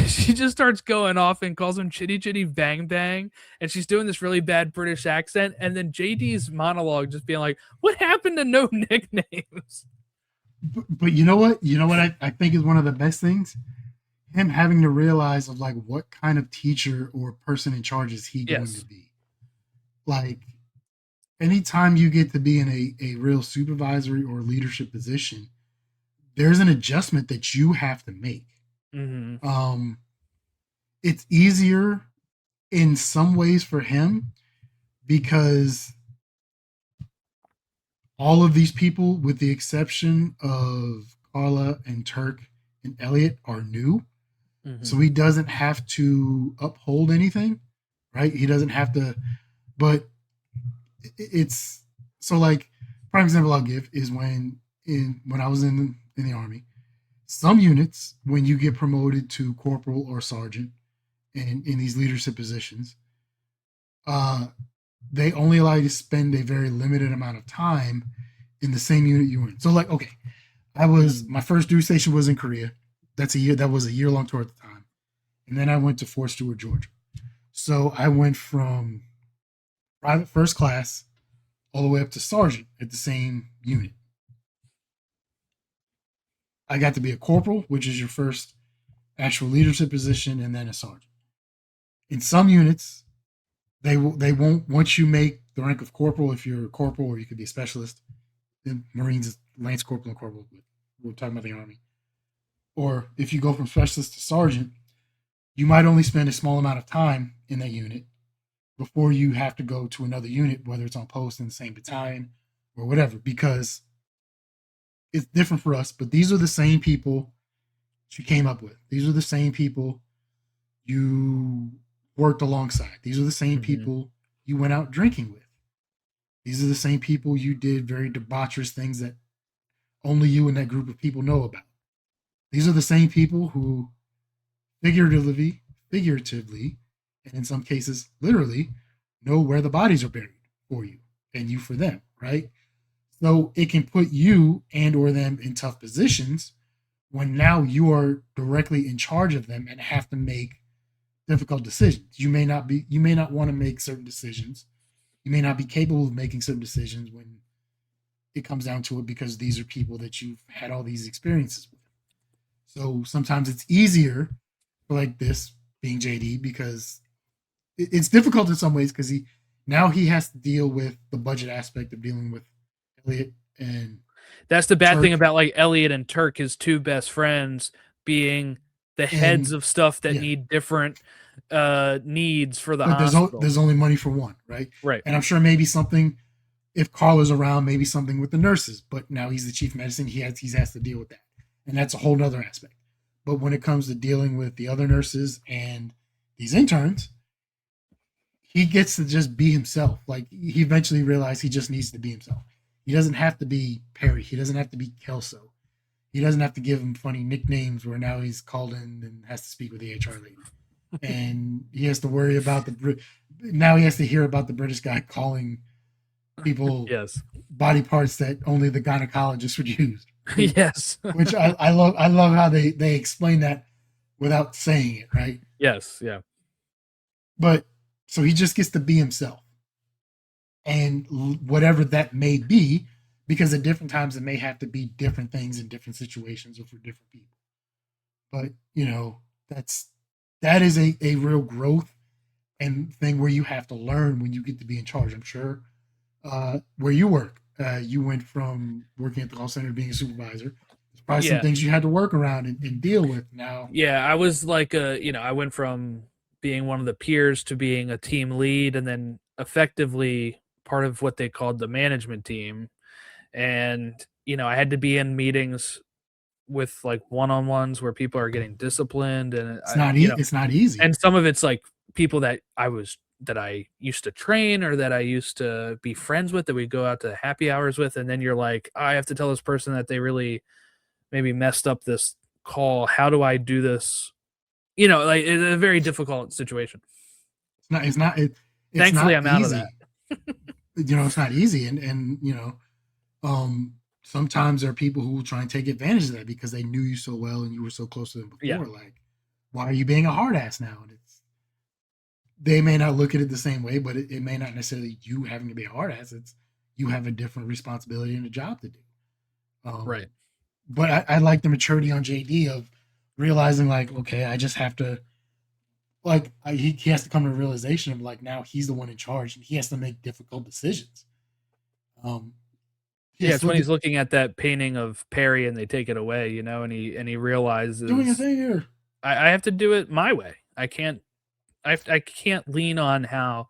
she just starts going off and calls him chitty chitty bang bang, and she's doing this really bad British accent, and then JD's monologue just being like, what happened to no nicknames? But you know what? You know what I think is one of the best things? Him having to realize of like what kind of teacher or person in charge is he going to Yes. be. Like anytime you get to be in a real supervisory or leadership position, there's an adjustment that you have to make. Mm-hmm. Um, it's easier in some ways for him because all of these people, with the exception of Carla and Turk and Elliot, are new. So Mm-hmm. he doesn't have to uphold anything, right? He doesn't have to, but it's so like prime example I'll give is when I was in the army. Some units, when you get promoted to corporal or sergeant and in these leadership positions, uh, they only allow you to spend a very limited amount of time in the same unit you were in. So like, okay, Mm-hmm. my first duty station was in Korea. That was a year long tour at the time. And then I went to Fort Stewart, Georgia. So I went from private first class all the way up to sergeant at the same unit. I got to be a corporal, which is your first actual leadership position, and then a sergeant. In some units, they won't once you make the rank of corporal if you're a corporal or you could be a specialist. The Marines is lance corporal and corporal. We're talking about the army. Or if you go from specialist to sergeant, you might only spend a small amount of time in that unit before you have to go to another unit, whether it's on post in the same battalion or whatever, because it's different for us. But these are the same people you came up with. These are the same people you worked alongside. These are the same Hmm. people you went out drinking with. These are the same people you did very debaucherous things that only you and that group of people know about. These are the same people who figuratively, and in some cases literally, know where the bodies are buried for you and you for them, right? So it can put you and or them in tough positions when now you are directly in charge of them and have to make difficult decisions. You may not want to make certain decisions. You may not be capable of making certain decisions when it comes down to it because these are people that you've had all these experiences with. So sometimes it's easier for like this being JD because it's difficult in some ways because he has to deal with the budget aspect of dealing with Elliot and That's the bad thing Turk about like Elliot and Turk, his two best friends being the heads and of stuff that yeah, need different needs for the but hospital. there's only money for one, right? Right. And I'm sure maybe something if Carl is around, maybe something with the nurses. But now he's the chief of medicine. He has to deal with that, and that's a whole nother aspect. But when it comes to dealing with the other nurses and these interns, he gets to just be himself. Like he eventually realized he just needs to be himself. He doesn't have to be Perry. He doesn't have to be Kelso. He doesn't have to give him funny nicknames where now he's called in and has to speak with the HR lady. And he has to worry about now he has to hear about the British guy calling people Yes. body parts that only the gynecologist would use. Right? Yes. Which I love. I love how they explain that without saying it, right? Yes. Yeah. But so he just gets to be himself, and whatever that may be, because at different times it may have to be different things in different situations or for different people. But that's that is a real growth and thing where you have to learn when you get to be in charge. I'm sure where you work, you went from working at the call center to being a supervisor. There's probably some Yeah. things you had to work around and deal with. Now, Yeah. I was like I went from being one of the peers to being a team lead and then effectively part of what they called the management team. And, I had to be in meetings with like one-on-ones where people are getting disciplined and it's not easy. and some of it's like people that I used to train or that I used to be friends with that we go out to happy hours with, and then you're like, "Oh, I have to tell this person that they really maybe messed up this call. How do I do this?" Like it's a very difficult situation. It's Thankfully, not I'm out of that. easy. It's not easy, and um, sometimes there are people who will try and take advantage of that because they knew you so well and you were so close to them Yeah, before. Like, why are you being a hard ass now? And they may not look at it the same way, but it may not necessarily you having to be a hard ass. It's you have a different responsibility and a job to do. right. Um, but I like the maturity on JD of realizing like, okay, I just have to he has to come to a realization of like now he's the one in charge and he has to make difficult decisions. Um, he Yeah, has to it's when look at he's looking at that painting of Perry and they take it away, and he doing a realizes thing here. I have to do it my way. I can't lean on how How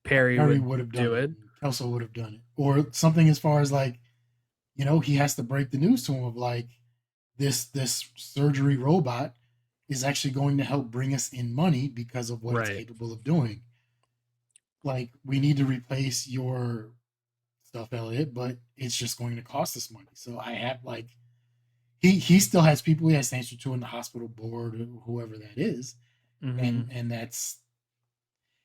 Perry Perry would would have done do it it. and Kelso would have done it, or something as far as like he has to break the news to him of like this surgery robot is actually going to help bring us in money because of what it's Right. capable of doing. Like we need to replace your stuff, Elliot, but it's just going to cost us money. So I have like he still has people he has to answer to in the hospital board or whoever that is, Hmm. and that's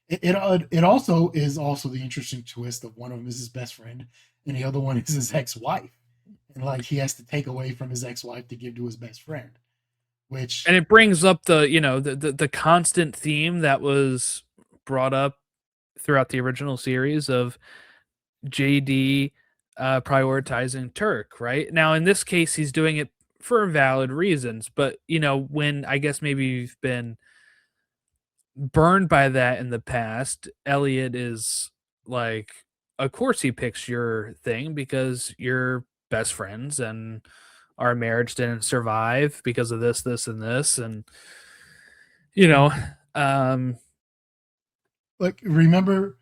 it. Also is also the interesting twist of one of them is his best friend and the other one is his ex-wife, and like he has to take away from his ex-wife to give to his best friend, which And it brings up the constant theme that was brought up throughout the original series of JD prioritizing Turk. Right now, in this case, he's doing it for valid reasons. But when I guess maybe you've been burned by that in the past, Elliot is like, of course he picks your thing because you're best friends and our marriage didn't survive because of this, this, and this. And, you know, like remember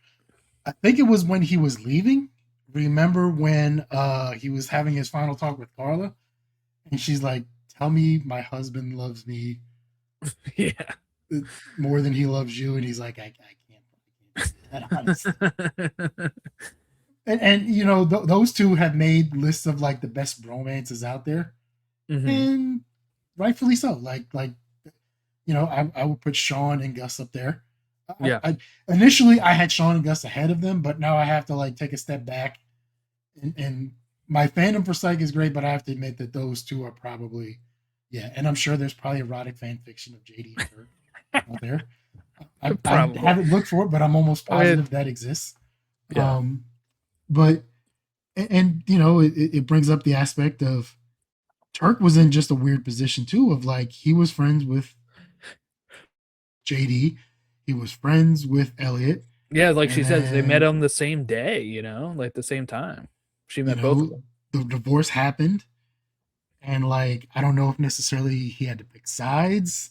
I think it was when he was leaving. remember when he was having his final talk with Carla, and she's like, "Tell me my husband loves me Yeah. more than he loves you," and he's like, I can't say that honestly." And you know, those two have made lists of like the best romances out there, Hmm. and rightfully so. Like you know, I would put Sean and Gus up there. Yeah. I initially I had Sean and Gus ahead of them, but now I have to like take a step back, and my fandom for Psych is great, but I have to admit that those two are probably, yeah. And I'm sure there's probably erotic fan fiction of JD and Turk out there. I Probably. haven't looked for it, but I'm almost I mean, positive that exists. yeah. Um, but and you know, it brings up the aspect of Turk was in just a weird position too, of like he was friends with JD, he was friends with Elliot, Yeah, like she and says, they met then on the same day, like the same time. She you met both of know them. the divorce happened, and like I don't know if necessarily he had to pick sides,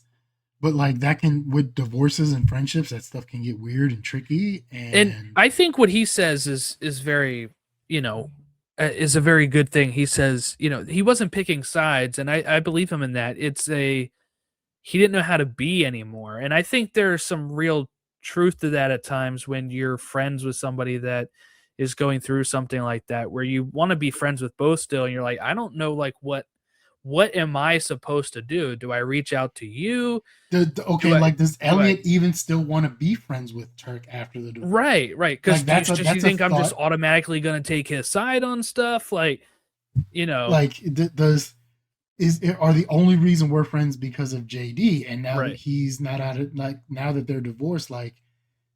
but like that can, with divorces and friendships, that stuff can get weird and tricky. And And I think what he says is very, you know, is a very good thing. He says, he wasn't picking sides, and I believe him in that. He didn't know how to be anymore. And I think there's some real truth to that at times when you're friends with somebody that is going through something like that, where you want to be friends with both still, and you're like, I don't know, like what am I supposed to do? Do I reach out to you? okay, Do I like does do I Elliot even still want to be friends with Turk after the divorce? Right, right. Because Like does you that's a think I'm just thought. automatically gonna take his side on stuff? Like, Like does is are the only reason we're friends because of JD, and now that right. he's not out of, like now that they're divorced, like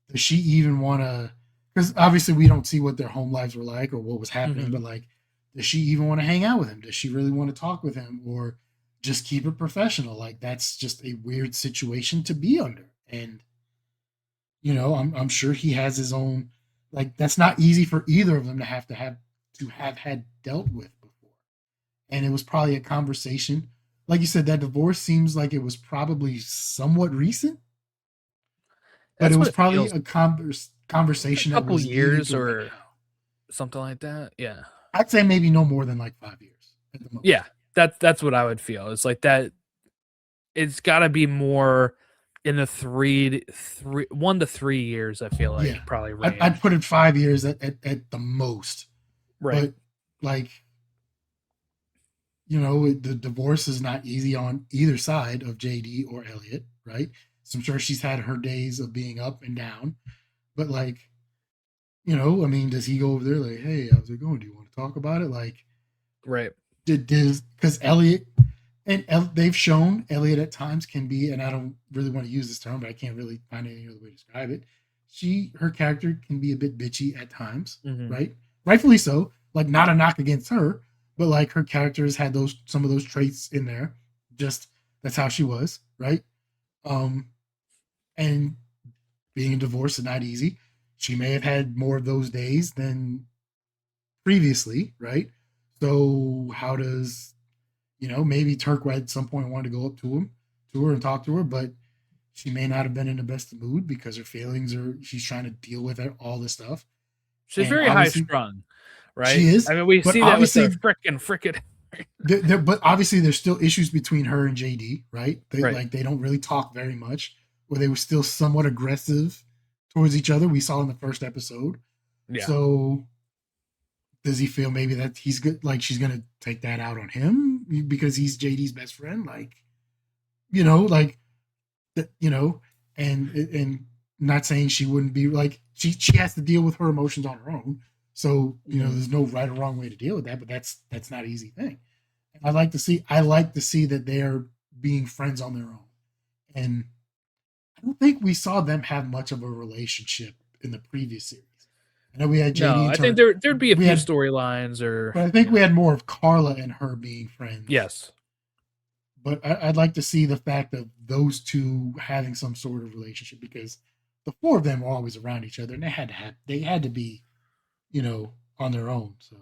does she even want to, because obviously we don't see what their home lives were like or what was happening, Hmm. but like does she even want to hang out with him? Does she really want to talk with him, or just keep it professional? Like that's just a weird situation to be under. And you know, I'm sure he has his own, like that's not easy for either of them to have had dealt with before. And it was probably a conversation. Like you said, that divorce seems like it was probably somewhat recent, but it That's what was it probably feels a a conversation that couple was leading years to what or now. something like that. Yeah. I'd say maybe no more than like 5 years at the Yeah. most. That's what I would feel. It's like that it's gotta be more in the 1 to 3 years, I feel like Yeah, probably I'd range. put it 5 years at the most. Right. But like, you know, the divorce is not easy on either side of JD or Elliot, right? So I'm sure she's had her days of being up and down. But like, you know, I mean, does he go over there like, hey, how's it going? Do you want to talk about it? Like, Right. did because Elliot they've shown Elliot at times can be, and I don't really want to use this term, but I can't really find any other way to describe it. Her character can be a bit bitchy at times, Hmm. right? Rightfully so. Like not a knock against her, but like her character has had those some of those traits in there. Just that's how she was, right? Um, and being divorced is not easy. She may have had more of those days than previously, right? So how does, you know, maybe Turk at some point wanted to go up to her and talk to her, but she may not have been in the best mood because her feelings are, she's trying to deal with it, all this stuff. She's And very high obviously strung, she right? is, I mean, we but see that with the obviously frickin' but obviously there's still issues between her and JD, right? They right. like they don't really talk very much, or they were still somewhat aggressive towards each other. We saw in the first episode. Yeah. So does he feel maybe that he's good, like she's gonna take that out on him because he's JD's best friend? Like, you know, like you know, and not saying she wouldn't be like she has to deal with her emotions on her own. So you know, Hmm. there's no right or wrong way to deal with that, but that's not an easy thing. And I like to see that they are being friends on their own, and I don't think we saw them have much of a relationship in the previous series. I know we had JD No, and I think Turk. there'd be a We few had, storylines or but I think we had more of Carla and her being friends. yes. But I'd like to see the fact of those two having some sort of relationship, because the four of them were always around each other, and they had to be, you know, on their own. So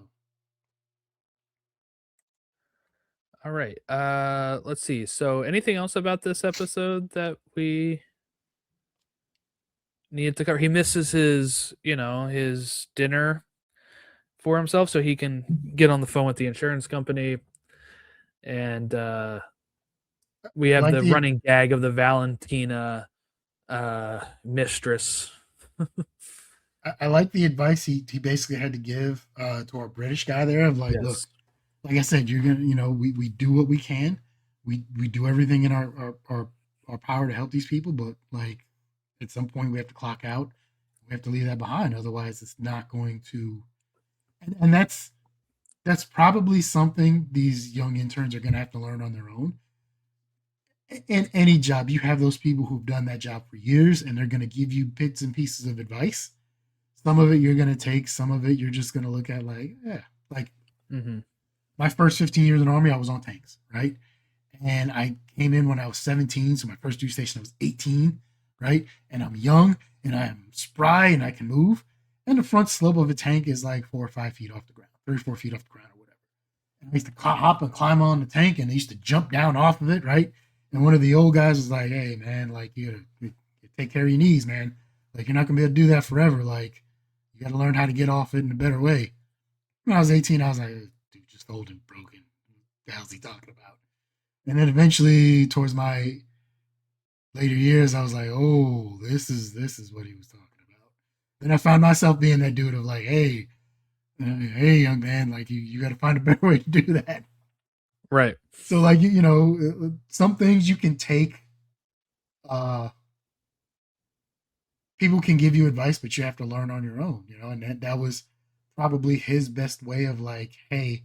All right. Let's see. So anything else about this episode that we needed to cover? He misses his dinner for himself so he can get on the phone with the insurance company. And we I have like the the running gag of the Valentina mistress. I like the advice he basically had to give to our British guy there of like, look, Yes. like I said, you're gonna, we do what we can, we do everything in our power to help these people, but like at some point we have to clock out, we have to leave that behind, otherwise it's not going to, and that's probably something these young interns are gonna have to learn on their own. In any job, you have those people who've done that job for years, and they're gonna give you bits and pieces of advice. Some of it you're gonna take, some of it you're just gonna look at like, yeah, like Mm-hmm. my first 15 years in the Army, I was on tanks, right? And I came in when I was 17. So my first duty station, I was 18, right? And I'm young and I'm spry and I can move. And the front slope of a tank is like 4 or 5 feet off the ground, 3 or 4 feet off the ground or whatever. And I used to hop and climb on the tank and I used to jump down off of it, right? And one of the old guys was like, hey, man, like you take care of your knees, man. Like you're not going to be able to do that forever. Like you got to learn how to get off it in a better way. When I was 18, I was like, dude, just old and broken. What the hell's he talking about? And then eventually, towards my later years, I was like, oh, this is what he was talking about. Then I found myself being that dude of like, hey, young man, like you got to find a better way to do that. Right. So like some things you can take. Uh, People can give you advice, but you have to learn on your own. And that was probably his best way of like, hey,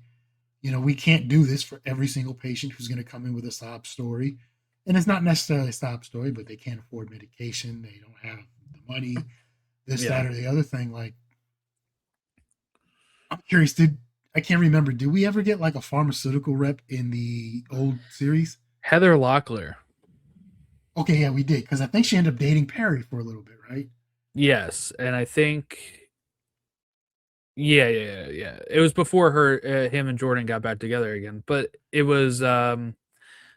we can't do this for every single patient who's going to come in with a sob story. And it's not necessarily a sob story, but they can't afford medication. They don't have the money, this, Yeah. that, or the other thing. Like, I'm curious, I can't remember, did we ever get like a pharmaceutical rep in the old series? Heather Locklear. Okay, yeah, we did. Because I think she ended up dating Perry for a little bit, right? Yes, and I think yeah. It was before him and Jordan got back together again, but it was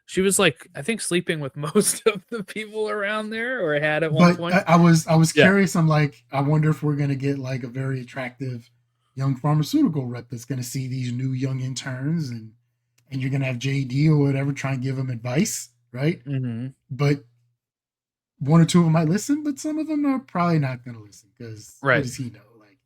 she was like I think sleeping with most of the people around there, or had at one But point. I was Yeah. curious. I'm like, I wonder if we're gonna get like a very attractive young pharmaceutical rep that's gonna see these new young interns, and you're gonna have JD or whatever try and give them advice, right? Mm-hmm. But one or two of them might listen, but some of them are probably not gonna listen because what Right. does he know? Like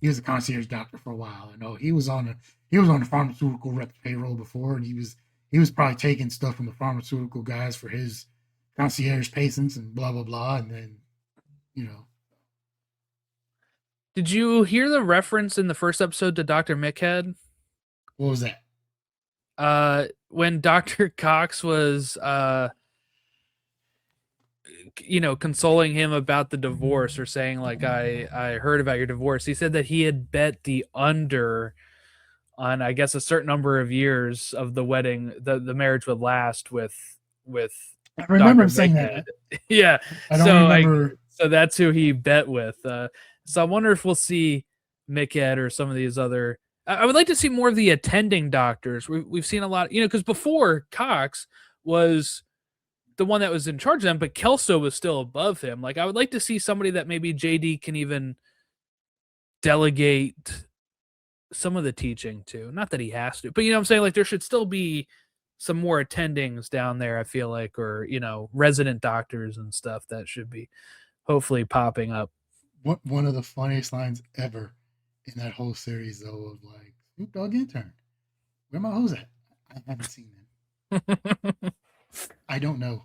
he was a concierge doctor for a while. I know he was on the pharmaceutical rep payroll before, and he was probably taking stuff from the pharmaceutical guys for his concierge patients and blah blah blah, and then you know Did you hear the reference in the first episode to Dr. Mickhead? what was that? When Dr. Cox was consoling him about the divorce, or saying like I heard about your divorce. He said that he had bet the under on, I guess, a certain number of years of the wedding, the marriage would last with I remember Dr. him saying Mickhead. that. Yeah. I don't So I remember. so that's who he bet with. So I wonder if we'll see Mickhead or some of these other. I would like to see more of the attending doctors. We've seen a lot, because before Cox was the one that was in charge of them, but Kelso was still above him. Like, I would like to see somebody that maybe JD can even delegate some of the teaching to. Not that he has to, but you know what I'm saying? Like, there should still be some more attendings down there, I feel like, or, resident doctors and stuff that should be hopefully popping up. One of the funniest lines ever in that whole series, though, of like Snoop Dogg intern. Where my hoes at? I haven't seen them. I don't know.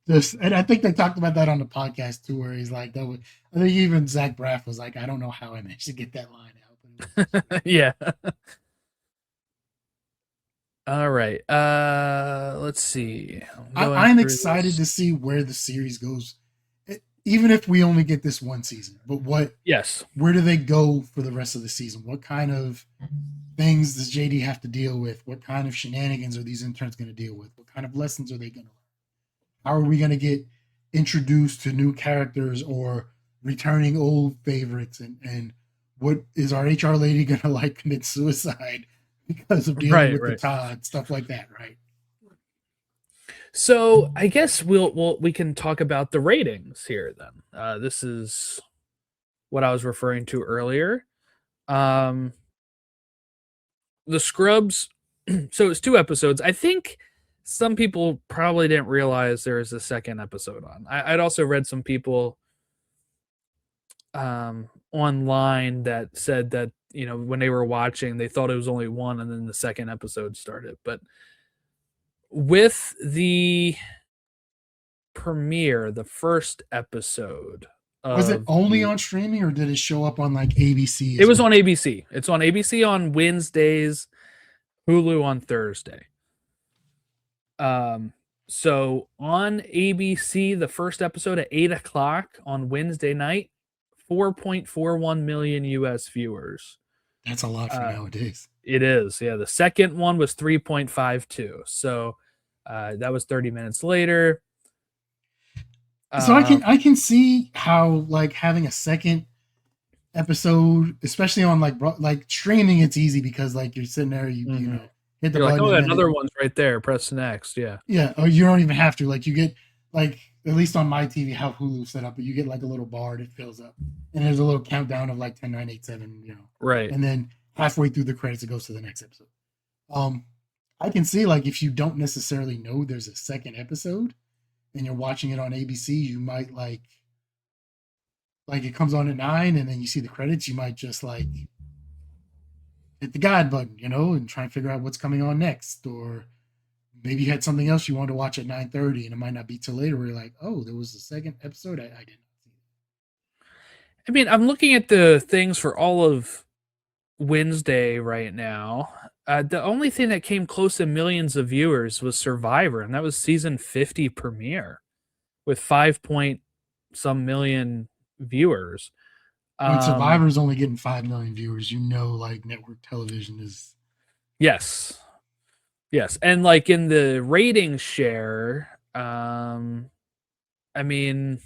Just, and I think they talked about that on the podcast too, where he's like, that was, I think even Zach Braff was like, I don't know how I managed to get that line out, but it was just funny. Yeah. All right. Let's see. I'm going I'm through excited this. to see where the series goes, even if we only get this one season. But Yes. where do they go for the rest of the season? What kind of things does JD have to deal with? What kind of shenanigans are these interns going to deal with? What kind of lessons are they going to learn? How are we going to get introduced to new characters or returning old favorites? And what is our HR lady going to like commit suicide because of dealing Right, with the right. Todd, stuff like that, right? So I guess we can talk about the ratings here then. This is what I was referring to earlier. Um, the Scrubs. So it's 2 episodes. I think some people probably didn't realize there was a second episode on. I'd also read some people online that said that when they were watching, they thought it was only one, and then the second episode started. But with the premiere, the first episode Was it of only on streaming or did it show up on like ABC it as was well? on ABC. It's on ABC on Wednesdays, Hulu on Thursday. Um, so on ABC, the first episode at 8 o'clock on Wednesday night, 4.41 million US viewers. That's a lot for nowadays. It is, yeah. The second one was 3.52. So that was 30 minutes later. So I can see how like having a second episode, especially on like streaming, it's easy because like you're sitting there, you know, hit the You're like, button oh, and then another one's right there. Press next. Yeah. yeah, or you don't even have to. Like you get like at least on my TV how Hulu set up, but you get like a little bar that fills up, and there's a little countdown of like 10, 9, 8, 7, you know, Right. and then halfway through the credits it goes to the next episode. Um, I can see like if you don't necessarily know there's a second episode and you're watching it on ABC, you might like it comes on at 9 and then you see the credits, you might just like hit the guide button, you know, and try and figure out what's coming on next. Or maybe you had something else you wanted to watch at 9:30 and it might not be till later where you're like, oh, there was a second episode. I didn't see I mean, I'm looking at the things for all of Wednesday right now. The only thing that came close to millions of viewers was Survivor, and that was season 50 premiere with 5 point some million viewers. when Survivor's only getting 5 million viewers, you know, like network television is. Yes. Yes. And like in the rating share, I mean,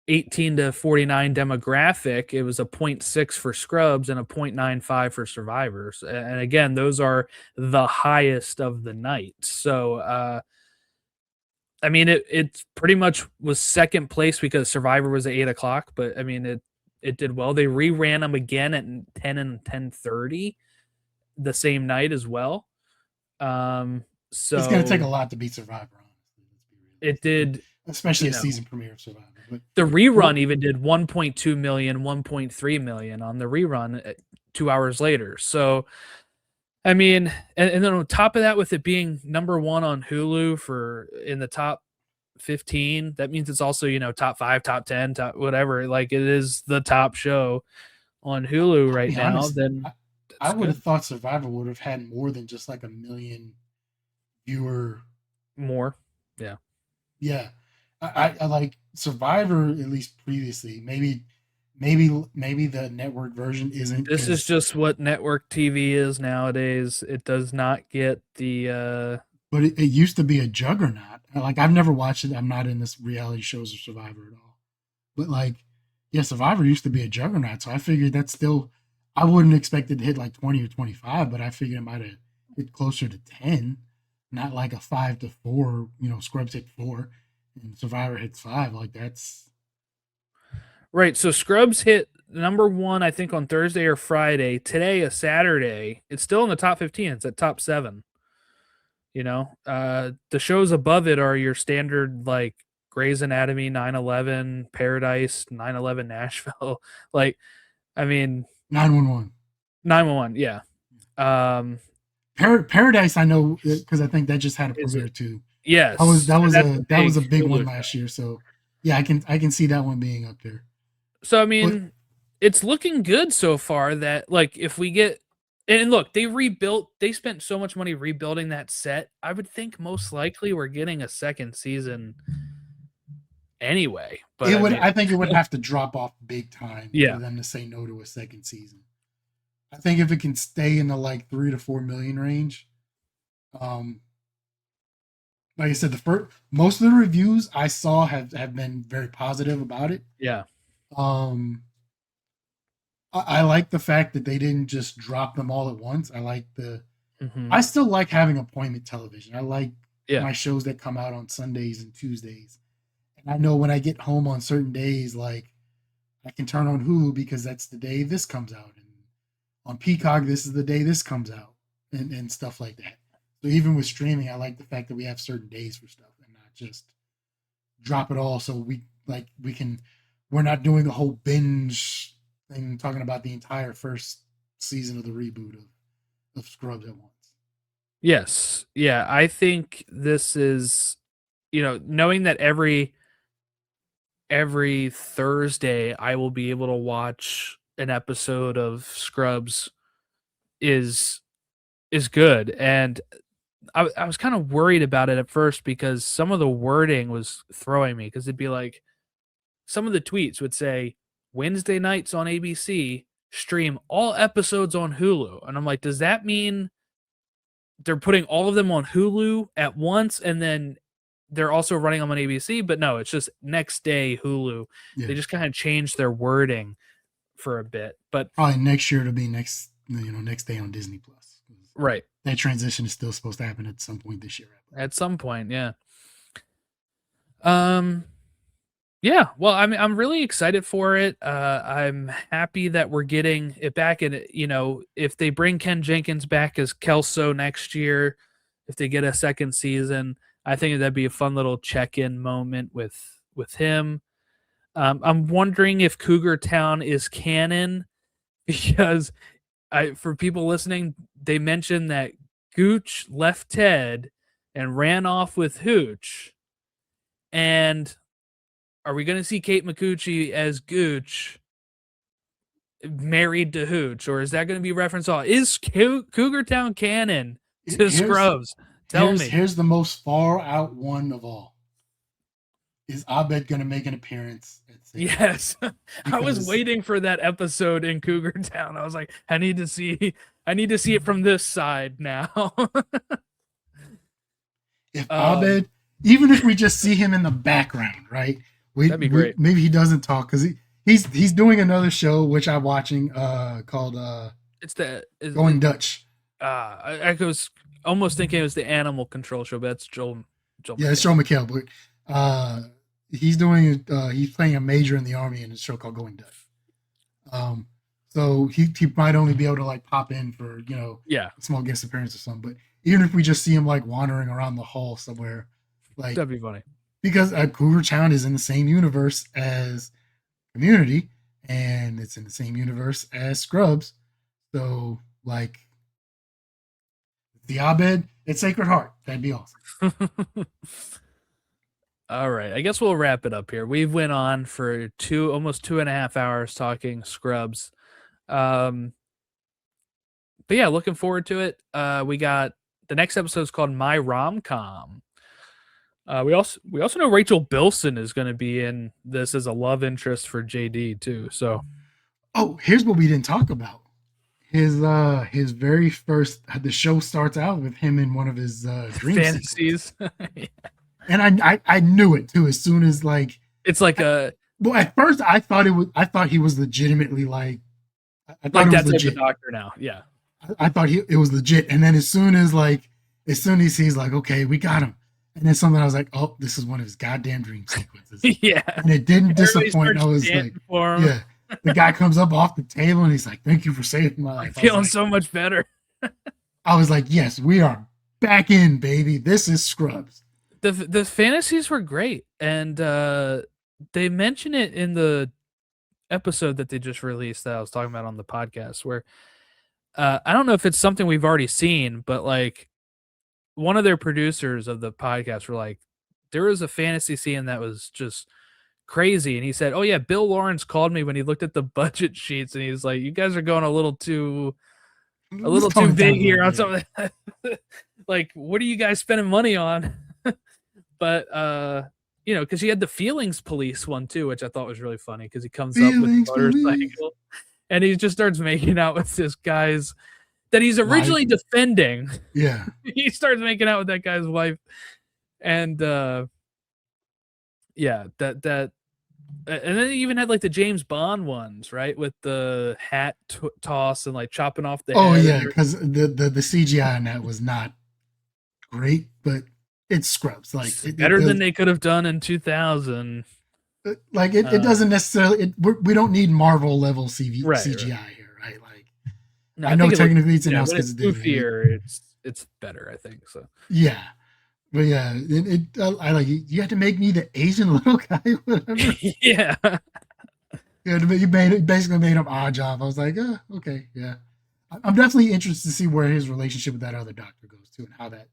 18 to 49 demographic, it was a 0.6 for Scrubs and a 0.95 for Survivors. And again, those are the highest of the night. So, I mean, it pretty much was second place because Survivor was at 8 o'clock, but I mean, it did well. They reran them again at 10 and 10:30 the same night as well. It's going to take a So lot to beat Survivor, honestly. Let's be it realistic. did, Especially you a know, season premiere of Survivor. But the what rerun even did 1.2 million, 1.3 million on the rerun 2 hours later. So, I mean, and then on top of that, with it being number one on Hulu for in the top 15, that means it's also, top 5, top 10, top whatever. Like it is the top show on Hulu I'll right be now. honest, Then I that's would have good. thought Survivor would have had more than just like a million viewer. More. Yeah. Yeah, I like Survivor at least previously. Maybe the network version isn't This is as, just what network TV is nowadays. It does not get the but it used to be a juggernaut. Like I've never watched it. I'm not in this reality shows of Survivor at all. But like, yeah, Survivor used to be a juggernaut. So I figured that's still. I wouldn't expect it to hit like 20 or 25, but I figured it might have hit closer to 10, not like a 5 to 4. You know, Scrubs hit 4, and Survivor hits 5. Like that's right. So Scrubs hit number one, I think, on Thursday or Friday. Today, a Saturday. It's still in the top 15. It's at top 7. The shows above it are your standard like Grey's Anatomy, 9/11, Paradise, 9/11 Nashville. Like, I mean, 911. 911. Yeah. Um, Paradise, I know because I think that just had a is premiere it? too. That was Yes, that and was that's a a that was big a big Hulu one show. last year. So yeah, I can see that one being up there. So I But mean, it's looking good so far. That like if we get and look, they rebuilt. They spent so much money rebuilding that set. I would think most likely we're getting a second season anyway. But it I would mean, I think it would have to drop off big time for yeah, them to say no to a second season. I think if it can stay in the like 3 to 4 million range, um, like I said, the first most of the reviews I saw have been very positive about it. yeah. Um, I like the fact that they didn't just drop them all at once. I like the Hmm. I still like having appointment television. I like Yeah. my shows that come out on Sundays and Tuesdays. And I know when I get home on certain days, like I can turn on Hulu because that's the day this comes out. And on Peacock, this is the day this comes out, and stuff like that. So even with streaming, I like the fact that we have certain days for stuff and not just drop it all. So we're not doing the whole binge thing, talking about the entire first season of the reboot of Scrubs at once. Yes. Yeah, I think this is, knowing that every Thursday I will be able to watch an episode of Scrubs is good. And I was kind of worried about it at first because some of the wording was throwing me, because it'd be like some of the tweets would say Wednesday nights on ABC, stream all episodes on Hulu. And I'm like, does that mean they're putting all of them on Hulu at once and then they're also running them on ABC? But no, it's just next day Hulu. Yeah. They just kind of changed their wording for a bit. But probably next year it'll be next day on Disney Plus. Right. That transition is still supposed to happen at some point this year. At some point, yeah. Yeah, well, I'm really excited for it. I'm happy that we're getting it back. And if they bring Ken Jenkins back as Kelso next year, if they get a second season, I think that'd be a fun little check-in moment with him. I'm wondering if Cougar Town is canon, because for people listening, they mentioned that Gooch left Ted and ran off with Hooch. And are we going to see Kate Micucci as Gooch married to Hooch, or is that going to be referenced all? Is Cougar Town canon to Scrubs? Tell me. Here's the most far out one of all. Is Abed going to make an appearance? Yes. I was waiting for that episode in Cougar Town. I was like, I need to see it from this side now. If Abed, even if we just see him in the background, right? That'd be great. Maybe he doesn't talk because he's doing another show which I'm watching called Going Dutch. I was almost thinking it was the Animal Control show, but that's Joel. Yeah, it's Joel McHale, but he's doing he's playing a major in the army in a show called Going Dutch. So he might only be able to like pop in for a small guest appearance or something. But even if we just see him like wandering around the hall somewhere, like that'd be funny. Because Cougar Town is in the same universe as Community, and it's in the same universe as Scrubs. So, like, the Abed, it's Sacred Heart. That'd be awesome. All right. I guess we'll wrap it up here. We've went on for almost 2.5 hours talking Scrubs. But yeah, looking forward to it. We got the next episode is called My Rom-Com. We also know Rachel Bilson is going to be in this as a love interest for JD too. So, here's what we didn't talk about. His very first, the show starts out with him in one of his dream fantasies. Yeah. And I knew it too as soon as like it's like well, at first I thought he was legitimately like I thought like it was legit. The doctor now. Yeah, I thought it was legit, and then as soon as he's like, okay, we got him. And then something I was like, oh, this is one of his goddamn dream sequences. Yeah. And it didn't disappoint. I was like, yeah. The guy comes up off the table and he's like, thank you for saving my life. I'm feeling so much better. I was like, yes, we are back in, baby. This is Scrubs. The fantasies were great. And they mention it in the episode that they just released that I was talking about on the podcast, where I don't know if it's something we've already seen, but like, one of their producers of the podcast were like, there was a fantasy scene that was just crazy. And he said, oh yeah, Bill Lawrence called me when he looked at the budget sheets and he's like, you guys are going a little too big here on something. Like, what are you guys spending money on? But, because he had the Feelings Police one too, which I thought was really funny because he comes up with a motorcycle and he just starts making out with this guy's that he's originally defending. Yeah. He starts making out with that guy's wife. And that and then he even had like the James Bond ones, right? With the hat toss and like chopping off the head. Oh yeah, because the CGI on that was not great, but it's Scrubs. Like better than they could have done in 2000. Like it doesn't necessarily we don't need Marvel level CGI here, right? Like No, I know think it looks, technically it's yeah, announced when it's because goofier, it's better, I think. So yeah, but yeah, I like it. You had to make me the Asian little guy, whatever. yeah. You made it basically made him odd job. I was like, okay, yeah. I'm definitely interested to see where his relationship with that other doctor goes to, and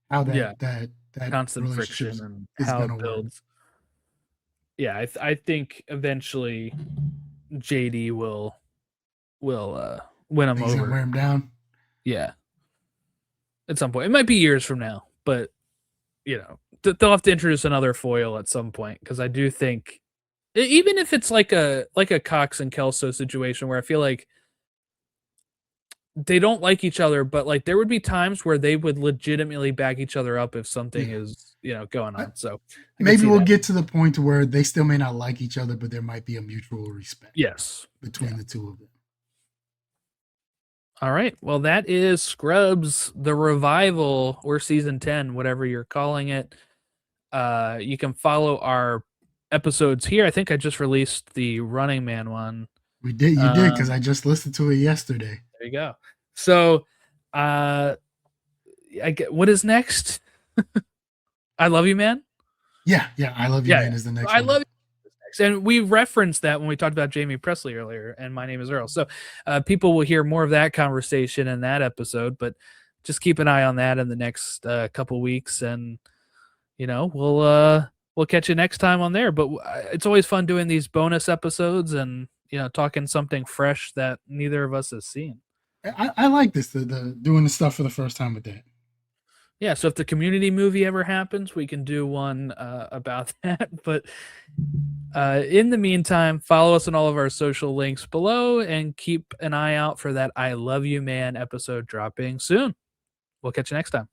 how Yeah. that Constant relationship friction and is how it gonna work. builds. Yeah, I think eventually JD will win him He's gonna over. wear him down. Yeah, at some point. It might be years from now, but they'll have to introduce another foil at some point because I do think even if it's like a Cox and Kelso situation where I feel like they don't like each other, but like there would be times where they would legitimately back each other up if something Yeah. is going I, on. So I could maybe see we'll that. get to the point where they still may not like each other, but there might be a mutual respect Yes. between Yeah. the two of them. All right. Well, that is Scrubs, the revival, or season 10, whatever you're calling it. You can follow our episodes here. I think I just released the Running Man one. You did, because I just listened to it yesterday. There you go. So, what is next? I Love You, Man. Yeah, I Love You, Yeah, Man is the next I one. love you. And we referenced that when we talked about Jamie Presley earlier, and My Name is Earl. So people will hear more of that conversation in that episode, but just keep an eye on that in the next couple weeks, and we'll catch you next time on there. But it's always fun doing these bonus episodes and talking something fresh that neither of us has seen. I like this, the doing the stuff for the first time with that. Yeah, so if the Community movie ever happens, we can do one about that. But in the meantime, follow us on all of our social links below and keep an eye out for that I Love You Man episode dropping soon. We'll catch you next time.